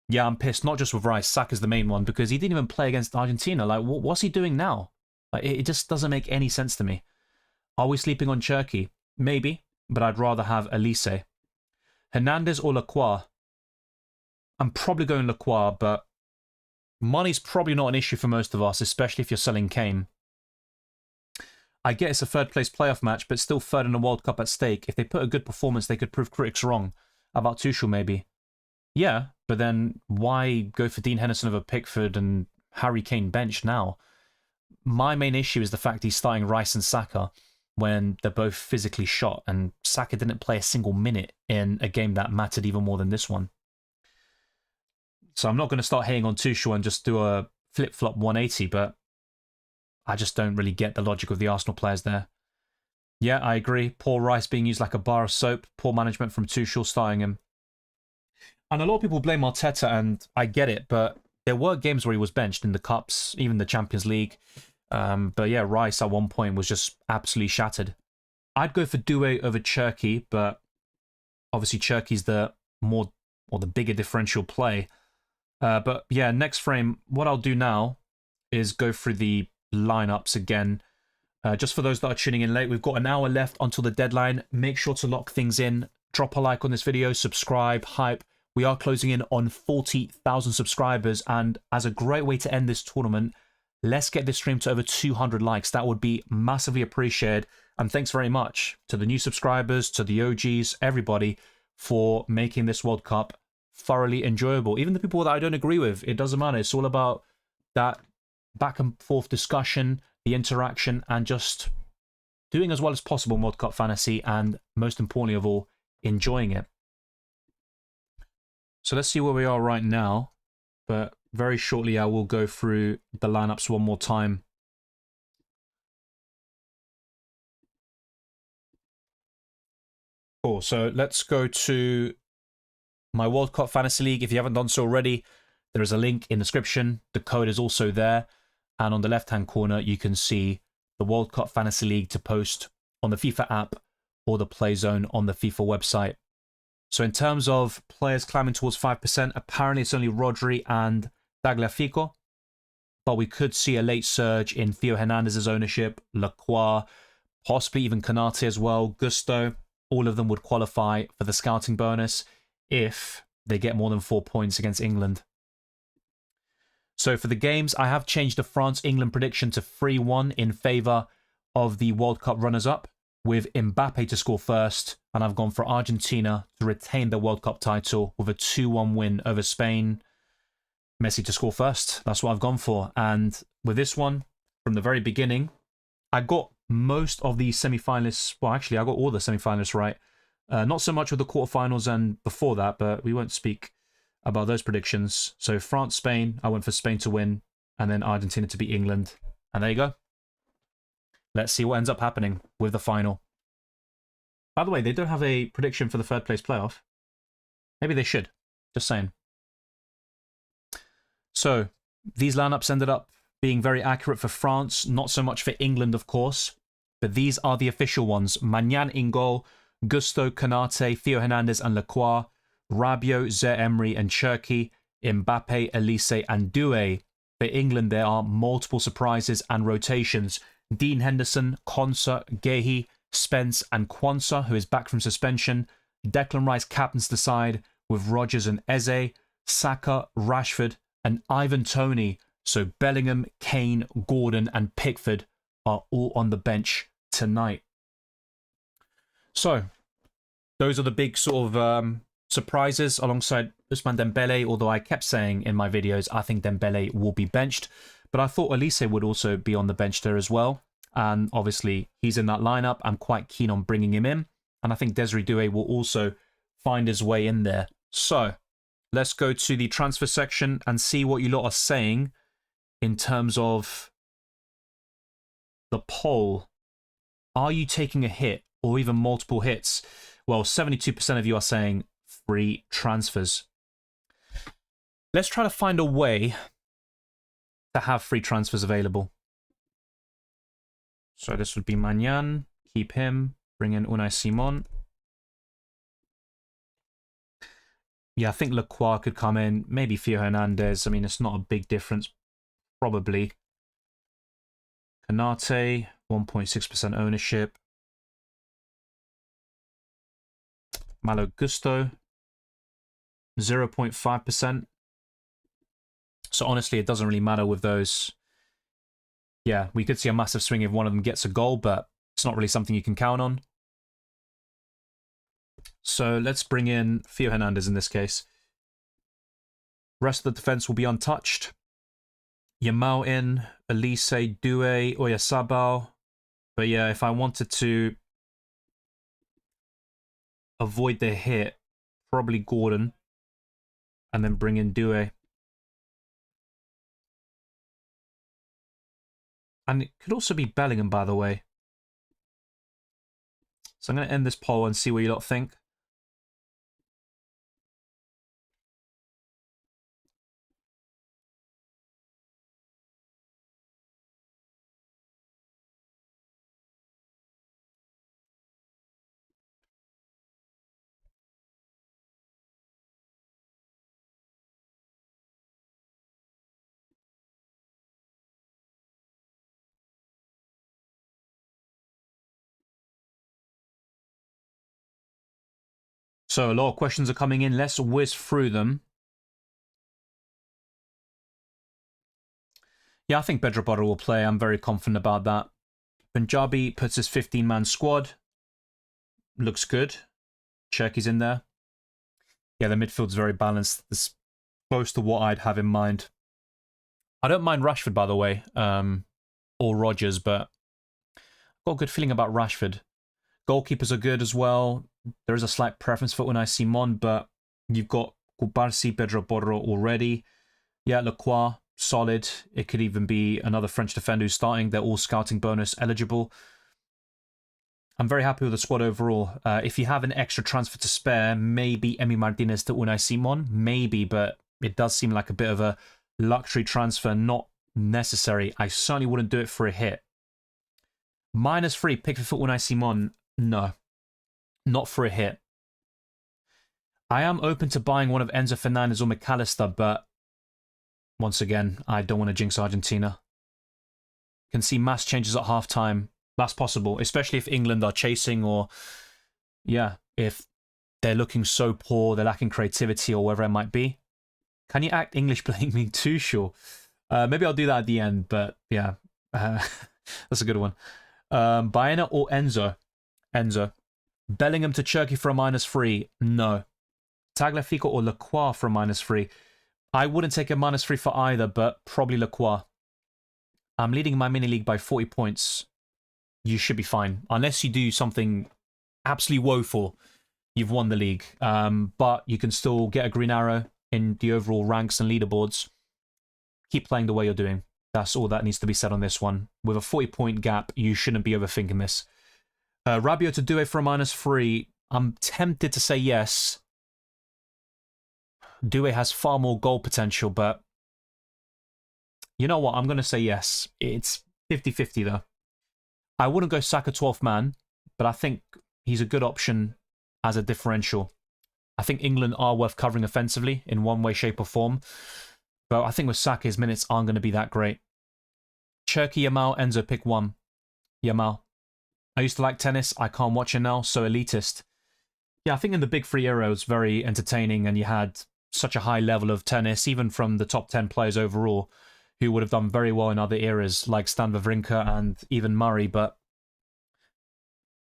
Yeah, I'm pissed, not just with Rice. Saka's the main one, because he didn't even play against Argentina. Like, what's he doing now? Like, it just doesn't make any sense to me. Are we sleeping on Cherki? Maybe, but I'd rather have Elise. Hernandez or Lacroix? I'm probably going Lacroix, but money's probably not an issue for most of us, especially if you're selling Kane. I get it's a third-place playoff match, but still third in the World Cup at stake. If they put a good performance, they could prove critics wrong. About Tuchel, maybe. Yeah, but then why go for Dean Henderson over Pickford and Harry Kane bench now? My main issue is the fact he's starting Rice and Saka when they're both physically shot, and Saka didn't play a single minute in a game that mattered even more than this one. So I'm not going to start hating on Tuchel and just do a flip-flop 180, but I just don't really get the logic of the Arsenal players there. Yeah, I agree. Poor Rice being used like a bar of soap. Poor management from Tuchel starting him. And a lot of people blame Arteta, and I get it, but there were games where he was benched in the Cups, even the Champions League. But yeah, Rice at one point was just absolutely shattered. I'd go for Doué over Cherki, but obviously Cherki's the more or the bigger differential play. But yeah, next frame, what I'll do now is go through the lineups again. Just for those that are tuning in late, we've got an hour left until the deadline. Make sure to lock things in. Drop a like on this video, subscribe, hype. We are closing in on 40,000 subscribers, and as a great way to end this tournament, let's get this stream to over 200 likes. That would be massively appreciated. And thanks very much to the new subscribers, to the OGs, everybody, for making this World Cup thoroughly enjoyable. Even the people that I don't agree with, it doesn't matter. It's all about that back and forth discussion, the interaction, and just doing as well as possible in World Cup fantasy, and most importantly of all, enjoying it. So let's see where we are right now. But very shortly, I will go through the lineups one more time. Cool. So let's go to my World Cup Fantasy League. If you haven't done so already, there is a link in the description. The code is also there. And on the left-hand corner, you can see the World Cup Fantasy League to post on the FIFA app or the Play Zone on the FIFA website. So in terms of players climbing towards 5%, apparently it's only Rodri and Tagliafico, but we could see a late surge in Theo Hernandez's ownership, Lacroix, possibly even Konate as well, Gusto. All of them would qualify for the scouting bonus if they get more than 4 points against England. So for the games, I have changed the France-England prediction to 3-1 in favour of the World Cup runners-up, with Mbappe to score first, and I've gone for Argentina to retain the World Cup title with a 2-1 win over Spain. Messi to score first. That's what I've gone for. And with this one, from the very beginning, I got most of the semi-finalists. Well, actually, I got all the semi-finalists right. Not so much with the quarterfinals and before that, but we won't speak about those predictions. So France, Spain, I went for Spain to win, and then Argentina to beat England. And there you go. Let's see what ends up happening with the final. By the way, they don't have a prediction for the third place playoff. Maybe they should. Just saying. So, these lineups ended up being very accurate for France, not so much for England, of course. But these are the official ones. Magnan in goal, Gusto, Konate, Theo Hernandez and Lacroix, Rabiot, Zaire-Emery and Cherki, Mbappe, Elise and Doué. For England, there are multiple surprises and rotations. Dean Henderson, Konsa, Gehi, Spence and Kwanzaa, who is back from suspension. Declan Rice captains the side with Rodgers and Eze, Saka, Rashford and Ivan Toney. So Bellingham, Kane, Gordon and Pickford are all on the bench tonight. So those are the big sort of surprises alongside Ousmane Dembele, although I kept saying in my videos I think Dembele will be benched. But I thought Elise would also be on the bench there as well. And obviously he's in that lineup. I'm quite keen on bringing him in. And I think Desiree Doué will also find his way in there. So let's go to the transfer section and see what you lot are saying in terms of the poll. Are you taking a hit or even multiple hits? Well, 72% of you are saying free transfers. Let's try to find a way to have free transfers available. So this would be Magnan, keep him, bring in Unai Simon. Yeah, I think Lacroix could come in, maybe Theo Hernandez. I mean, it's not a big difference, probably. Konate, 1.6% ownership. Malo Gusto, 0.5%. So honestly, it doesn't really matter with those. Yeah, we could see a massive swing if one of them gets a goal, but it's not really something you can count on. So let's bring in Theo Hernandez in this case. Rest of the defense will be untouched. Yamal in, Elise, Doué, Oyarzabal. But yeah, if I wanted to avoid the hit, probably Gordon, and then bring in Doué. And it could also be Bellingham, by the way. So I'm going to end this poll and see what you lot think. So a lot of questions are coming in. Let's whiz through them. Yeah, I think Pedro Porro will play. I'm very confident about that. Punjabi puts his 15-man squad. Looks good. Cherki's in there. Yeah, the midfield's very balanced. It's close to what I'd have in mind. I don't mind Rashford, by the way, or Rodgers, but I've got a good feeling about Rashford. Goalkeepers are good as well. There is a slight preference for Unai Simon, but you've got Kubarsi, Pedro Porro already. Yeah, Lacroix, solid. It could even be another French defender who's starting. They're all scouting bonus eligible. I'm very happy with the squad overall. If you have an extra transfer to spare, maybe Emi Martinez to Unai Simon. Maybe, but it does seem like a bit of a luxury transfer, not necessary. I certainly wouldn't do it for a hit. -3, Pickford for Unai Simon. No, not for a hit. I am open to buying one of Enzo Fernandez or McAllister, but once again, I don't want to jinx Argentina. Can see mass changes at halftime. That's possible, especially if England are chasing or, yeah, if they're looking so poor, they're lacking creativity or whatever it might be. Can you act English playing me too? Sure. Maybe I'll do that at the end, but yeah, that's a good one. Baena or Enzo? Enzo. Bellingham to Cherki for a -3? No. Tagliafico or Lacroix for a -3? I wouldn't take a -3 for either, but probably Lacroix. I'm leading my mini league by 40 points. You should be fine. Unless you do something absolutely woeful, you've won the league. But you can still get a green arrow in the overall ranks and leaderboards. Keep playing the way you're doing. That's all that needs to be said on this one. With a 40-point gap, you shouldn't be overthinking this. Rabiot to Doué for a -3. I'm tempted to say yes. Doué has far more goal potential, but you know what? I'm going to say yes. It's 50-50 though. I wouldn't go Saka 12th man, but I think he's a good option as a differential. I think England are worth covering offensively in one way, shape, or form. But I think with Saka, his minutes aren't going to be that great. Cherky, Yamal, Enzo, pick one. Yamal. I used to like tennis. I can't watch it now, so elitist. Yeah, I think in the big three era it was very entertaining, and you had such a high level of tennis, even from the top 10 players overall, who would have done very well in other eras, like Stan Wawrinka and even Murray. But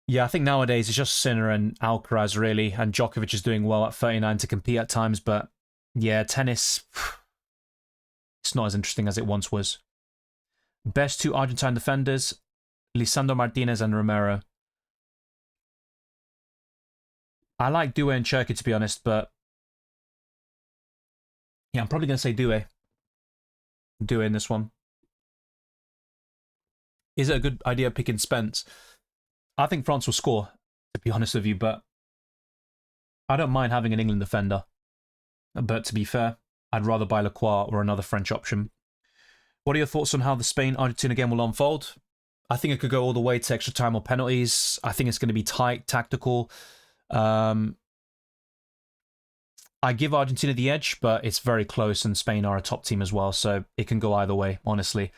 yeah, I think nowadays it's just Sinner and Alcaraz, really, and Djokovic is doing well at 39 to compete at times. But yeah, tennis, it's not as interesting as it once was. Best two Argentine defenders, Lisandro Martinez and Romero. I like Doué and Cherky, to be honest, but yeah, I'm probably going to say Doué. Doué in this one. Is it a good idea picking Spence? I think France will score, to be honest with you, but I don't mind having an England defender. But to be fair, I'd rather buy Lacroix or another French option. What are your thoughts on how the Spain-Argentina game will unfold? I think it could go all the way to extra time or penalties. I think it's going to be tight, tactical. I give Argentina the edge, but it's very close, and Spain are a top team as well, so it can go either way, honestly.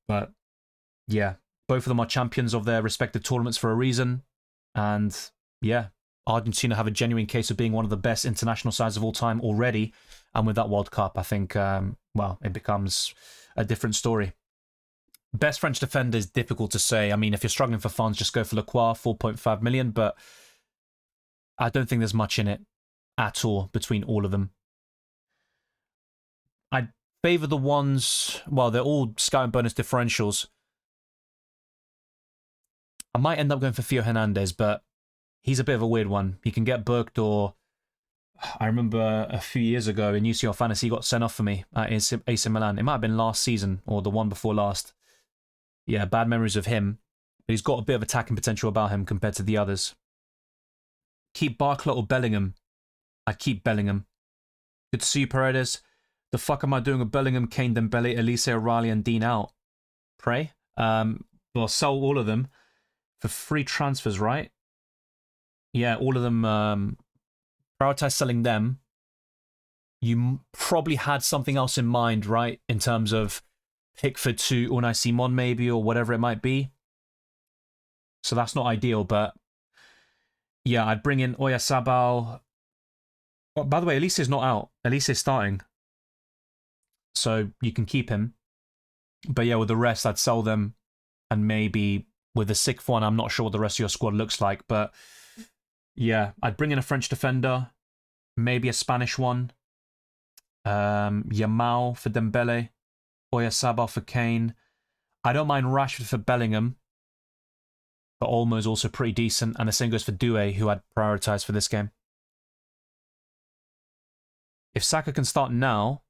But yeah, both of them are champions of their respective tournaments for a reason. And yeah, Argentina have a genuine case of being one of the best international sides of all time already. And with that World Cup, I think, well, it becomes a different story. Best French defender is difficult to say. I mean, if you're struggling for funds, just go for Lacroix, 4.5 million. But I don't think there's much in it at all between all of them. I favour the ones, well, they're all scout and bonus differentials. I might end up going for Theo Hernandez, but he's a bit of a weird one. He can get booked, or I remember a few years ago in UCL Fantasy, he got sent off for me at AC Milan. It might have been last season or the one before last. Yeah, bad memories of him. But he's got a bit of attacking potential about him compared to the others. Keep Barkley or Bellingham? I'd keep Bellingham. Good to see you, Paredes. The fuck am I doing with Bellingham, Kane, Dembele, Elise, O'Reilly, and Dean out? Pray. Well, sell all of them for free transfers, right? Yeah, all of them. Prioritize selling them. You probably had something else in mind, right? In terms of Pickford to Unai Simon, maybe, or whatever it might be. So that's not ideal, but yeah, I'd bring in Oyarzabal. Oh, by the way, Elise is not out. Elise is starting. So you can keep him. But yeah, with the rest, I'd sell them. And maybe with the sixth one, I'm not sure what the rest of your squad looks like. But yeah, I'd bring in a French defender. Maybe a Spanish one. Yamal for Dembele. Oyarzabal for Kane. I don't mind Rashford for Bellingham. But Olmo's also pretty decent. And the same goes for Doué, who I'd prioritise for this game. If Saka can start now,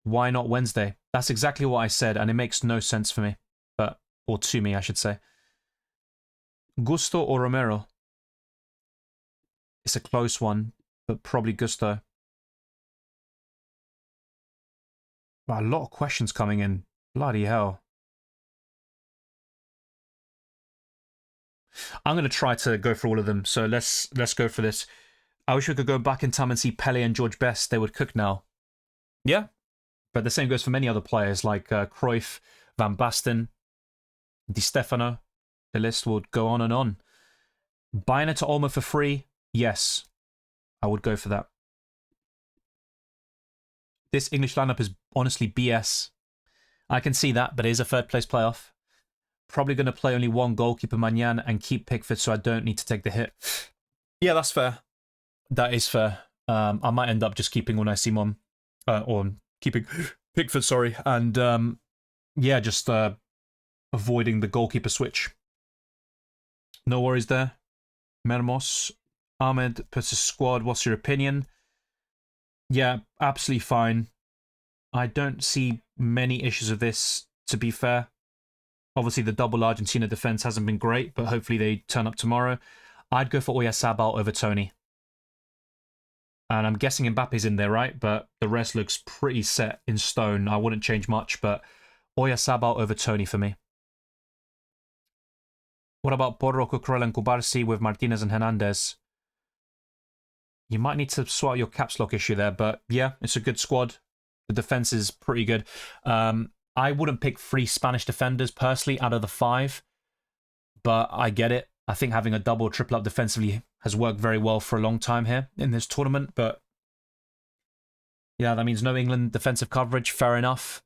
why not Wednesday? That's exactly what I said, and it makes no sense for me. Or to me, I should say. Gusto or Romero? It's a close one, but probably Gusto. Wow, a lot of questions coming in. Bloody hell. I'm going to try to go for all of them, so let's go for this. I wish we could go back in time and see Pele and George Best. They would cook now. Yeah, but the same goes for many other players like Cruyff, Van Basten, Di Stefano. The list would go on and on. Buying it to Olmo for free? Yes, I would go for that. This English lineup is honestly BS. I can see that, but it is a third place playoff. Probably going to play only one goalkeeper Magnan and keep Pickford so I don't need to take the hit. Yeah, that's fair. That is fair. I might end up just keeping Unai Simon. Or keeping Pickford, sorry. And yeah, just avoiding the goalkeeper switch. No worries there. Mermos. Ahmed puts his squad. What's your opinion? Yeah, absolutely fine. I don't see many issues of this, to be fair. Obviously, the double Argentina defense hasn't been great, but hopefully they turn up tomorrow. I'd go for Oyarzabal over Tony. And I'm guessing Mbappe's in there, right? But the rest looks pretty set in stone. I wouldn't change much, but Oyarzabal over Tony for me. What about Porro, Cucurella, and Cubarsí with Martinez and Hernandez? You might need to sort out your caps lock issue there, but yeah, it's a good squad. The defense is pretty good. I wouldn't pick 3 Spanish defenders personally out of the 5, but I get it. I think having a double or triple up defensively has worked very well for a long time here in this tournament, but yeah, that means no England defensive coverage. Fair enough.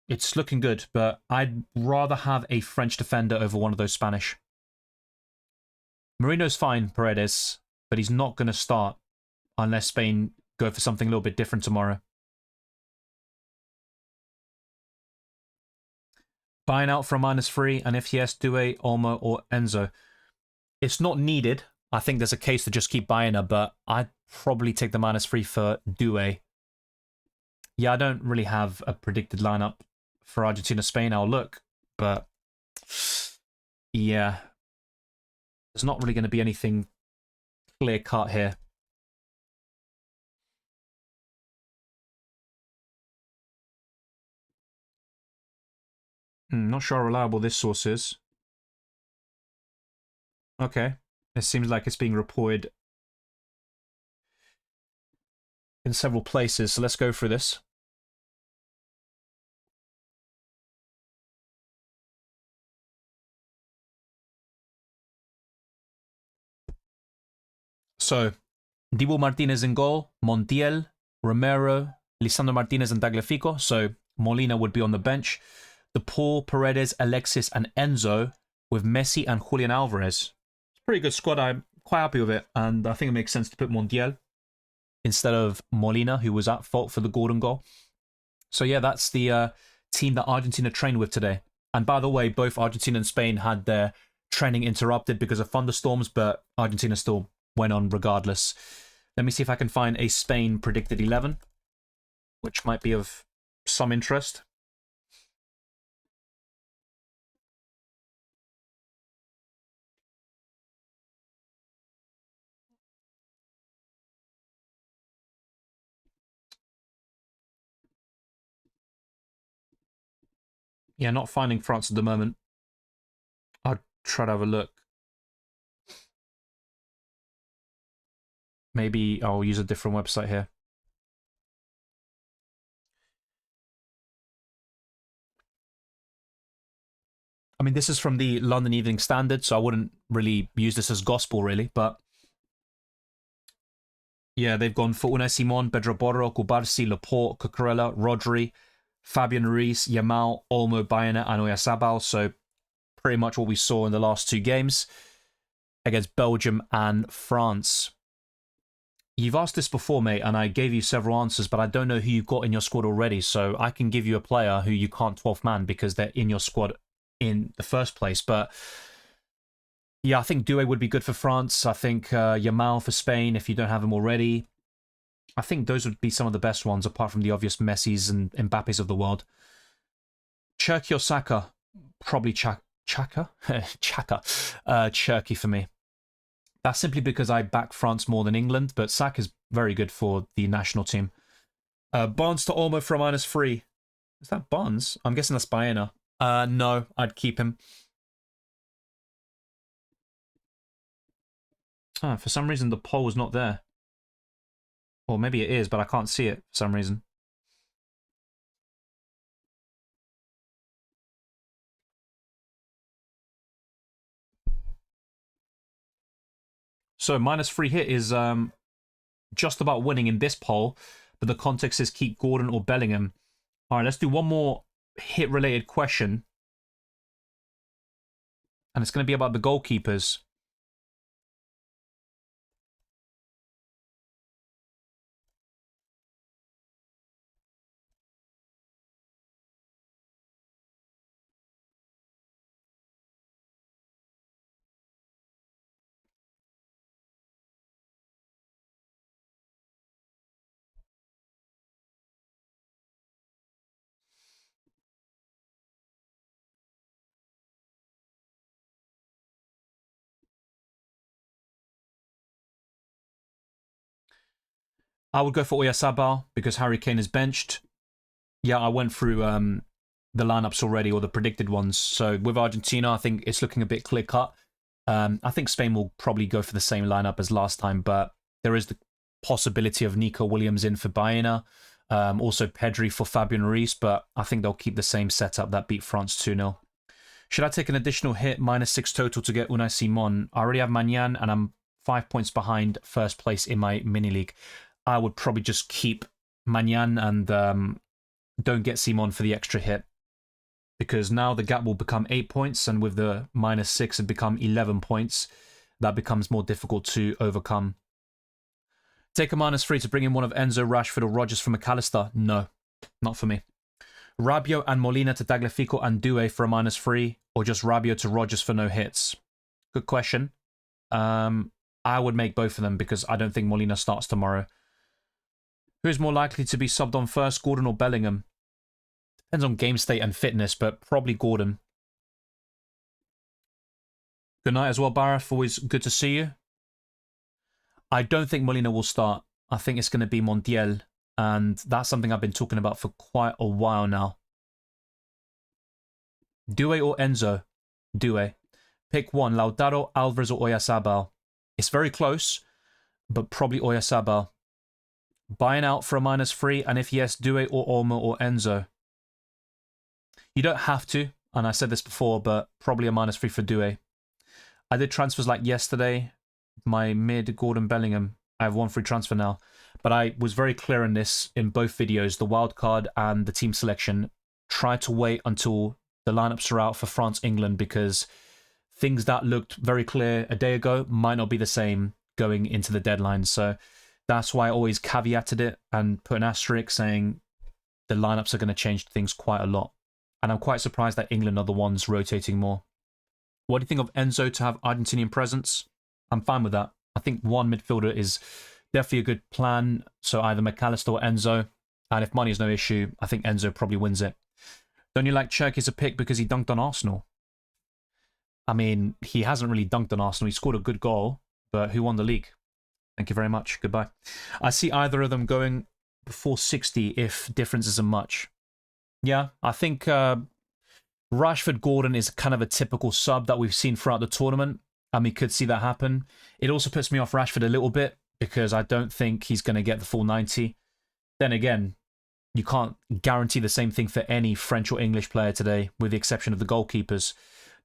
It's looking good, but I'd rather have a French defender over one of those Spanish. Marino's fine, Paredes, but he's not going to start unless Spain go for something a little bit different tomorrow. Buying out for a -3, and if yes, Doué, Olmo, or Enzo. It's not needed. I think there's a case to just keep buying her, but I'd probably take the -3 for Doué. Yeah, I don't really have a predicted lineup for Argentina-Spain. I'll look, but yeah, there's not really going to be anything clear-cut here. Not sure how reliable this source is. Okay. It seems like it's being reported in several places, so let's go through this. So, Dibu Martinez in goal, Montiel, Romero, Lisandro Martinez and Tagliafico. So, Molina would be on the bench. The Paul, Paredes, Alexis, and Enzo with Messi and Julian Alvarez. It's a pretty good squad. I'm quite happy with it, and I think it makes sense to put Montiel instead of Molina, who was at fault for the Gordon goal. So yeah, that's the team that Argentina trained with today. And by the way, both Argentina and Spain had their training interrupted because of thunderstorms, but Argentina still went on regardless. Let me see if I can find a Spain predicted 11, which might be of some interest. Yeah, not finding France at the moment. I'll try to have a look. Maybe I'll use a different website here. I mean, this is from the London Evening Standard, so I wouldn't really use this as gospel, really. But yeah, they've gone for Unai Simon, Pedro Porro, Cubarsí, Laporte, Cucurella, Rodri, Fabian Ruiz, Yamal, Olmo, Bayana, and Oyarzabal. So pretty much what we saw in the last 2 games against Belgium and France. You've asked this before, mate, and I gave you several answers, but I don't know who you've got in your squad already, so I can give you a player who you can't 12th man because they're in your squad in the first place. But yeah, I think Doué would be good for France. I think Yamal for Spain, if you don't have him already. I think those would be some of the best ones, apart from the obvious Messis and Mbappes of the world. Cherki or Saka? Probably Chaka? Chaka? Cherki for me. That's simply because I back France more than England, but Saka is very good for the national team. Barnes to Olmo for a -3. Is that Barnes? I'm guessing that's Baena. No, I'd keep him. For some reason, the poll is not there. Or maybe it is, but I can't see it for some reason. So -3 hit is just about winning in this poll, but the context is keep Gordon or Bellingham. All right, let's do one more hit-related question. And it's going to be about the goalkeepers. I would go for Oyarzabal because Harry Kane is benched. Yeah, I went through the lineups already, or the predicted ones. So with Argentina, I think it's looking a bit clear-cut. I think Spain will probably go for the same lineup as last time, but there is the possibility of Nico Williams in for Baena. Also Pedri for Fabian Ruiz, but I think they'll keep the same setup that beat France 2-0. Should I take an additional hit, -6 total, to get Unai Simon? I already have Magnan, and I'm 5 points behind first place in my mini-league. I would probably just keep Magnan and don't get Simon for the extra hit, because now the gap will become 8 points, and with the -6 it become 11 points. That becomes more difficult to overcome. Take a -3 to bring in one of Enzo, Rashford, or Rodgers for McAllister? No, not for me. Rabiot and Molina to Tagliafico and Doué for a -3, or just Rabiot to Rodgers for no hits? Good question. I would make both of them because I don't think Molina starts tomorrow. Who is more likely to be subbed on first, Gordon or Bellingham? Depends on game state and fitness, but probably Gordon. Good night as well, Baraf. Always good to see you. I don't think Molina will start. I think it's going to be Montiel, and that's something I've been talking about for quite a while now. Doué or Enzo? Doué. Pick one, Lautaro, Alvarez, or Oyarzabal. It's very close, but probably Oyarzabal. Buying out for a -3, and if yes, Doué or Olmo or Enzo. You don't have to, and I said this before, but probably a -3 for Doué. I did transfers like yesterday. My mid, Gordon Bellingham. I have one free transfer now. But I was very clear on this in both videos, the wildcard and the team selection. Try to wait until the lineups are out for France, England, because things that looked very clear a day ago might not be the same going into the deadline. So that's why I always caveated it and put an asterisk saying the lineups are going to change things quite a lot. And I'm quite surprised that England are the ones rotating more. What do you think of Enzo to have Argentinian presence? I'm fine with that. I think one midfielder is definitely a good plan. So either McAllister or Enzo. And if money is no issue, I think Enzo probably wins it. Don't you like Cherk as a pick because he dunked on Arsenal? I mean, he hasn't really dunked on Arsenal. He scored a good goal, but who won the league? Thank you very much. Goodbye. I see either of them going before 60 if difference isn't much. Yeah, I think Rashford Gordon is kind of a typical sub that we've seen throughout the tournament, and we could see that happen. It also puts me off Rashford a little bit because I don't think he's going to get the full 90. Then again, you can't guarantee the same thing for any French or English player today, with the exception of the goalkeepers.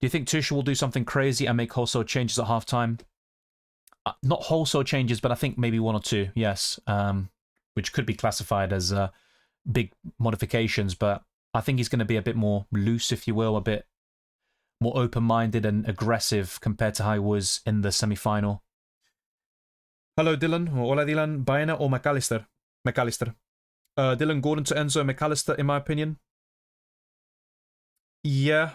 Do you think Tuchel will do something crazy and make wholesale changes at halftime? Not wholesale changes, but I think maybe one or two, yes, which could be classified as big modifications, but I think he's going to be a bit more loose, if you will, a bit more open-minded and aggressive compared to how he was in the semi-final. Hello, Dylan. Hola, Dylan. Baena or McAllister? McAllister. Dylan, Gordon to Enzo, McAllister, in my opinion. Yeah.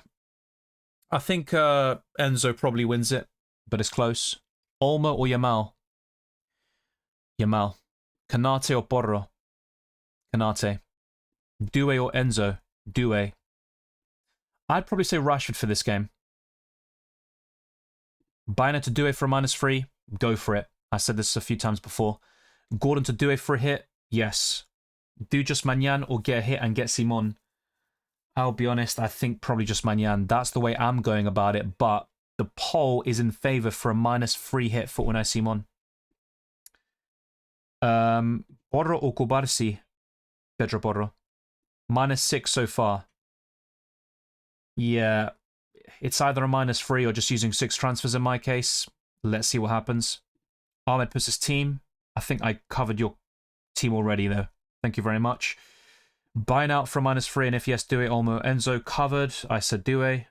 I think Enzo probably wins it, but it's close. Olmo or Yamal? Yamal. Kanate or Porro? Kanate. Doué or Enzo? Doué. I'd probably say Rashford for this game. Baena to Doué for a -3? Go for it. I said this a few times before. Gordon to Doué for a hit? Yes. Do just Magnan or get a hit and get Simon? I'll be honest, I think probably just Magnan. That's the way I'm going about it, but the poll is in favour for a -3 hit for Unai Simon. Porro or Kubarsi? Pedro Porro. -6 so far. Yeah, it's either a -3 or just using 6 transfers in my case. Let's see what happens. Ahmed puts his team. I think I covered your team already, though. Thank you very much. Buying out for a -3, and if yes, Doué, Olmo, Enzo covered. I said Doué.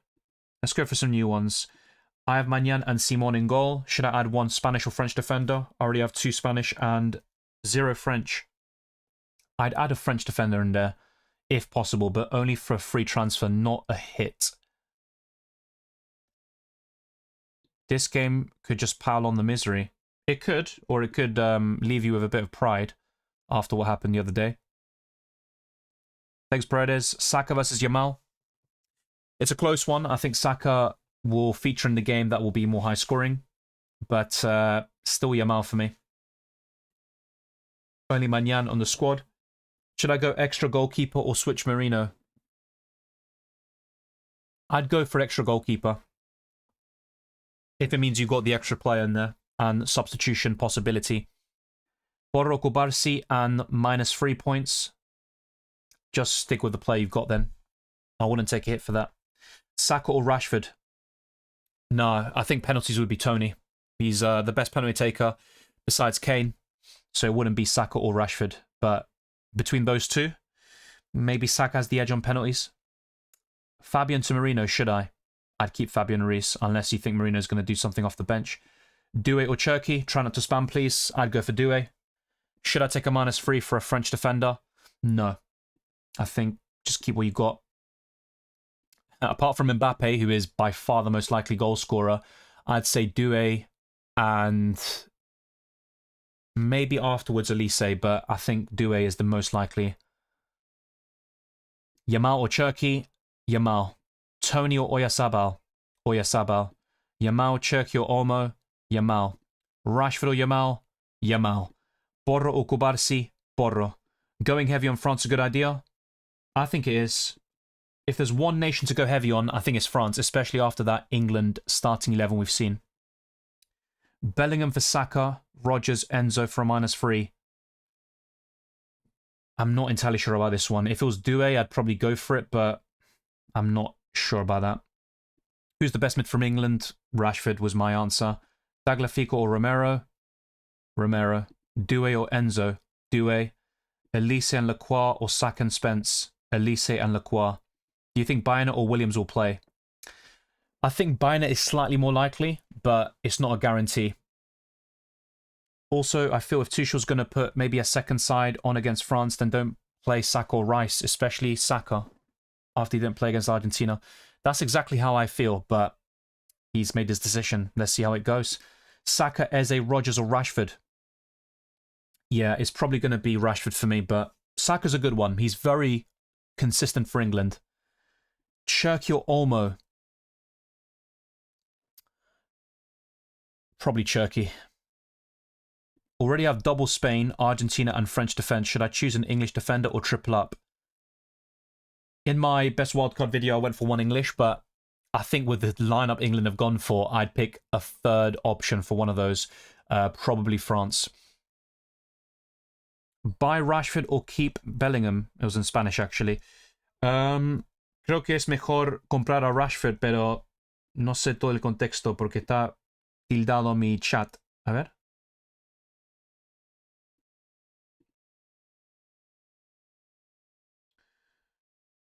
Let's go for some new ones. I have Magnan and Simon in goal. Should I add one Spanish or French defender? I already have 2 Spanish and 0 French. I'd add a French defender in there, if possible, but only for a free transfer, not a hit. This game could just pile on the misery. It could, or it could leave you with a bit of pride after what happened the other day. Thanks, Paredes. Saka versus Yamal. It's a close one. I think Saka will feature in the game that will be more high scoring, but still Yamal for me. Only Magnan on the squad. Should I go extra goalkeeper or switch Merino? I'd go for extra goalkeeper. If it means you've got the extra player in there and substitution possibility. Porro Kubarsi and -3 points. Just stick with the play you've got then. I wouldn't take a hit for that. Saka or Rashford? No, I think penalties would be Tony. He's the best penalty taker besides Kane. So it wouldn't be Saka or Rashford. But between those two, maybe Saka has the edge on penalties. Fabian to Marino, should I? I'd keep Fabian Ruiz, unless you think Marino's going to do something off the bench. Doué or Cherki? Try not to spam, please. I'd go for Doué. Should I take a -3 for a French defender? No. I think just keep what you got. Apart from Mbappe, who is by far the most likely goal scorer, I'd say Doué and maybe afterwards Elise, but I think Doué is the most likely. Yamal or Cherki? Yamal. Tony or Oyarzabal? Oyarzabal. Yamal, Cherki or Olmo? Yamal. Rashford or Yamal? Yamal. Porro or Kubarsi? Porro. Going heavy on France a good idea? I think it is. If there's one nation to go heavy on, I think it's France, especially after that England starting 11 we've seen. Bellingham for Saka, Rodgers, Enzo for a -3. I'm not entirely sure about this one. If it was Doué, I'd probably go for it, but I'm not sure about that. Who's the best mid from England? Rashford was my answer. Tagliafico or Romero? Romero. Doué or Enzo? Doué. Elise and Lacroix or Saka and Spence? Elise and Lacroix. Do you think Bayern or Williams will play? I think Bayern is slightly more likely, but it's not a guarantee. Also, I feel if Tuchel's going to put maybe a second side on against France, then don't play Saka or Rice, especially Saka, after he didn't play against Argentina. That's exactly how I feel, but he's made his decision. Let's see how it goes. Saka, Eze, Rodgers or Rashford? Yeah, it's probably going to be Rashford for me, but Saka's a good one. He's very consistent for England. Cherki or Olmo? Probably Cherki. Already have double Spain, Argentina and French defense. Should I choose an English defender or triple up? In my best wildcard video, I went for one English, but I think with the lineup England have gone for, I'd pick a third option for one of those. Probably France. Buy Rashford or keep Bellingham? It was in Spanish, actually. Creo que es mejor comprar a Rashford, pero no sé todo el contexto porque está tildado mi chat. A ver.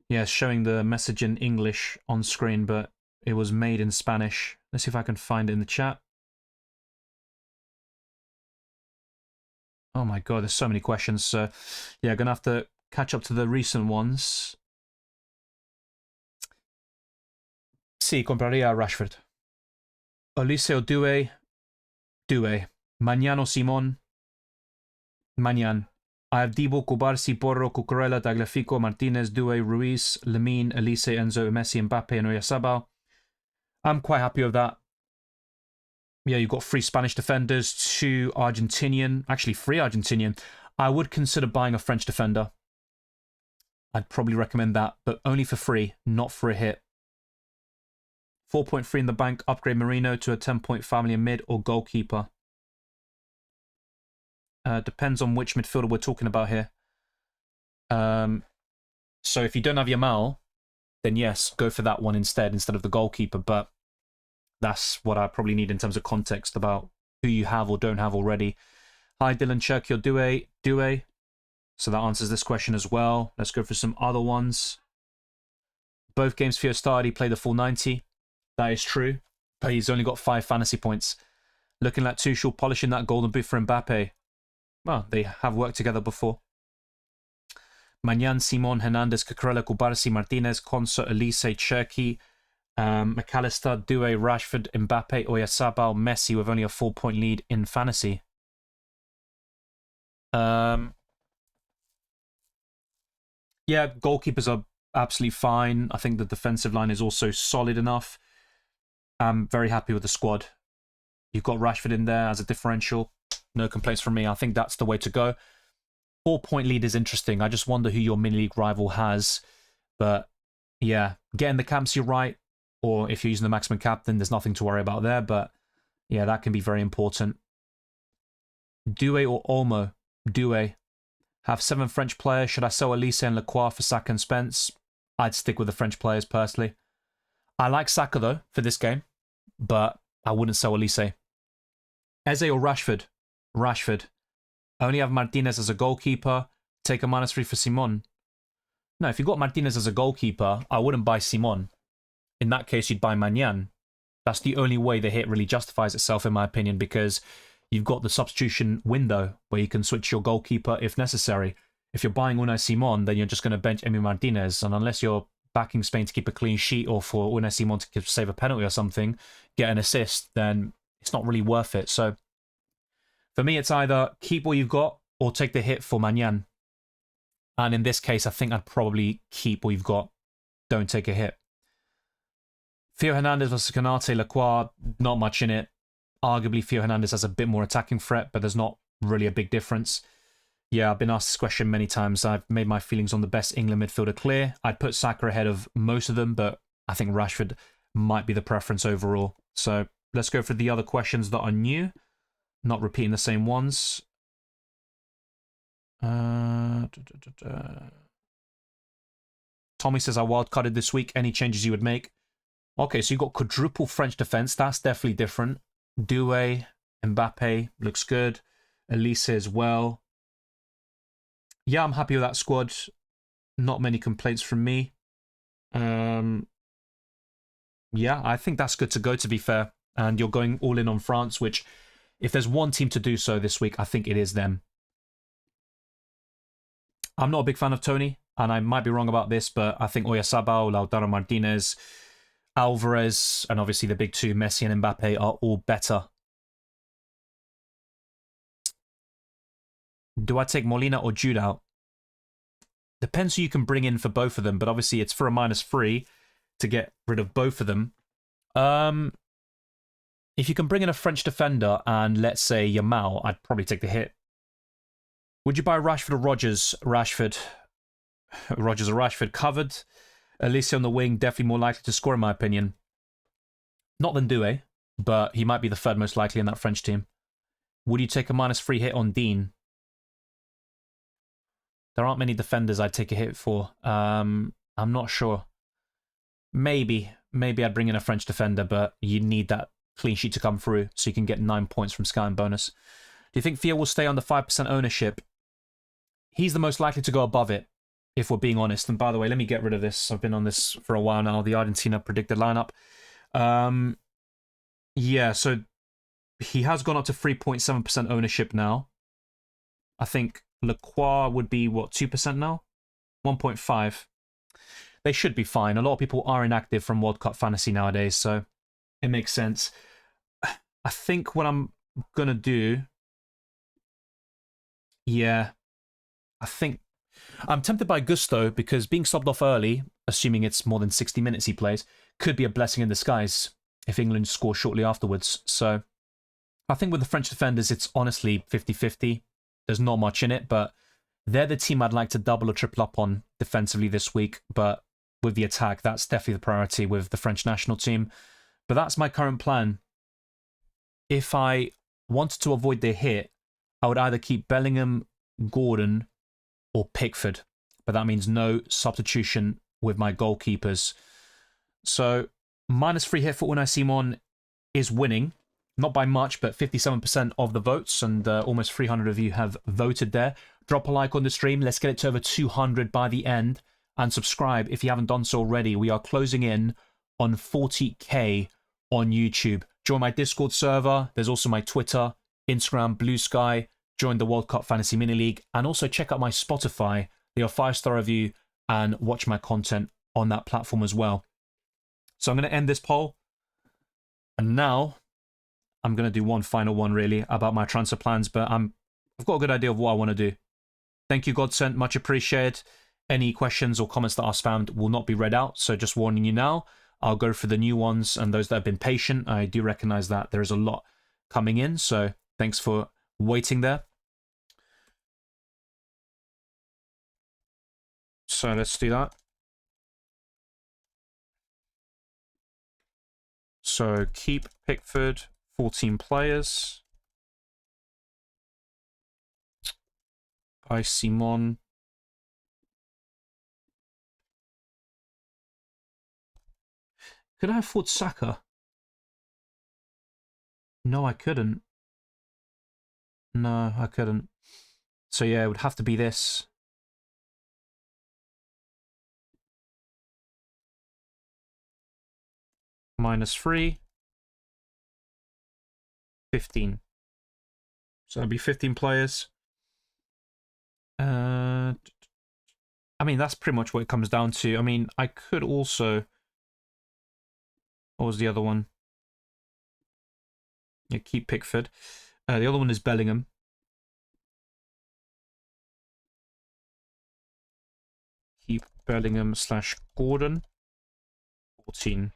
Yeah, it's showing the message in English on screen, but it was made in Spanish. Let's see if I can find it in the chat. Oh my god, there's so many questions. So, yeah, gonna have to catch up to the recent ones. Sí, compraría a Rashford. Olise o Doué? Doué. Mañana o Simón? Mañana. I have Debo, Kubarsi, Porro, Cucurella, Tagliafico, Martinez, Doué, Ruiz, Lamine, Elise, Enzo, Messi, Mbappe, and Oyarzabal. I'm quite happy with that. Yeah, you've got 3 Spanish defenders, 2 Argentinian, actually 3 Argentinian. I would consider buying a French defender. I'd probably recommend that, but only for free, not for a hit. 4.3 in the bank, upgrade Marino to a 10-point family in mid or goalkeeper. Depends on which midfielder we're talking about here. So if you don't have Yamal, then yes, go for that one instead of the goalkeeper. But that's what I probably need in terms of context about who you have or don't have already. Hi, Dylan, Cherki or Doué? Doué. So that answers this question as well. Let's go for some other ones. Both games Theo started, he played the full 90. That is true, but he's only got 5 fantasy points. Looking like Tuchel polishing that golden boot for Mbappe. Well, they have worked together before. Magnan, Simon, Hernandez, Cucurella, Kubarsi, Martinez, Conso, Elise, Cherki, McAllister, Doué, Rashford, Mbappe, Oyarzabal, Messi with only a 4-point lead in fantasy. Yeah, goalkeepers are absolutely fine. I think the defensive line is also solid enough. I'm very happy with the squad. You've got Rashford in there as a differential. No complaints from me. I think that's the way to go. 4-point lead is interesting. I just wonder who your mini-league rival has. But yeah, getting the captaincy right, or if you're using the maximum captain, there's nothing to worry about there. But yeah, that can be very important. Doué or Olmo? Doué. Have 7 French players. Should I sell Elise and Lacroix for Saka and Spence? I'd stick with the French players personally. I like Saka though for this game, but I wouldn't sell Elise. Eze or Rashford? Rashford. Only have Martinez as a goalkeeper. Take a -3 for Simon. No, if you've got Martinez as a goalkeeper, I wouldn't buy Simon. In that case, you'd buy Magnan. That's the only way the hit really justifies itself, in my opinion, because you've got the substitution window where you can switch your goalkeeper if necessary. If you're buying Unai Simon, then you're just going to bench Emi Martinez, and unless you're backing Spain to keep a clean sheet or for Unai Simon to save a penalty or something, get an assist, then it's not really worth it. So for me, it's either keep what you've got or take the hit for Magnan. And in this case, I think I'd probably keep what you've got. Don't take a hit. Theo Hernandez versus Canate, Lacroix, not much in it. Arguably, Theo Hernandez has a bit more attacking threat, but there's not really a big difference. Yeah, I've been asked this question many times. I've made my feelings on the best England midfielder clear. I'd put Saka ahead of most of them, but I think Rashford might be the preference overall. So let's go for the other questions that are new. Not repeating the same ones. Tommy says, I wildcarded this week. Any changes you would make? Okay, so you've got quadruple French defense. That's definitely different. Doué, Mbappe, looks good. Elise as well. Yeah, I'm happy with that squad. Not many complaints from me. Yeah, I think that's good to go, to be fair. And you're going all in on France, which, if there's one team to do so this week, I think it is them. I'm not a big fan of Tony, and I might be wrong about this, but I think Oyarzabal, Lautaro Martinez, Alvarez, and obviously the big two, Messi and Mbappe, are all better. Do I take Molina or Jude out? Depends who you can bring in for both of them, but obviously it's for a -3 to get rid of both of them. If you can bring in a French defender and let's say Yamal, I'd probably take the hit. Would you buy Rashford or Rodgers? Rashford. Rodgers or Rashford covered. Elise on the wing, definitely more likely to score in my opinion. Not than Doué, but he might be the third most likely in that French team. Would you take a -3 hit on Dean? There aren't many defenders I'd take a hit for. I'm not sure. Maybe I'd bring in a French defender, but you need that clean sheet to come through so you can get 9 points from scouting bonus. Do you think Theo will stay on the 5% ownership? He's the most likely to go above it, if we're being honest. And by the way, let me get rid of this. I've been on this for a while now, the Argentina predicted lineup. Yeah, so he has gone up to 3.7% ownership now. I think Lacroix would be, what, 2% now? 1.5. They should be fine. A lot of people are inactive from World Cup Fantasy nowadays, so it makes sense. I think what I'm going to do... Yeah, I think... I'm tempted by Gusto because being subbed off early, assuming it's more than 60 minutes he plays, could be a blessing in disguise if England score shortly afterwards. So I think with the French defenders, it's honestly 50-50. There's not much in it, but they're the team I'd like to double or triple up on defensively this week. But with the attack, that's definitely the priority with the French national team. But that's my current plan. If I wanted to avoid the hit, I would either keep Bellingham, Gordon, or Pickford. But that means no substitution with my goalkeepers. So -3 hit for Unai Simon is winning. Not by much, but 57% of the votes, and almost 300 of you have voted there. Drop a like on the stream. Let's get it to over 200 by the end. And subscribe if you haven't done so already. We are closing in on 40k on YouTube. Join my Discord server. There's also my Twitter, Instagram, Blue Sky. Join the World Cup Fantasy Mini League. And also check out my Spotify. Leave a 5-star review and watch my content on that platform as well. So I'm going to end this poll. And now I'm going to do one final one, really, about my transfer plans. But I've got a good idea of what I want to do. Thank you, Godsent. Much appreciated. Any questions or comments that are spammed will not be read out. So just warning you now, I'll go for the new ones and those that have been patient. I do recognize that there is a lot coming in. So thanks for waiting there. So let's do that. So keep Pickford, 14 players. By Simon. Could I afford Saka? No, I couldn't. No, I couldn't. So yeah, it would have to be this. -3. 15. So that'd be 15 players. I mean, that's pretty much what it comes down to. I mean, I could also... What was the other one? Yeah, keep Pickford. The other one is Bellingham. Keep Bellingham / Gordon. 14.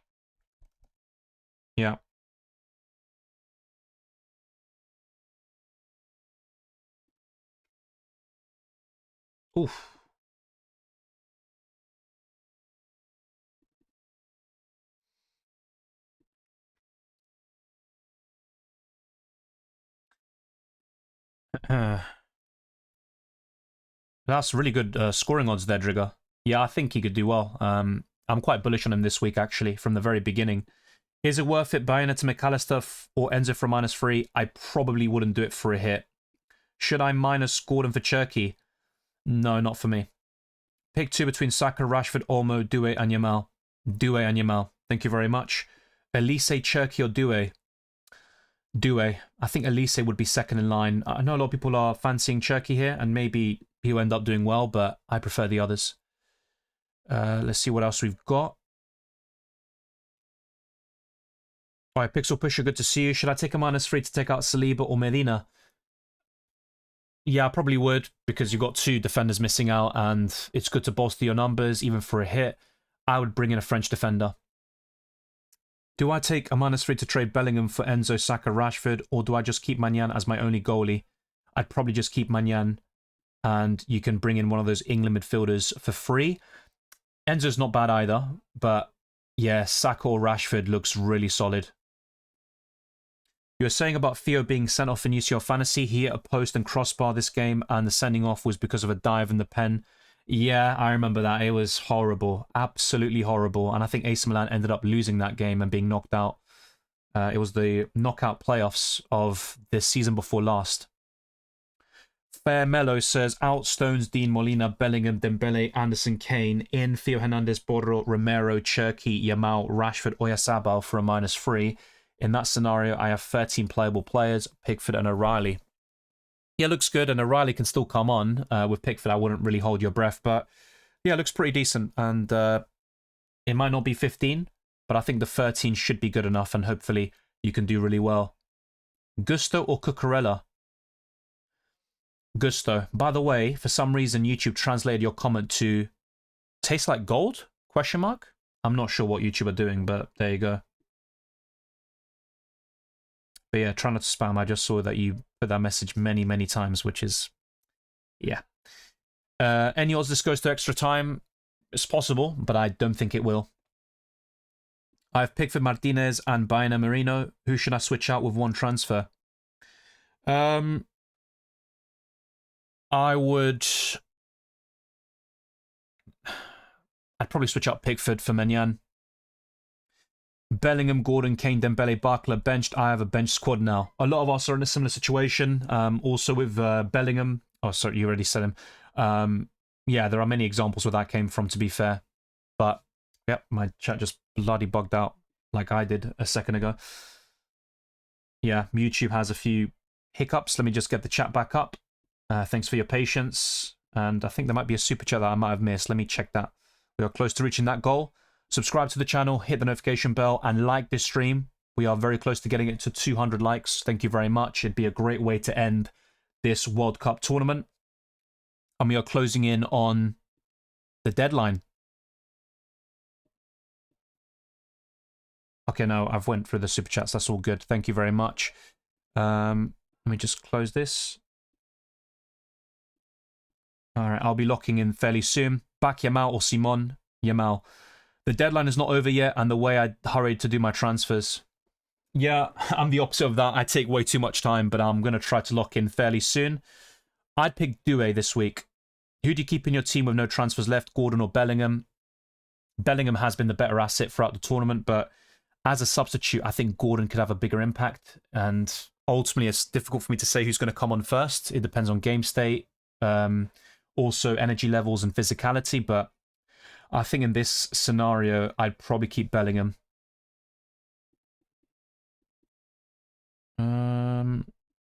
Yeah. Oof. That's really good scoring odds there, Drigger. Yeah, I think he could do well. I'm quite bullish on him this week, actually, from the very beginning. Is it worth it buying it to McAllister or Enzo for -3? I probably wouldn't do it for a hit. Should I minus Gordon for Cherky? No, not for me. Pick 2 between Saka, Rashford, Olmo, Doué, and Yamal. Doué and Yamal. Thank you very much. Elise, Cherky, or Doué? Doué. I think Elise would be second in line. I know a lot of people are fancying Cherky here, and maybe he'll end up doing well, but I prefer the others. Let's see what else we've got. All right, Pixel Pusher, good to see you. Should I take a -3 to take out Saliba or Medina? Yeah, I probably would, because you've got 2 defenders missing out, and it's good to bolster your numbers, even for a hit. I would bring in a French defender. Do I take a -3 to trade Bellingham for Enzo, Saka, Rashford, or do I just keep Maignan as my only goalie? I'd probably just keep Maignan, and you can bring in one of those England midfielders for free. Enzo's not bad either, but yeah, Saka or Rashford looks really solid. You were saying about Theo being sent off in UCL Fantasy. He hit a post and crossbar this game, and the sending off was because of a dive in the pen. Yeah, I remember that. It was horrible. Absolutely horrible. And I think AC Milan ended up losing that game and being knocked out. It was the knockout playoffs of the season before last. Fair Mello says, out Stones, Dean, Molina, Bellingham, Dembele, Anderson, Kane, in Theo Hernandez, Borro, Romero, Cherky, Yamal, Rashford, Oyarzabal for a -3. In that scenario, I have 13 playable players, Pickford and O'Reilly. Yeah, looks good, and O'Reilly can still come on. With Pickford, I wouldn't really hold your breath, but yeah, looks pretty decent. And it might not be 15, but I think the 13 should be good enough, and hopefully you can do really well. Gusto or Cucurella? Gusto. By the way, for some reason, YouTube translated your comment to taste like gold? ? I'm not sure what YouTube are doing, but there you go. But yeah, try not to spam. I just saw that you put that message many, many times, which is, yeah. Any odds this goes to extra time? It's possible, but I don't think it will. I have Pickford, Martinez, and Baena Marino. Who should I switch out with one transfer? I would... I'd probably switch out Pickford for Maignan. Bellingham, Gordon, Kane, Dembele, Barkley benched. I have a bench squad now. A lot of us are in a similar situation. Also with Bellingham. Oh, sorry, you already said him. Yeah, there are many examples where that came from, to be fair. But, yep, my chat just bloody bugged out like I did a second ago. Yeah, YouTube has a few hiccups. Let me just get the chat back up. Thanks for your patience. And I think there might be a super chat that I might have missed. Let me check that. We are close to reaching that goal. Subscribe to the channel, hit the notification bell, and like this stream. We are very close to getting it to 200 likes. Thank you very much. It'd be a great way to end this World Cup tournament. And we are closing in on the deadline. Okay, no, I've went through the super chats. That's all good. Thank you very much. Let me just close this. All right, I'll be locking in fairly soon. back Yamal or Simon. Yamal. The deadline is not over yet, and the way I hurried to do my transfers. Yeah, I'm the opposite of that. I take way too much time, but I'm going to try to lock in fairly soon. I'd pick Doué this week. Who do you keep in your team with no transfers left, Gordon or Bellingham? Bellingham has been the better asset throughout the tournament, but as a substitute, I think Gordon could have a bigger impact. And ultimately, it's difficult for me to say who's going to come on first. It depends on game state, also energy levels and physicality. But I think in this scenario, I'd probably keep Bellingham.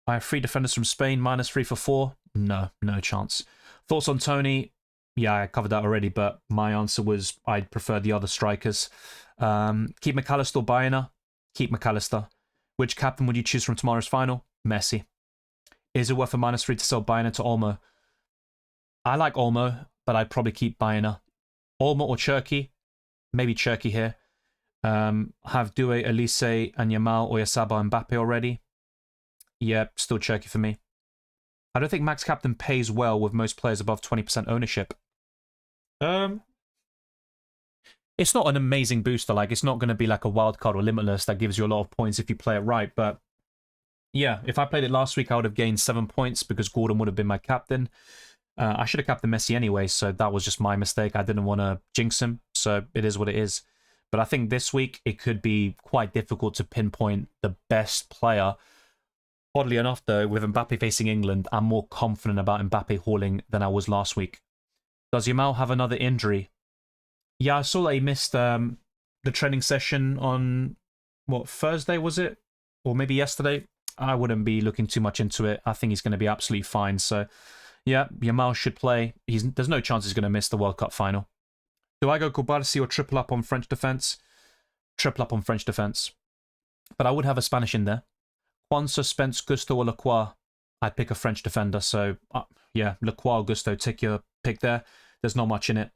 I have 3 defenders from Spain, -3 for 4. No chance. Thoughts on Tony? Yeah, I covered that already, but my answer was I'd prefer the other strikers. Keep McAllister or Bayona? Keep McAllister. Which captain would you choose from tomorrow's final? Messi. Is it worth a -3 to sell Bayona to Olmo? I like Olmo, but I'd probably keep Bayona. Olmo or Cherki? Maybe Cherki here. Have Doué, Elise, and Yamal, Oyarzabal, and Mbappe already? Yeah, still Cherki for me. I don't think Max Captain pays well with most players above 20% ownership. It's not an amazing booster. Like, it's not going to be like a wildcard or limitless that gives you a lot of points if you play it right. But yeah, if I played it last week, I would have gained 7 points because Gordon would have been my captain. I should have captained Messi anyway, so that was just my mistake. I didn't want to jinx him, so it is what it is. But I think this week it could be quite difficult to pinpoint the best player. Oddly enough, though, with Mbappe facing England, I'm more confident about Mbappe hauling than I was last week. Does Yamal have another injury? Yeah, I saw that he missed the training session on, what, Thursday, was it? Or maybe yesterday? I wouldn't be looking too much into it. I think he's going to be absolutely fine. So, yeah, Yamal should play. There's no chance he's going to miss the World Cup final. Do I go Kubarsi or triple up on French defense? Triple up on French defense. But I would have a Spanish in there. Juanso, Spence, Gusto, or Lacroix. I'd pick a French defender. So, yeah, Lacroix or Gusto, take your pick there. There's not much in it.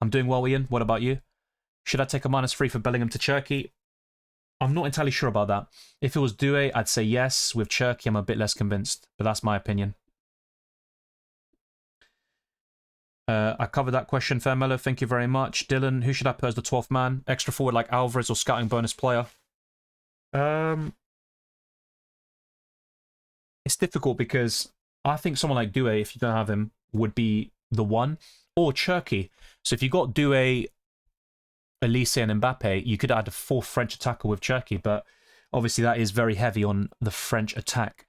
I'm doing well, Ian. What about you? Should I take a -3 for Bellingham to Cherki? I'm not entirely sure about that. If it was Doué, I'd say yes. With Cherki, I'm a bit less convinced. But that's my opinion. I covered that question, Fairmello. Thank you very much. Dylan, who should I put as the 12th man? Extra forward like Alvarez or scouting bonus player? It's difficult because I think someone like Doué, if you don't have him, would be the one. Or Cherki. So if you got Doué, Elise, and Mbappe, you could add a 4th French attacker with Cherki, but obviously that is very heavy on the French attack.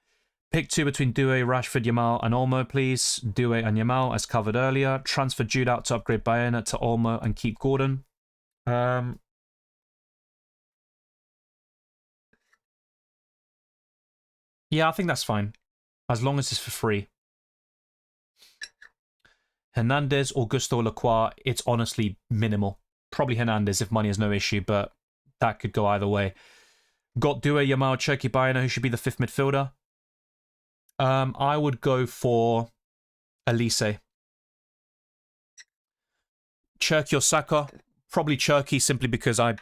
Pick 2 between Doué, Rashford, Yamal, and Olmo, please. Doué and Yamal, as covered earlier. Transfer Jude out to upgrade Bayona to Olmo and keep Gordon. Yeah, I think that's fine. As long as it's for free. Hernandez, Augusto, Lacroix, it's honestly minimal. Probably Hernandez if money is no issue, but that could go either way. Got Doué, Yamal, Cherki, Bayona, who should be the 5th midfielder. I would go for Elise. Cherki or Saka? Probably Cherki simply because I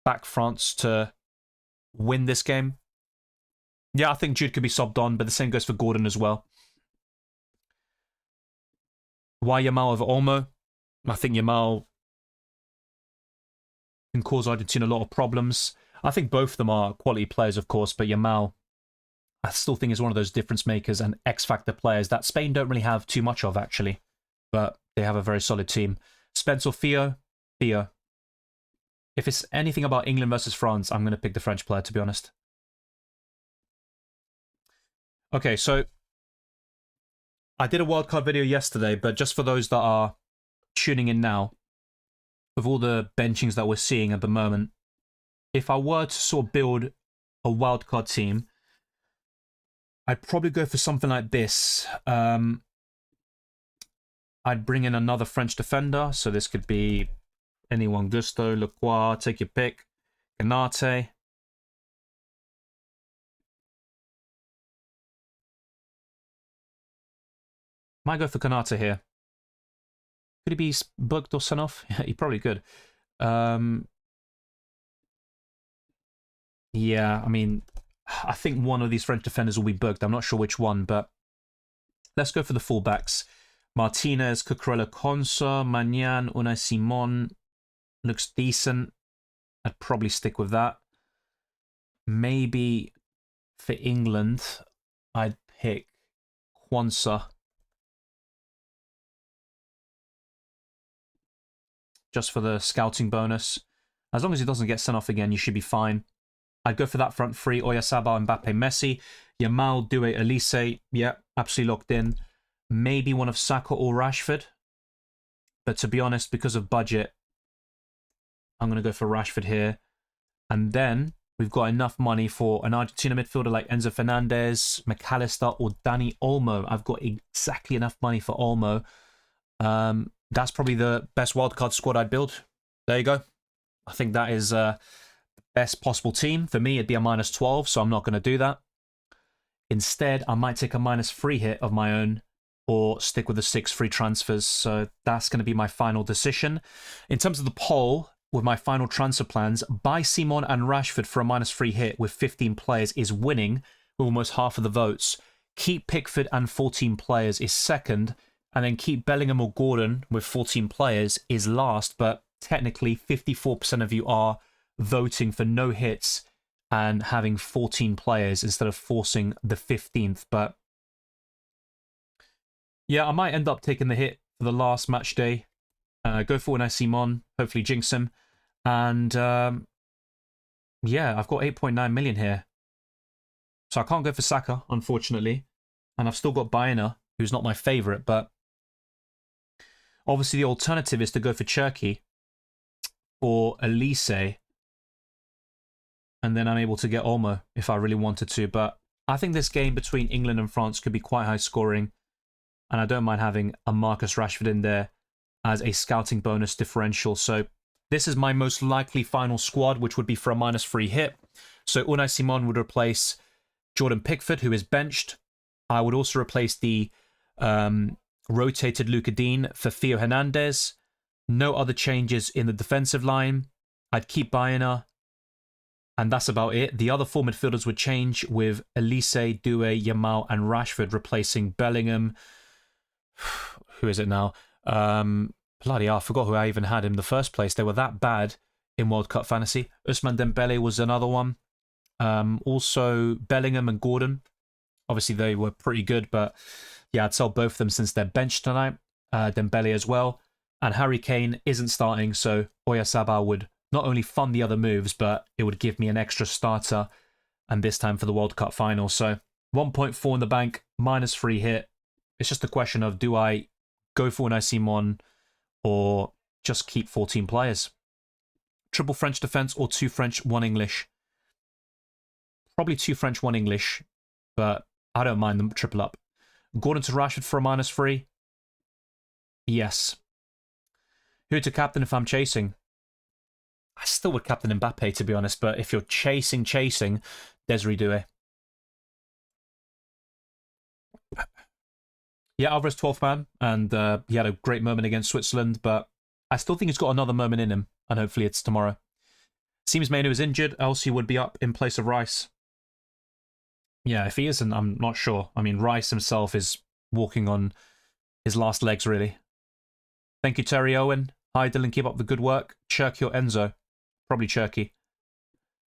back France to win this game. Yeah, I think Jude could be subbed on, but the same goes for Gordon as well. Why Yamal over Olmo? I think Yamal can cause Argentina a lot of problems. I think both of them are quality players, of course, but Yamal, I still think is one of those difference makers and X-factor players that Spain don't really have too much of, actually. But they have a very solid team. Spence or Theo? Theo. If it's anything about England versus France, I'm going to pick the French player, to be honest. Okay, so I did a wildcard video yesterday, but just for those that are tuning in now, with all the benchings that we're seeing at the moment, if I were to sort of build a wildcard team, I'd probably go for something like this. I'd bring in another French defender, so this could be anyone, Gusto, Lacroix, take your pick, Canate. Might go for Kanata here. Could he be bugged or sent off? He probably could. Yeah, I mean, I think one of these French defenders will be bugged. I'm not sure which one, but let's go for the fullbacks. Martinez, Cucurella, Consa, Magnan, Unai Simon. Looks decent. I'd probably stick with that. Maybe for England, I'd pick Quansah. Just for the scouting bonus. As long as he doesn't get sent off again, you should be fine. I'd go for that front three. Oyarzabal, Mbappe, Messi. Yamal, Doué, Elise. Yeah, absolutely locked in. Maybe one of Saka or Rashford. But to be honest, because of budget, I'm going to go for Rashford here. And then we've got enough money for an Argentina midfielder like Enzo Fernandez, McAllister, or Dani Olmo. I've got exactly enough money for Olmo. That's probably the best wildcard squad I'd build. There you go. I think that is the best possible team. For me, it'd be a -12, so I'm not going to do that. Instead, I might take a -3 hit of my own or stick with the 6 free transfers. So that's going to be my final decision. In terms of the poll, with my final transfer plans, buy Simon and Rashford for a -3 hit with 15 players is winning with almost half of the votes. Keep Pickford and 14 players is second. And then keep Bellingham or Gordon with 14 players is last. But technically, 54% of you are voting for no hits and having 14 players instead of forcing the 15th. But yeah, I might end up taking the hit for the last match day. Go for Unai Simon, hopefully jinx him. And yeah, I've got 8.9 million here. So I can't go for Saka, unfortunately. And I've still got Baena, who's not my favourite, but obviously the alternative is to go for Cherki or Elise. And then I'm able to get Olmo if I really wanted to. But I think this game between England and France could be quite high scoring. And I don't mind having a Marcus Rashford in there as a scouting bonus differential. So this is my most likely final squad, which would be for a -3 hit. So Unai Simon would replace Jordan Pickford, who is benched. I would also replace the rotated Luka Dean for Theo Hernandez. No other changes in the defensive line. I'd keep Baena. And that's about it. The other 4 midfielders would change with Elise, Doué, Yamal, and Rashford replacing Bellingham. Who is it now? Bloody hell, I forgot who I even had in the first place. They were that bad in World Cup Fantasy. Ousmane Dembele was another one. Also, Bellingham and Gordon. Obviously, they were pretty good, but yeah, I'd sell both of them since they're benched tonight. Dembele as well. And Harry Kane isn't starting, so Oyarzabal would not only fund the other moves, but it would give me an extra starter, and this time for the World Cup final. So 1.4 in the bank, -3 hit. It's just a question of, do I go for Unai Simon or just keep 14 players? Triple French defense or 2 French, 1 English? Probably 2 French, 1 English, but I don't mind them triple up. Gordon to Rashford for a -3? Yes. Who to captain if I'm chasing? I still would captain Mbappe, to be honest, but if you're chasing, Desiree Doué. Yeah, Alvarez 12th man, and he had a great moment against Switzerland, but I still think he's got another moment in him, and hopefully it's tomorrow. Seems Mainu is injured, else he would be up in place of Rice. Yeah, if he isn't, I'm not sure. I mean, Rice himself is walking on his last legs, really. Thank you, Terry Owen. Hi, Dylan, keep up the good work. Cherki or Enzo? Probably Cherki.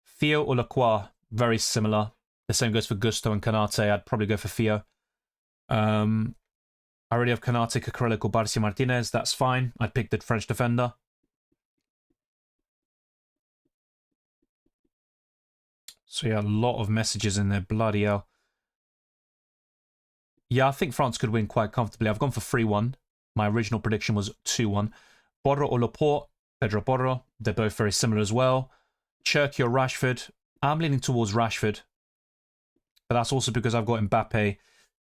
Theo or Lacroix? Very similar. The same goes for Gusto and Canate. I'd probably go for Theo. I already have Canate, Cucurella, Cubarsí, Martinez. That's fine. I'd pick the French defender. So yeah, a lot of messages in there. Bloody hell. Yeah, I think France could win quite comfortably. I've gone for 3-1. My original prediction was 2-1. Borro or Laporte? Pedro Borro. They're both very similar as well. Cherki or Rashford? I'm leaning towards Rashford. But that's also because I've got Mbappe,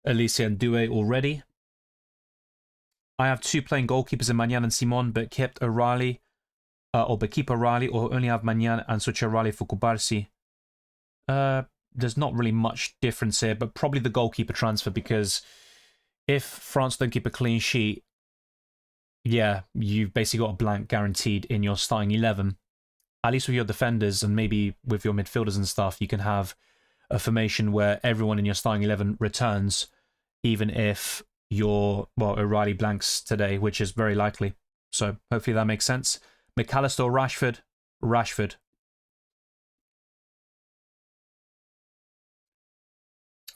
Elise and Doué already. I have 2 playing goalkeepers in Magnan and Simon, but kept O'Reilly, but keep O'Reilly, or only have Magnan and switch O'Reilly for Cubarsí. There's not really much difference here, but probably the goalkeeper transfer, because if France don't keep a clean sheet, yeah, you've basically got a blank guaranteed in your starting 11. At least with your defenders and maybe with your midfielders and stuff, you can have a formation where everyone in your starting 11 returns, even if your, well, O'Reilly blanks today, which is very likely. So hopefully that makes sense. McAllister or Rashford? Rashford.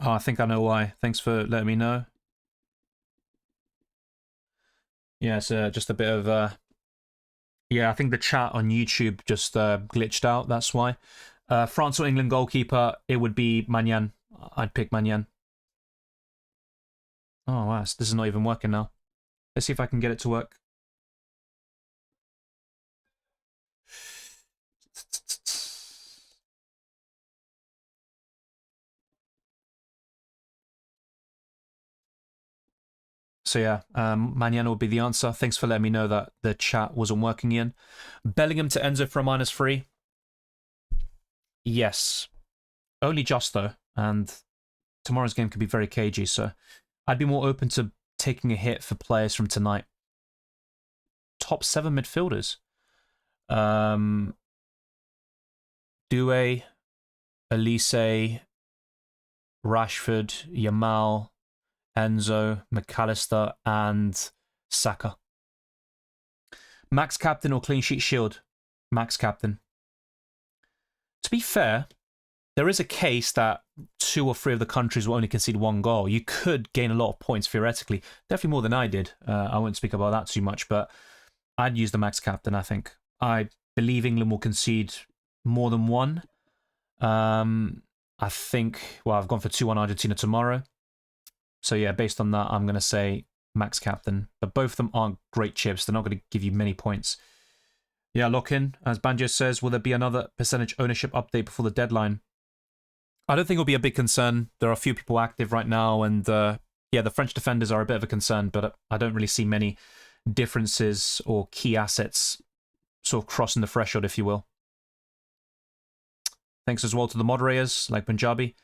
Oh, I think I know why. Thanks for letting me know. Yeah, it's just a bit of... yeah, I think the chat on YouTube just glitched out. That's why. France or England goalkeeper, it would be Magnan. I'd pick Magnan. Oh, wow. This is not even working now. Let's see if I can get it to work. So yeah, Magnan would be the answer. Thanks for letting me know that the chat wasn't working, Ian. Bellingham to Enzo for a -3. Yes. Only just, though. And tomorrow's game could be very cagey, so I'd be more open to taking a hit for players from tonight. Top 7 midfielders. Doué, Elise, Rashford, Yamal, Enzo, McAllister, and Saka. Max captain or clean sheet shield? Max captain. To be fair, there is a case that 2 or 3 of the countries will only concede 1 goal. You could gain a lot of points theoretically. Definitely more than I did. I won't speak about that too much, but I'd use the max captain, I think. I believe England will concede more than 1. I think, well, I've gone for 2 on Argentina tomorrow. So yeah, based on that, I'm going to say max captain. But both of them aren't great chips. They're not going to give you many points. Yeah, lock in. As Banjo says, will there be another percentage ownership update before the deadline? I don't think it'll be a big concern. There are a few people active right now, and yeah, the French defenders are a bit of a concern, but I don't really see many differences or key assets sort of crossing the threshold, if you will. Thanks as well to the moderators, like Punjabi.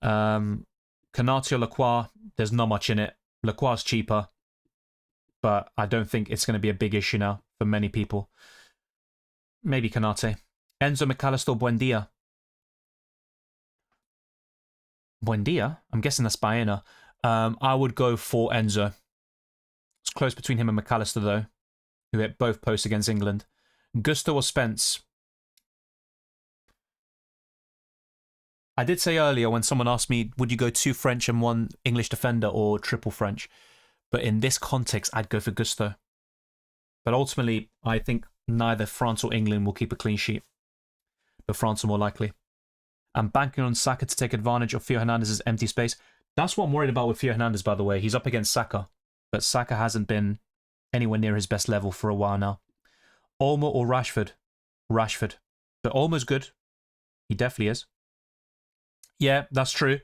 Canati or Lacroix, there's not much in it. Lacroix's cheaper, but I don't think it's going to be a big issue now for many people. Maybe Canate. Enzo, McAllister or Buendia? Buendia? I'm guessing that's Baena. I would go for Enzo. It's close between him and McAllister, though, who hit both posts against England. Gusto or Spence? I did say earlier when someone asked me, would you go 2 French and 1 English defender or triple French? But in this context, I'd go for Gusto. But ultimately, I think neither France or England will keep a clean sheet. But France are more likely. I'm banking on Saka to take advantage of Theo Hernandez's empty space. That's what I'm worried about with Theo Hernandez, by the way. He's up against Saka. But Saka hasn't been anywhere near his best level for a while now. Olmo or Rashford? Rashford. But Olmo's good. He definitely is. Yeah, that's true.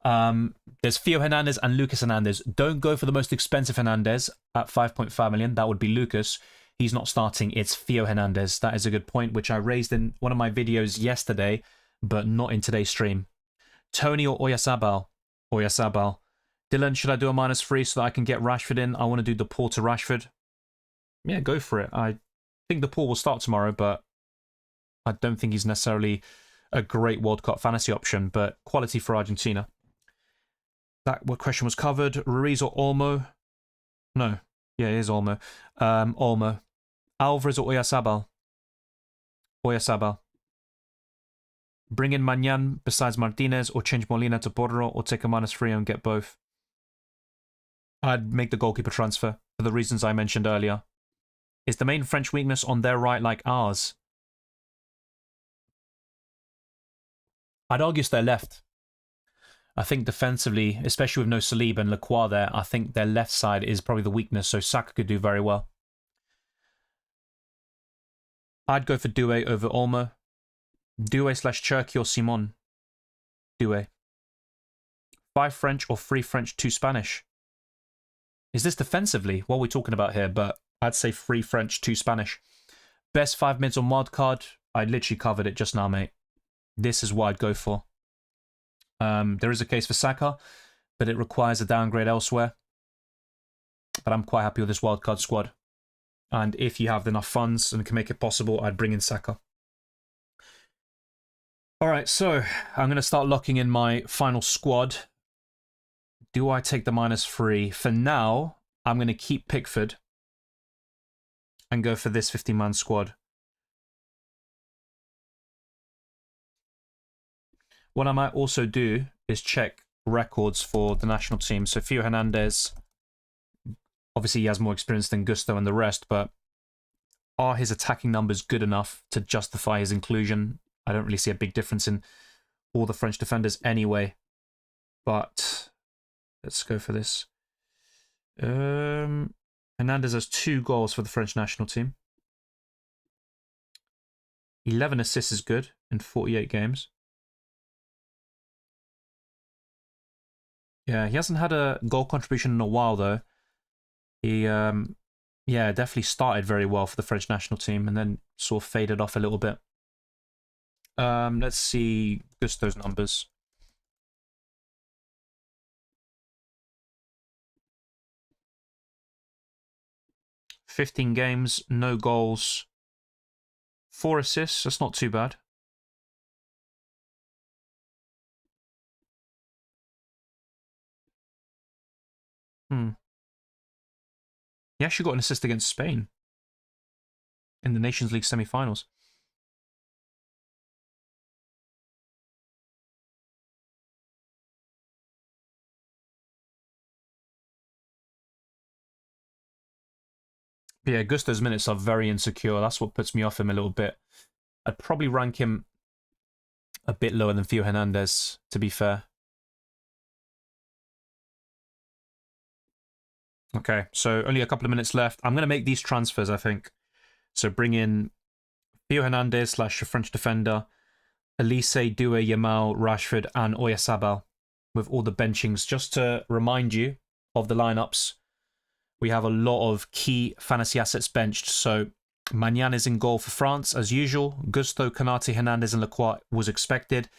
There's Theo Hernandez and Lucas Hernandez. Don't go for the most expensive Hernandez at 5.5 million. That would be Lucas. He's not starting. It's Theo Hernandez. That is a good point, which I raised in one of my videos yesterday, but not in today's stream. Tony or Oyarzabal? Oyarzabal. Dylan, should I do a -3 so that I can get Rashford in? I want to do DePaul to Rashford. Yeah, go for it. I think DePaul will start tomorrow, but I don't think he's necessarily a great World Cup fantasy option, but quality for Argentina. That question was covered. Ruiz or Olmo? No. Yeah, it is Olmo. Olmo. Alvarez or Oyarzabal? Oyarzabal. Bring in Magnan besides Martinez, or change Molina to Borro, or take a -3 and get both. I'd make the goalkeeper transfer for the reasons I mentioned earlier. Is the main French weakness on their right like ours? I'd argue it's their left. I think defensively, especially with no Saliba and Lacroix there, I think their left side is probably the weakness, so Saka could do very well. I'd go for Doué over Olmo. Doué/Cherki or Simon? Doué. 5 French or 3 French, 2 Spanish? Is this defensively? What are we talking about here? But I'd say 3 French, 2 Spanish. Best 5 mids on wildcard? I literally covered it just now, mate. This is what I'd go for. There is a case for Saka, but it requires a downgrade elsewhere. But I'm quite happy with this wildcard squad. And if you have enough funds and can make it possible, I'd bring in Saka. All right, so I'm going to start locking in my final squad. Do I take the -3? For now, I'm going to keep Pickford and go for this 15-man squad. What I might also do is check records for the national team. So Theo Hernandez, obviously he has more experience than Gusto and the rest, but are his attacking numbers good enough to justify his inclusion? I don't really see a big difference in all the French defenders anyway, but let's go for this. Hernandez has 2 goals for the French national team. 11 assists is good in 48 games. Yeah, he hasn't had a goal contribution in a while, though. He, yeah, definitely started very well for the French national team and then sort of faded off a little bit. Let's see Gusto's numbers. "15 games, no goals, 4 assists. That's not too bad. He actually got an assist against Spain in the Nations League semi-finals. But yeah, Gusto's minutes are very insecure. That's what puts me off him a little bit. I'd probably rank him a bit lower than Theo Hernandez, to be fair. Okay, so only a couple of minutes left. I'm going to make these transfers, I think. So bring in Theo Hernandez / French defender, Elise, Doué, Yamal, Rashford, and Oyarzabal with all the benchings. Just to remind you of the lineups, we have a lot of key fantasy assets benched. So Magnan is in goal for France, as usual. Gusto, Konate, Hernandez, and Lacroix was expected.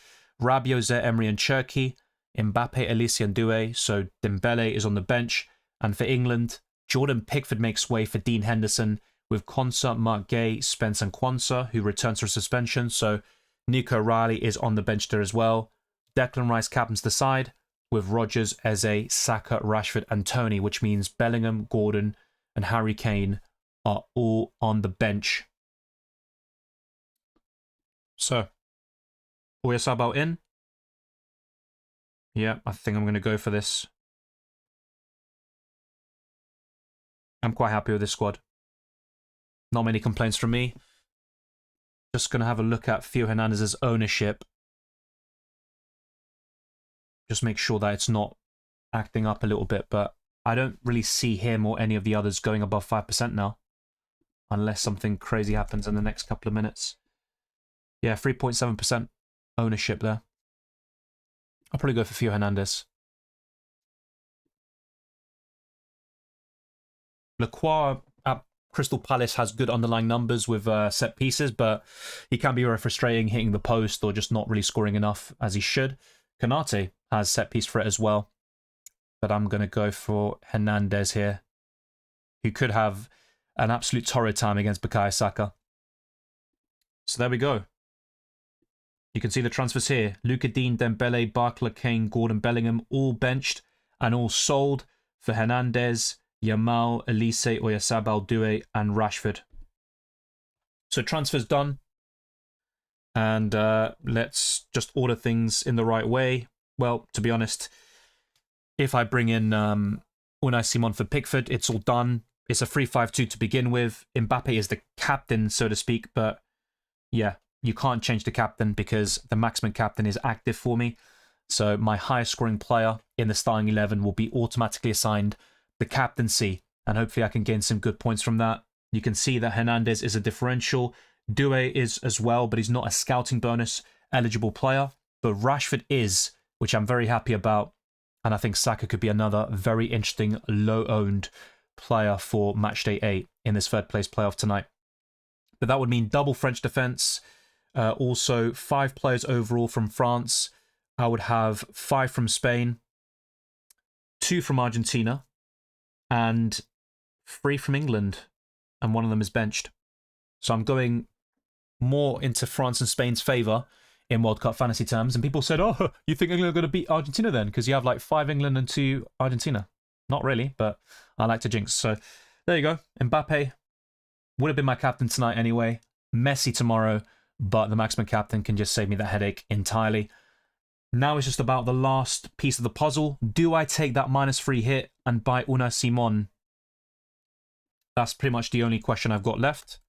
Rabiot, Zaire Emery, and Cherki. Mbappe, Elise, and Doué. So Dembele is on the bench. And for England, Jordan Pickford makes way for Dean Henderson with Konsa, Mark Gay, Spence, and Kwanzaa, who returns from suspension. So Nico Riley is on the bench there as well. Declan Rice captains the side with Rodgers, Eze, Saka, Rashford, and Tony, which means Bellingham, Gordon, and Harry Kane are all on the bench. So, Oyarzabal in. Yeah, I think I'm going to go for this. I'm quite happy with this squad. Not many complaints from me. Just going to have a look at Theo Hernandez's ownership. Just make sure that it's not acting up a little bit, but I don't really see him or any of the others going above 5% now. Unless something crazy happens in the next couple of minutes. Yeah, 3.7% ownership there. I'll probably go for Theo Hernandez. Lacroix at Crystal Palace has good underlying numbers with set pieces, but he can be very frustrating hitting the post or just not really scoring enough as he should. Konate has set piece for it as well, but I'm going to go for Hernandez here, who could have an absolute torrid time against Bukayo Saka. So there we go. You can see the transfers here. Luka Dean, Dembele, Barkla, Kane, Gordon, Bellingham, all benched and all sold for Hernandez, Yamal, Elise, Oyarzabal, Doué, and Rashford. So transfers done. And let's just order things in the right way. Well, to be honest, if I bring in Unai Simon for Pickford, it's all done. It's a 3-5-2 to begin with. Mbappe is the captain, so to speak, but yeah, you can't change the captain because the maximum captain is active for me. So my highest scoring player in the starting 11 will be automatically assigned the captaincy, and hopefully I can gain some good points from that. You can see that Hernandez is a differential. Doué is as well, but he's not a scouting bonus eligible player. But Rashford is, which I'm very happy about. And I think Saka could be another very interesting low-owned player for Matchday 8 in this third place playoff tonight. But that would mean double French defence. Also 5 players overall from France. I would have 5 from Spain, 2 from Argentina, and 3 from England. And one of them is benched. So I'm going more into France and Spain's favour in World Cup fantasy terms. And people said, oh, you think England are going to beat Argentina then? Because you have like 5 England and 2 Argentina. Not really, but I like to jinx. So there you go. Mbappe would have been my captain tonight anyway. Messi tomorrow, but the maximum captain can just save me that headache entirely. Now it's just about the last piece of the puzzle. Do I take that -3 hit and buy Unai Simon? That's pretty much the only question I've got left.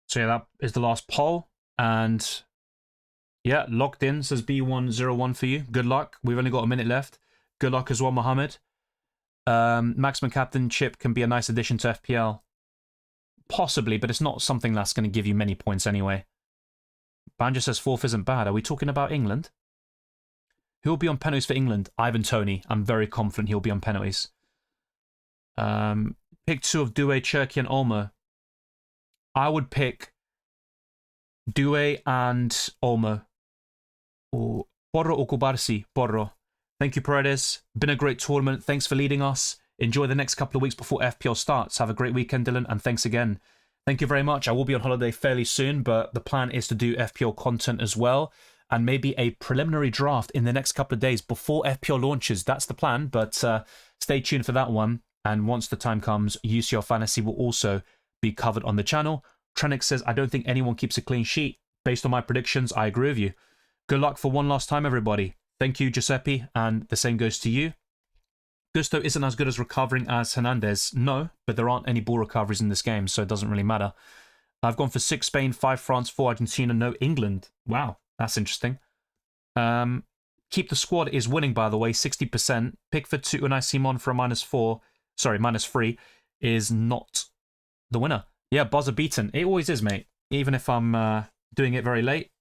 So yeah, that is the last poll. And yeah, locked in, says B101 for you. Good luck. We've only got a minute left. Good luck as well, Mohammed. Maximum captainship can be a nice addition to FPL. Possibly, but it's not something that's going to give you many points anyway. Banjo says 4th isn't bad. Are we talking about England? Who will be on penalties for England? Ivan Toney. I'm very confident he'll be on penalties. Pick 2 of Doué, Cherki, and Olmo. I would pick Doué and Olmo. Or Porro or Kubarsi. Porro. Thank you, Paredes. Been a great tournament. Thanks for leading us. Enjoy the next couple of weeks before FPL starts. Have a great weekend, Dylan, and thanks again. Thank you very much. I will be on holiday fairly soon, but the plan is to do FPL content as well, and maybe a preliminary draft in the next couple of days before FPL launches. That's the plan, but stay tuned for that one. And once the time comes, UCL Fantasy will also be covered on the channel. Trennick says, I don't think anyone keeps a clean sheet. Based on my predictions, I agree with you. Good luck for one last time, everybody. Thank you, Giuseppe, and the same goes to you. Gusto isn't as good as recovering as Hernandez. No, but there aren't any ball recoveries in this game, so it doesn't really matter. I've gone for 6 Spain, 5 France, 4 Argentina, no England. Wow, that's interesting. Keep the squad is winning, by the way, 60%. Pickford to Unai Simon for a -4. Sorry, -3 is not the winner. Yeah, buzzer beaten. It always is, mate. Even if I'm doing it very late,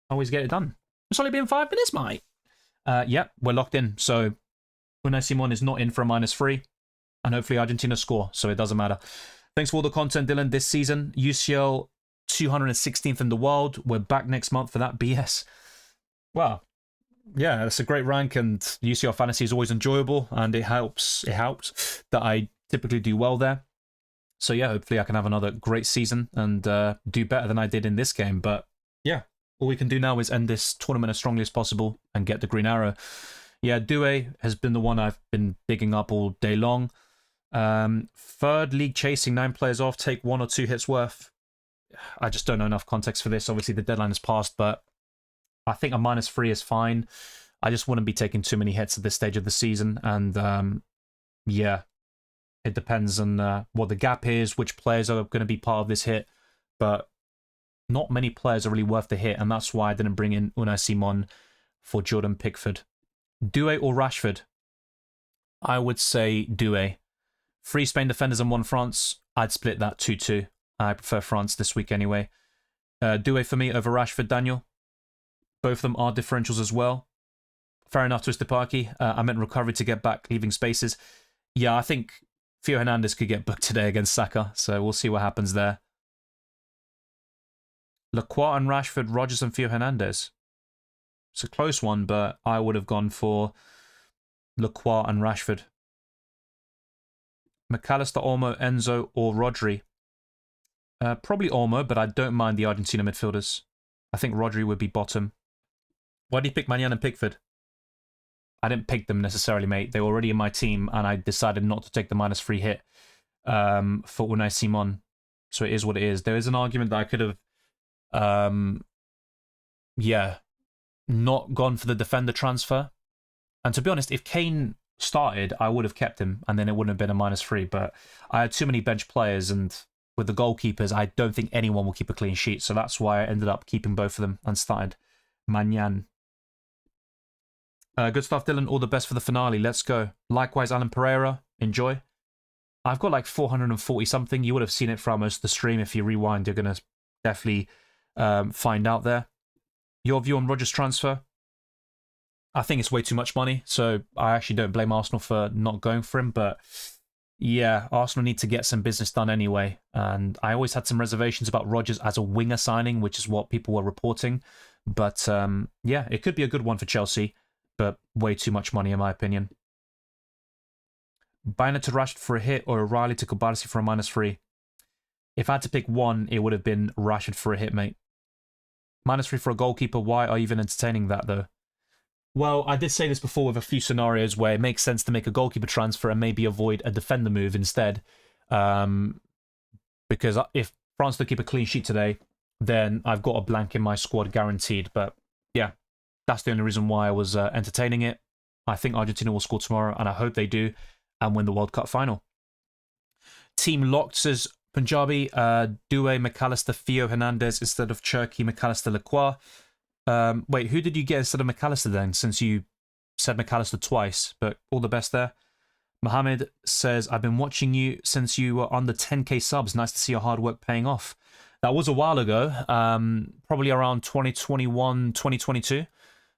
I always get it done. It's only been 5 minutes, mate. Yeah, we're locked in. So Unai Simon is not in for a -3. And hopefully Argentina score, so it doesn't matter. Thanks for all the content, Dylan, this season. UCL 216th in the world. We're back next month for that BS. Wow. Yeah, that's a great rank, and UCL Fantasy is always enjoyable, and it helps that I typically do well there. So yeah, hopefully I can have another great season and do better than I did in this game. But yeah, all we can do now is end this tournament as strongly as possible and get the green arrow. Yeah, Doué has been the one I've been digging up all day long. 3rd league chasing, 9 players off, take 1 or 2 hits worth. I just don't know enough context for this. Obviously the deadline has passed, but I think a -3 is fine. I just wouldn't be taking too many hits at this stage of the season. And yeah, it depends on what the gap is, which players are going to be part of this hit. But not many players are really worth the hit, and that's why I didn't bring in Unai Simon for Jordan Pickford. Doué or Rashford? I would say Doué. 3 Spain defenders and 1 France. I'd split that 2-2. I prefer France this week anyway. Doué for me over Rashford, Daniel. Both of them are differentials as well. Fair enough, Twisted Parky. I meant recovery to get back, leaving spaces. Yeah, I think Theo Hernandez could get booked today against Saka, so we'll see what happens there. Lacroix and Rashford, Rodgers and Theo Hernandez. It's a close one, but I would have gone for Lacroix and Rashford. McAllister, Olmo, Enzo, or Rodri. Probably Olmo, but I don't mind the Argentina midfielders. I think Rodri would be bottom. Why do you pick Manyan and Pickford? I didn't pick them necessarily, mate. They were already in my team, and I decided not to take the -3 hit for Unai Simon. So it is what it is. There is an argument that I could have, yeah, not gone for the defender transfer. And to be honest, if Kane started, I would have kept him, and then it wouldn't have been a -3. But I had too many bench players, and with the goalkeepers, I don't think anyone will keep a clean sheet. So that's why I ended up keeping both of them and started Magnan. Good stuff, Dylan. All the best for the finale. Let's go. Likewise, Alan Pereira. Enjoy. I've got like 440 something. You would have seen it from most of the stream. If you rewind, you're going to definitely find out there. Your view on Rodgers' transfer? I think it's way too much money, so I actually don't blame Arsenal for not going for him. But yeah, Arsenal need to get some business done anyway. And I always had some reservations about Rodgers as a winger signing, which is what people were reporting. But yeah, it could be a good one for Chelsea, but way too much money in my opinion. Buying it to Rashford for a hit or O'Reilly to Kubarsi for a -3. If I had to pick one, it would have been Rashford for a hit, mate. -3 for a goalkeeper. Why are you even entertaining that, though? Well, I did say this before with a few scenarios where it makes sense to make a goalkeeper transfer and maybe avoid a defender move instead. Because if France don't keep a clean sheet today, then I've got a blank in my squad guaranteed. But yeah, that's the only reason why I was entertaining it. I think Argentina will score tomorrow, and I hope they do and win the World Cup final. Team locked, says Punjabi. Doué, McAllister, Theo Hernandez instead of Cherki, McAllister, Lacroix. Wait, who did you get instead of McAllister then, since you said McAllister twice? But all the best there. Mohammed says, I've been watching you since you were on the 10k subs. Nice to see your hard work paying off. That was a while ago, probably around 2021, 2022.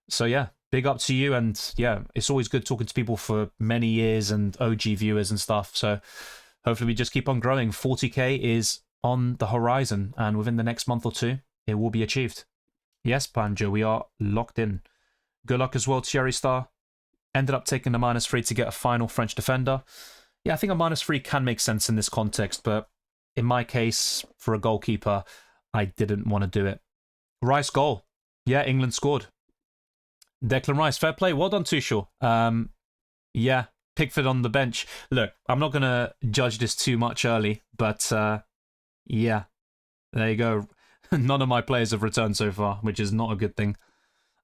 So yeah, big up to you. And yeah, it's always good talking to people for many years and OG viewers and stuff. So hopefully we just keep on growing. 40k is on the horizon, and within the next month or two, it will be achieved. Yes, Panjo, we are locked in. Good luck as well, Thierry Star. Ended up taking a -3 to get a final French defender. Yeah, I think a -3 can make sense in this context, but in my case, for a goalkeeper, I didn't want to do it. Rice goal. Yeah, England scored. Declan Rice, fair play. Well done, Tuchel. Yeah, Pickford on the bench. Look, I'm not going to judge this too much early, but yeah, there you go. None of my players have returned so far, which is not a good thing.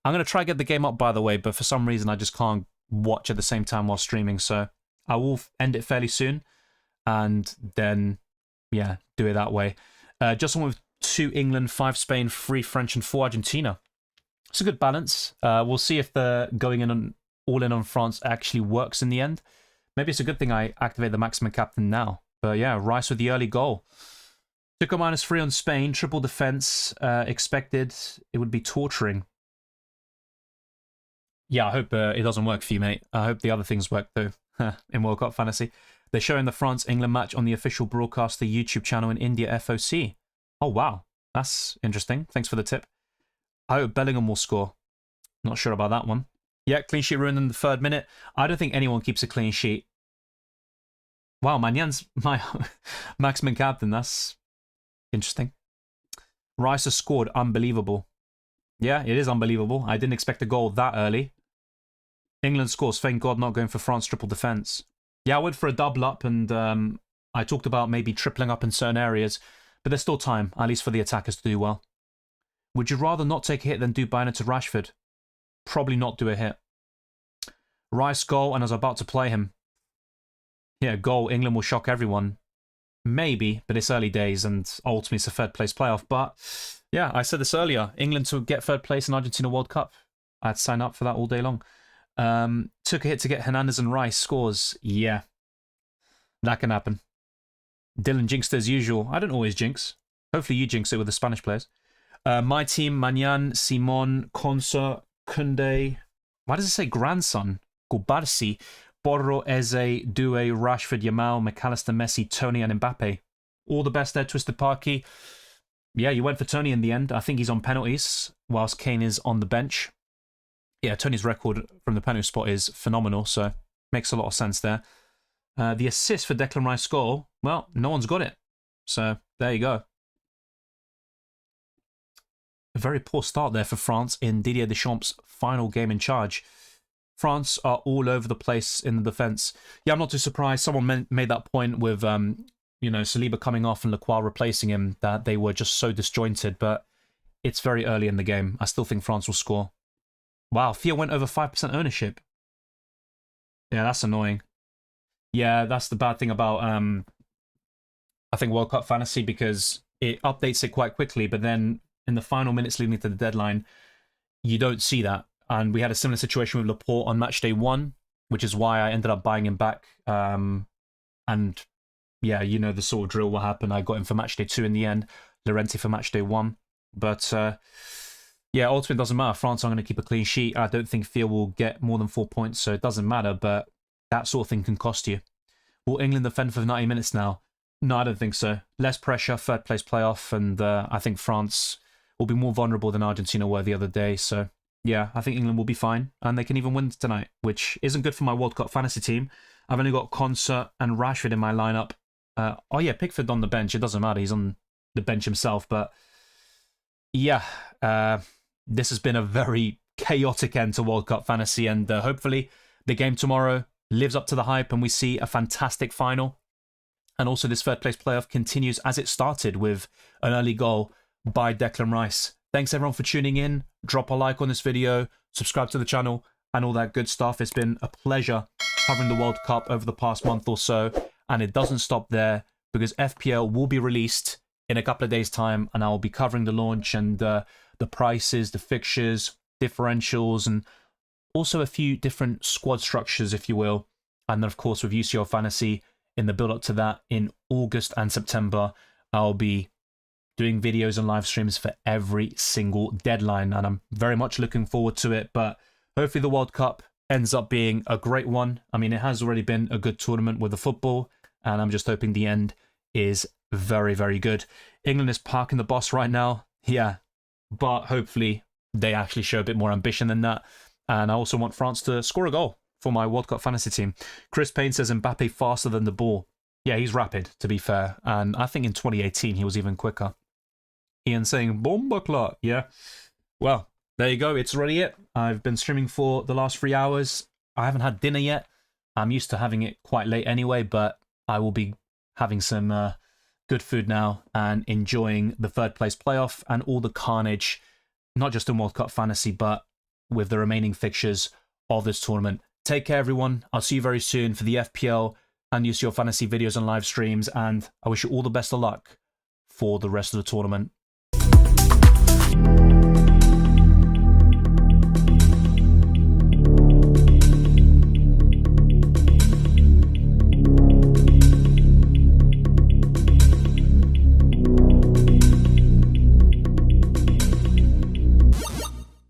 I'm going to try to get the game up, by the way, but for some reason I just can't watch at the same time while streaming, so I will end it fairly soon, and then, yeah, do it that way. Just one with 2 England, 5 Spain, 3 French, and 4 Argentina. It's a good balance. We'll see if the going in on all in on France actually works in the end. Maybe it's a good thing I activate the maximum captain now. But yeah, Rice with the early goal. Took a -3 on Spain, triple defense. Expected it would be torturing. Yeah, I hope it doesn't work for you, mate. I hope the other things work, though, in World Cup Fantasy. They're showing the France-England match on the official broadcaster YouTube channel in India FOC. Oh, wow. That's interesting. Thanks for the tip. I hope Bellingham will score. Not sure about that one. Yeah, clean sheet ruined in the 3rd minute. I don't think anyone keeps a clean sheet. Wow, Magnan's my maximum captain. That's interesting. Rice has scored. Unbelievable. Yeah, it is unbelievable. I didn't expect a goal that early. England scores. Thank God not going for France triple defense. Yeah, I went for a double up, and I talked about maybe tripling up in certain areas, but there's still time, at least for the attackers to do well. Would you rather not take a hit than do Bayern to Rashford? Probably not do a hit. Rice goal, and I was about to play him. Yeah, goal. England will shock everyone. Maybe, but it's early days, and ultimately it's a 3rd place playoff. But yeah, I said this earlier. England to get 3rd place in Argentina World Cup. I'd sign up for that all day long. Took a hit to get Hernandez and Rice scores. Yeah, that can happen. Dylan jinxed as usual. I don't always jinx. Hopefully you jinx it with the Spanish players. My team, Magnan, Simon, Consa, Kunde. Why does it say grandson? Kubarsi, Porro, Eze, Doué, Rashford, Yamal, McAllister, Messi, Tony, and Mbappe. All the best there, Twisted Parky. Yeah, you went for Tony in the end. I think he's on penalties, whilst Kane is on the bench. Yeah, Tony's record from the penalty spot is phenomenal, so makes a lot of sense there. The assist for Declan Rice's goal, well, no one's got it. So, there you go. A very poor start there for France in Didier Deschamps' final game in charge. France are all over the place in the defence. Yeah, I'm not too surprised. Someone made that point with, you know, Saliba coming off and Lacroix replacing him, that they were just so disjointed, but it's very early in the game. I still think France will score. Wow, Theo went over 5% ownership. Yeah, that's annoying. Yeah, that's the bad thing about I think, World Cup Fantasy because it updates it quite quickly, but then in the final minutes leading to the deadline, you don't see that. And we had a similar situation with Laporte on Matchday 1, which is why I ended up buying him back. And yeah, you know the sort of drill what happened. I got him for Matchday 2 in the end, Llorente for Matchday 1. But yeah, ultimately it doesn't matter. France are going to keep a clean sheet. I don't think Theo will get more than 4 points, so it doesn't matter, but that sort of thing can cost you. Will England defend for 90 minutes now? No, I don't think so. Less pressure, third place playoff, and I think France will be more vulnerable than Argentina were the other day. So yeah, I think England will be fine, and they can even win tonight, which isn't good for my World Cup fantasy team. I've only got Concert and Rashford in my lineup. Oh yeah, Pickford on the bench. It doesn't matter. He's on the bench himself, but yeah, this has been a very chaotic end to World Cup fantasy, and hopefully the game tomorrow lives up to the hype and we see a fantastic final. And also this third place playoff continues as it started with an early goal by Declan Rice. Thanks everyone for tuning in. Drop a like on this video, subscribe to the channel, and all that good stuff. It's been a pleasure covering the World Cup over the past month or so, and it doesn't stop there because FPL will be released in a couple of days' time, and I will be covering the launch and the prices, the fixtures, differentials, and also a few different squad structures, if you will. And then, of course, with UCL Fantasy, in the build-up to that, in August and September, I'll be doing videos and live streams for every single deadline, and I'm very much looking forward to it. But hopefully the World Cup ends up being a great one. I mean, it has already been a good tournament with the football, and I'm just hoping the end is very, very good. England is parking the bus right now, yeah, but hopefully they actually show a bit more ambition than that. And I also want France to score a goal for my World Cup fantasy team. Chris Payne says Mbappe faster than the ball. Yeah, he's rapid, to be fair. And I think in 2018 he was even quicker. Ian saying, Bomba clot. Yeah. Well, there you go. It's already it. I've been streaming for the last 3 hours. I haven't had dinner yet. I'm used to having it quite late anyway, but I will be having some good food now and enjoying the third place playoff and all the carnage, not just in World Cup fantasy, but with the remaining fixtures of this tournament. Take care, everyone. I'll see you very soon for the FPL and UCL Fantasy videos and live streams, and I wish you all the best of luck for the rest of the tournament.